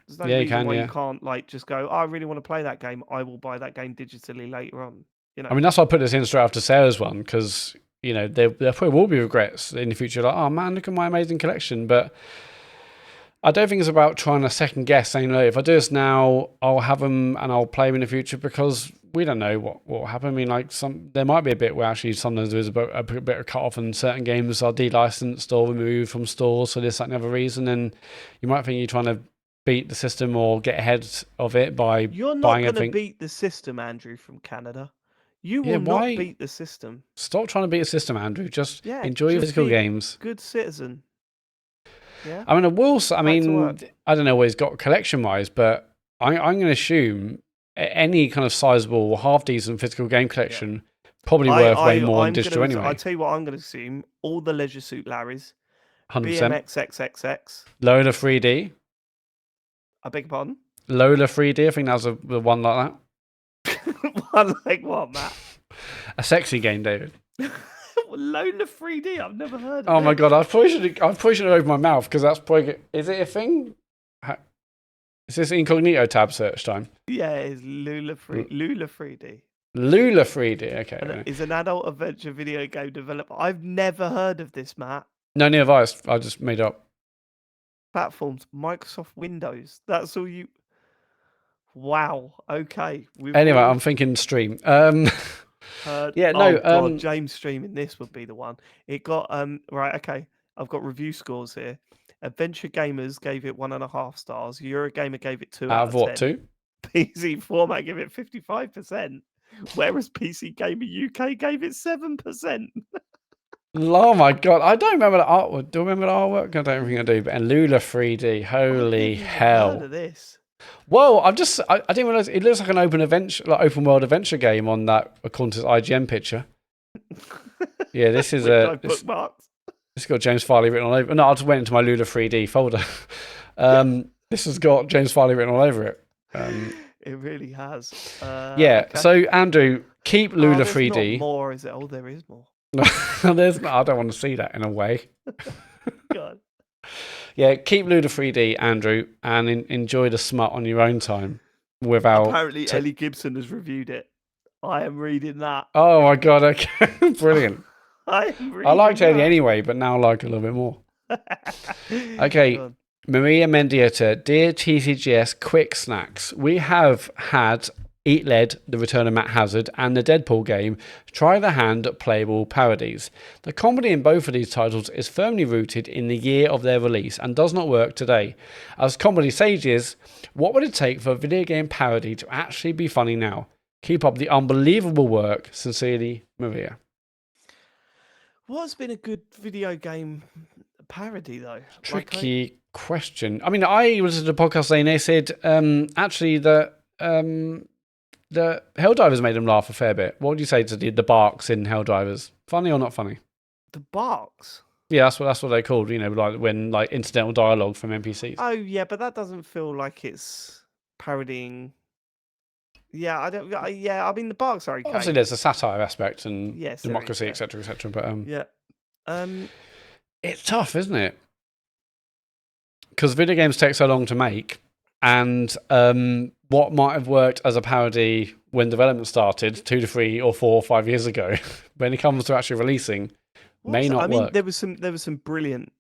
There's no reason why you can't like just go, I really want to play that game. I will buy that game digitally later on.
I mean, that's why I put this in straight after Sarah's one because there probably will be regrets in the future. Like, oh man, look at my amazing collection. But I don't think it's about trying to second guess, saying, no, if I do this now, I'll have them and I'll play them in the future because we don't know what will happen. I mean, like there might be a bit where actually sometimes there is a bit of cut off and certain games are delicensed or removed from stores for this, that, and other reason. And you might think you're trying to beat the system or get ahead of it by
You're not
buying
going to
everything.
beat the system, Andrew from Canada. You
Yeah,
will not
why?
beat the system.
Stop trying to beat a system, Andrew. Just
Yeah,
enjoy your
just
physical
be a
games.
good citizen. Yeah.
I mean, I will. I
Back to work.
mean, I don't know what he's got collection wise, but I'm going to assume any kind of sizable, half decent physical game collection probably worth way more than digital anyway.
I tell you what, I'm going to assume all the Leisure Suit Larrys,
100%.
BMX XXX.
Lola 3D.
I beg your pardon.
Lola 3D. I think that's the one like that.
One like what, Matt?
A sexy game, David.
Lola 3D. I've never heard of
Oh my
it.
god! I probably should have opened my mouth because that's probably. Is it a thing? Is this incognito tab search time?
Yeah, it's Lula 3D.
Lula 3D. Okay.
And
Right.
it's an adult adventure video game developer. I've never heard of this, Matt.
No, neither have I. I just made up.
Platforms, Microsoft Windows. That's all you. Wow. Okay.
Anyway, I'm thinking stream.
Heard.
Yeah,
Oh,
no.
God, James streaming this would be the one. It got right. Okay, I've got review scores here. Adventure Gamers gave it 1.5 stars. Eurogamer gave it 2
out of what
10.
2?
PC Format gave it 55%, whereas PC Gamer UK gave it 7%.
Oh my god! I don't remember the artwork. Do you remember the artwork? I don't think I do. But and Lula 3D. Holy
I've never
hell!
heard of this.
Whoa! I didn't realize it looks like an open world adventure game on that according to his IGN picture. Yeah, this is
bookmarks.
It's got James Farley written all over. No, I just went into my Lula 3D folder. This has got James Farley written all over it.
It really has.
Yeah.
Okay.
So Andrew, keep Lula
there's
3D.
Not more, is it? Oh, there is more.
There's not. I don't want to see that in a way.
God.
Yeah, keep Lula 3D, Andrew, and enjoy the smut on your own time. Without
Apparently, Ellie Gibson has reviewed it. I am reading that.
Oh my god! Okay, brilliant.
I
liked Ellie anyway, but now I like her a little bit more. Okay, Maria Mendieta, dear TCGS Quick Snacks, we have had Eat Lead, The Return of Matt Hazard, and the Deadpool game try their hand at playable parodies. The comedy in both of these titles is firmly rooted in the year of their release and does not work today. As comedy sages, what would it take for a video game parody to actually be funny now? Keep up the unbelievable work. Sincerely, Maria.
What's been a good video game parody, though?
Tricky question. I mean, I listened to a podcast saying they said actually that the Helldivers made them laugh a fair bit. What would you say to the barks in Helldivers? Funny or not funny?
The barks?
Yeah, that's what they're called. You know, like when incidental dialogue from NPCs.
Oh yeah, but that doesn't feel like it's parodying. Yeah, I don't. Yeah, I mean the barks are okay.
Obviously, there's a satire aspect and
yes,
democracy, etc., etc. But
yeah,
it's tough, isn't it? Because video games take so long to make, and what might have worked as a parody when development started 2 to 3 or 4 or 5 years ago, when it comes to actually releasing, may not work. I mean,
there was some brilliant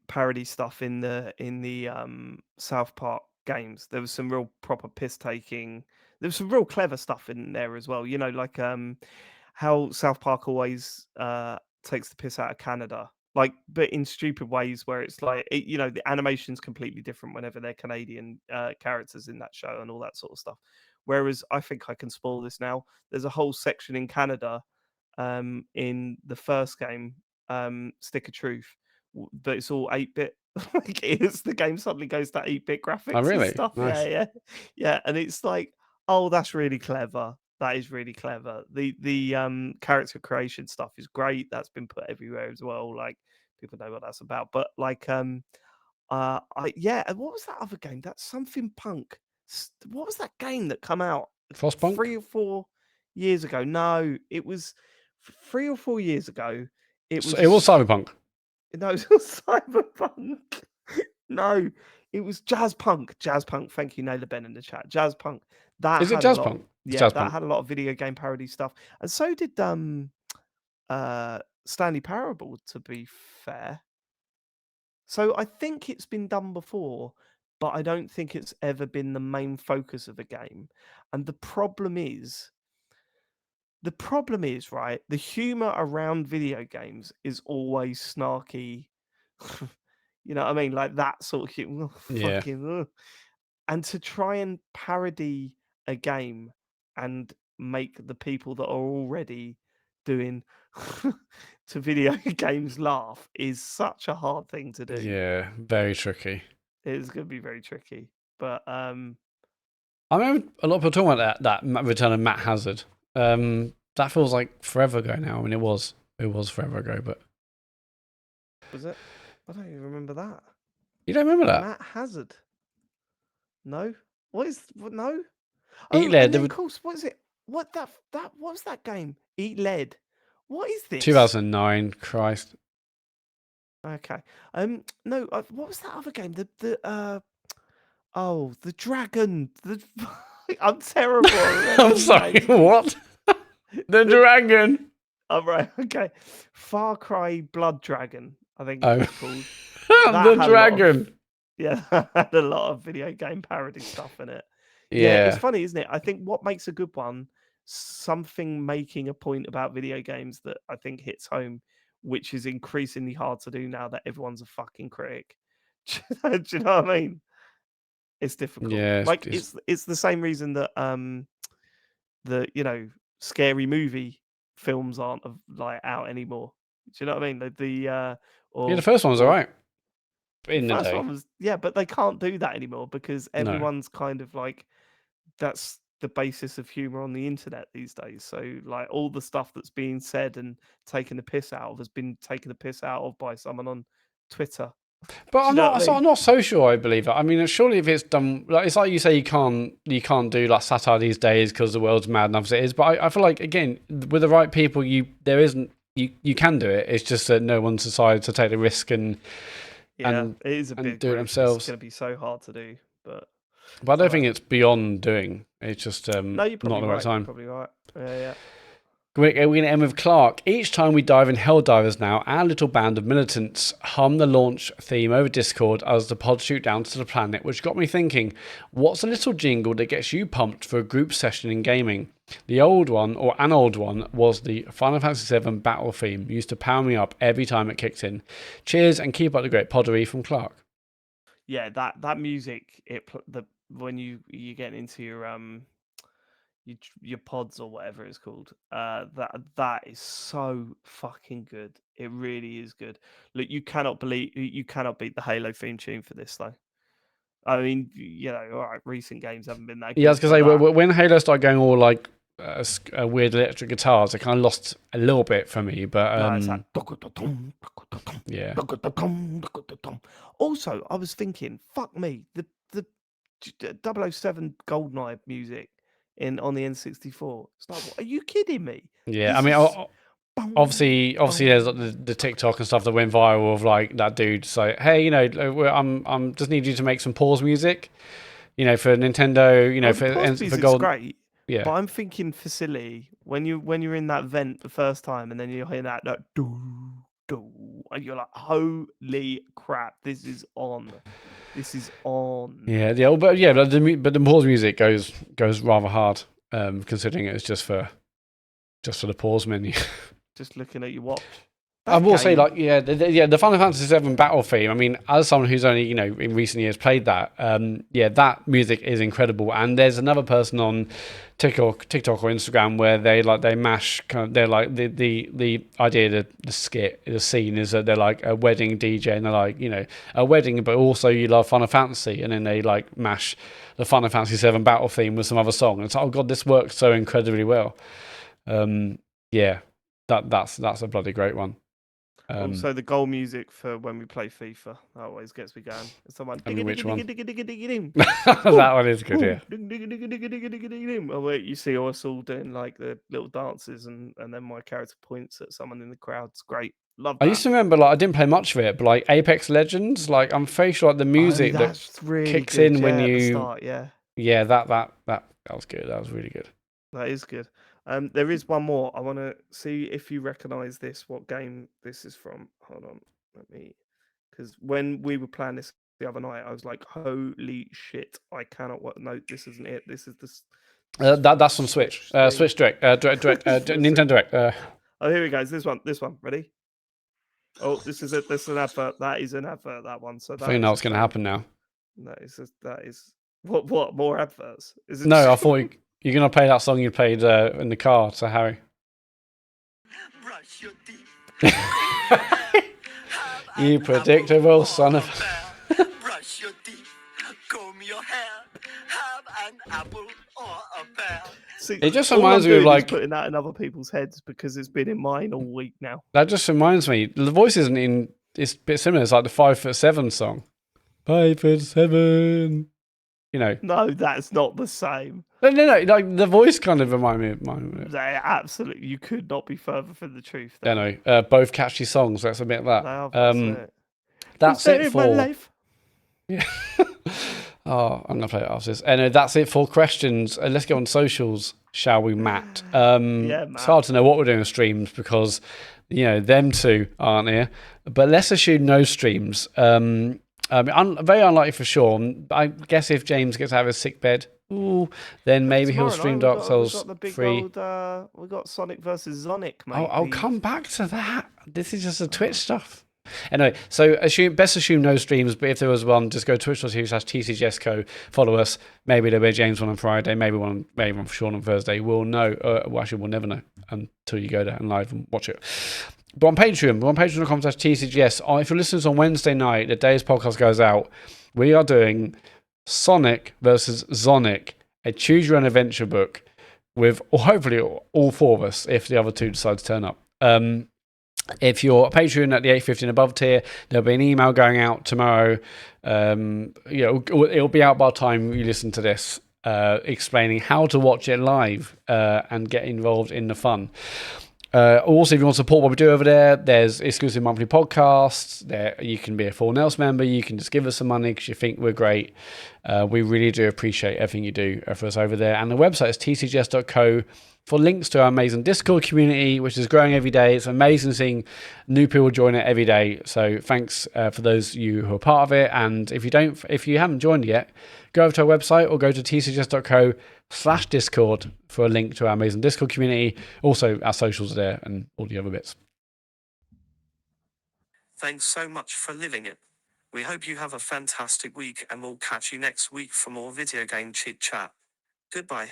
parody stuff in the South Park games. There was some real proper piss taking. There was some real clever stuff in there as well. You know, like how South Park always takes the piss out of Canada, like, but in stupid ways where it's like, you know, the animation's completely different whenever they're Canadian characters in that show and all that sort of stuff. Whereas I think I can spoil this now. There's a whole section in Canada in the first game, Stick of Truth, but it's all 8-bit. Like the game suddenly goes to 8-bit graphics.
Oh, really?
And stuff.
Nice.
Yeah, and it's like, oh, that's really clever. That is really clever. The character creation stuff is great. That's been put everywhere as well. Like people know what that's about. But like and what was that other game? That's something punk. What was that game that come out
Frostpunk?
3 or 4 years ago? No, it was 3 or 4 years ago. It was
Cyberpunk.
No, it was Cyberpunk. No, it was Jazzpunk. Jazzpunk. Thank you, Naylor Ben in the chat. Jazzpunk. That
is it
Jazzpunk?
Yeah,
Jazzpunk. That had a lot of video game parody stuff, and so did Stanley Parable. To be fair, so I think it's been done before, but I don't think it's ever been the main focus of a game. And the problem is, right, the humor around video games is always snarky. You know what I mean? Like that sort of humor.
Yeah.
And to try and parody a game and make the people that are already doing to video games laugh is such a hard thing to do.
Yeah, very tricky.
It's going to be very tricky. But
I remember a lot of people talking about that return of Matt Hazard. That feels like forever ago now. I mean, it was forever ago, but
was it? I don't even remember that.
you don't remember that?
Matt Hazard. No. What? No.
Eat
Oh,
Lead,
and
there
then,
were-
of course, what is it? What was that game? Eat Lead. What is this?
2009. Christ.
Okay. No. What was that other game? The dragon. I'm terrible. at
I'm
remembering
sorry.
names.
What? The dragon.
Oh, right. Okay. Far Cry Blood Dragon, I think it
Oh.
was called.
The
That had a lot of-
dragon.
Yeah, that had a lot of video game parody stuff in it.
Yeah.
It's funny, isn't it? I think what makes a good one, something making a point about video games that I think hits home, which is increasingly hard to do now that everyone's a fucking critic. Do you know what I mean? It's difficult.
Yeah,
Like
it's-
it's the same reason that the scary movie films aren't like out anymore. Do you know what I mean?
Yeah, the first one was
or-
alright. In the
first
day.
one was, but they can't do that anymore because
No.
everyone's kind of like, that's the basis of humor on the internet these days. So like all the stuff that's being said and taken the piss out of has been taken the piss out of by someone on Twitter.
But
Do
I'm
you know
not.
what I
So
mean?
I'm not so sure. I believe it. I mean, surely if it's done, like it's like you say, you can't do like satire these days because the world's mad enough as it is. But I feel like again, with the right people, you can do it. It's just that no one's decided to take the risk and
It is a
and
big
do it
risk.
themselves.
It's going to be so hard to do, but
I don't think it's beyond doing. It's just
no, you're
not
probably
the
right.
right time.
You're probably right. Yeah.
We're going to end with Clark. Each time we dive in Helldivers now, our little band of militants hum the launch theme over Discord as the pods shoot down to the planet, which got me thinking, what's a little jingle that gets you pumped for a group session in gaming? The old one, or an old one, was the Final Fantasy VII battle theme. Used to power me up every time it kicked in. Cheers and keep up the great poddery from Clark.
Yeah, that music, when you get into your pods or whatever it's called, that is so fucking good. It really is good. Look, you cannot beat the Halo theme tune for this though. I mean, all right, recent games haven't been that good.
Yeah, I was going to
but
say, when Halo started going all like weird electric guitars, it kind of lost a little bit for me. But
no, it's like
yeah.
Also, I was thinking, fuck me, the 007 Goldeneye music on the N64. It's like, are you kidding me?
Yeah,
This
I mean,
is-
obviously, there's like the TikTok and stuff that went viral of like that dude say, "Hey, I'm just need you to make some pause music, for Nintendo,
the pause
for
music's
Gold."
great.
Yeah,
But I'm thinking facility when you're in that vent the first time and then you're hearing that do do and you're like, holy crap, this is on.
yeah, but the pause music goes rather hard, considering it's just for the pause menu.
Just looking at your watch.
I will say,
game-
like, the Final Fantasy VII battle theme. I mean, as someone who's only, in recent years played that, that music is incredible. And there's another person on TikTok or Instagram where they mash. They're like the idea, the skit, the scene is that they're like a wedding DJ and they're like, a wedding, but also you love Final Fantasy, and then they like mash the Final Fantasy VII battle theme with some other song. And it's like, oh god, this works so incredibly well. That's a bloody great one.
Also, the goal music for when we play FIFA, that always gets me going. It's someone.
I mean, which one?
That
That one is good, yeah.
Oh, wait, you see us all doing like the little dances, and then my character points at someone in the crowd. It's great. Love that.
I used to remember, like, I didn't play much of it, but like Apex Legends, like, I'm fairly sure like the music that
that's really
kicks
good,
in when
at the
you,
start,
that was good. That was really good.
that is good. There is one more. I want to see if you recognize this. What game this is from? Hold on, because when we were playing this the other night, I was like, "Holy shit! I cannot." No, this isn't it. This is this.
That's on Switch.
thing.
Switch Direct. Nintendo Direct.
Oh, here we go. This one. Ready? Oh, this is it. This is an advert. That is an advert. That one. So
I
that
think
is
that's
a
going to
shame.
happen now.
No, that is what more adverts? Is it
No, I
just-
thought You're going to play that song you played in the car to Harry.
Brush your teeth.
You predictable son of...
Brush your teeth. Comb your hair. Have an apple or a pear.
See,
It just
all
reminds
I'm
me of,
doing is
like...
putting that in other people's heads because it's been in mine all week now.
That just reminds me. The voice isn't in... It's a bit similar. It's like the 5'7" song. 5'7". You know.
No, that's not the same.
No. Like, the voice kind of reminds me of it.
They absolutely, you could not be further from the truth.
I know. Both catchy songs. Let's admit that. That's it for...
my life.
Yeah. Oh, I'm gonna play it after this. Anyway, that's it for questions. Let's get on socials, shall we, Matt?
Matt.
It's hard to know what we're doing with streams because them two aren't here. But let's assume no streams. Very unlikely for Sean. I guess if James gets out of his sick bed, then maybe he'll stream Dark Souls 3.
We got Sonic versus Zonic, mate.
I'll come back to that. This is just the Twitch stuff. Anyway, so best assume no streams, but if there was one, just go twitch.tv/TCGSco, follow us. Maybe there'll be a James one on Friday, maybe one for Sean on Thursday. We'll know. Actually, we'll never know until you go there and live and watch it. But on Patreon, we're on patreon.com/TCGS. If you're listening to us on Wednesday night, the day this podcast goes out, we are doing Sonic versus Zonic, a choose your own adventure book with hopefully all four of us if the other two decide to turn up. If you're a Patreon at the $8.50 and above tier, there'll be an email going out tomorrow. It'll be out by the time you listen to this, explaining how to watch it live and get involved in the fun. Also, if you want to support what we do over there, there's exclusive monthly podcasts. There, you can be a Full Nels member. You can just give us some money because you think we're great. We really do appreciate everything you do for us over there. And the website is tcgs.co for links to our amazing Discord community, which is growing every day. It's amazing seeing new people join it every day. So thanks for those of you who are part of it. And if you haven't joined yet, go over to our website or go to tcgs.co/Discord for a link to our amazing Discord community. Also, our socials are there and all the other bits.
Thanks so much for living it. We hope you have a fantastic week and we'll catch you next week for more video game chit chat. Goodbye.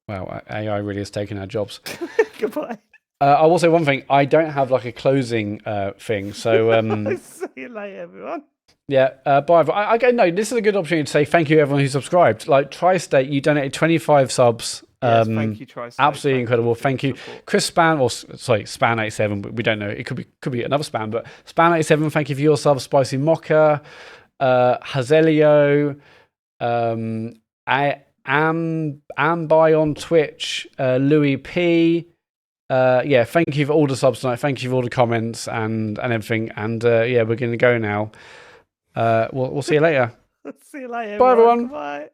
Wow, AI really has taken our jobs.
Goodbye.
I will say one thing. I don't have like a closing thing. So
See you later, everyone.
Yeah, bye. No, this is a good opportunity to say thank you to everyone who subscribed. Like Tri-State, you donated 25 subs.
Yes, thank you, Tri-State.
Absolutely incredible. Thank you.
Support.
Chris Span, Span87, we don't know. It could be another Span, but Span87, thank you for your sub. Spicy Mocha, Hazelio, Amby on Twitch, Louis P. Thank you for all the subs tonight. Thank you for all the comments and everything. And we're going to go now. We'll see you later.
See you later.
Bye, everyone.
Bye.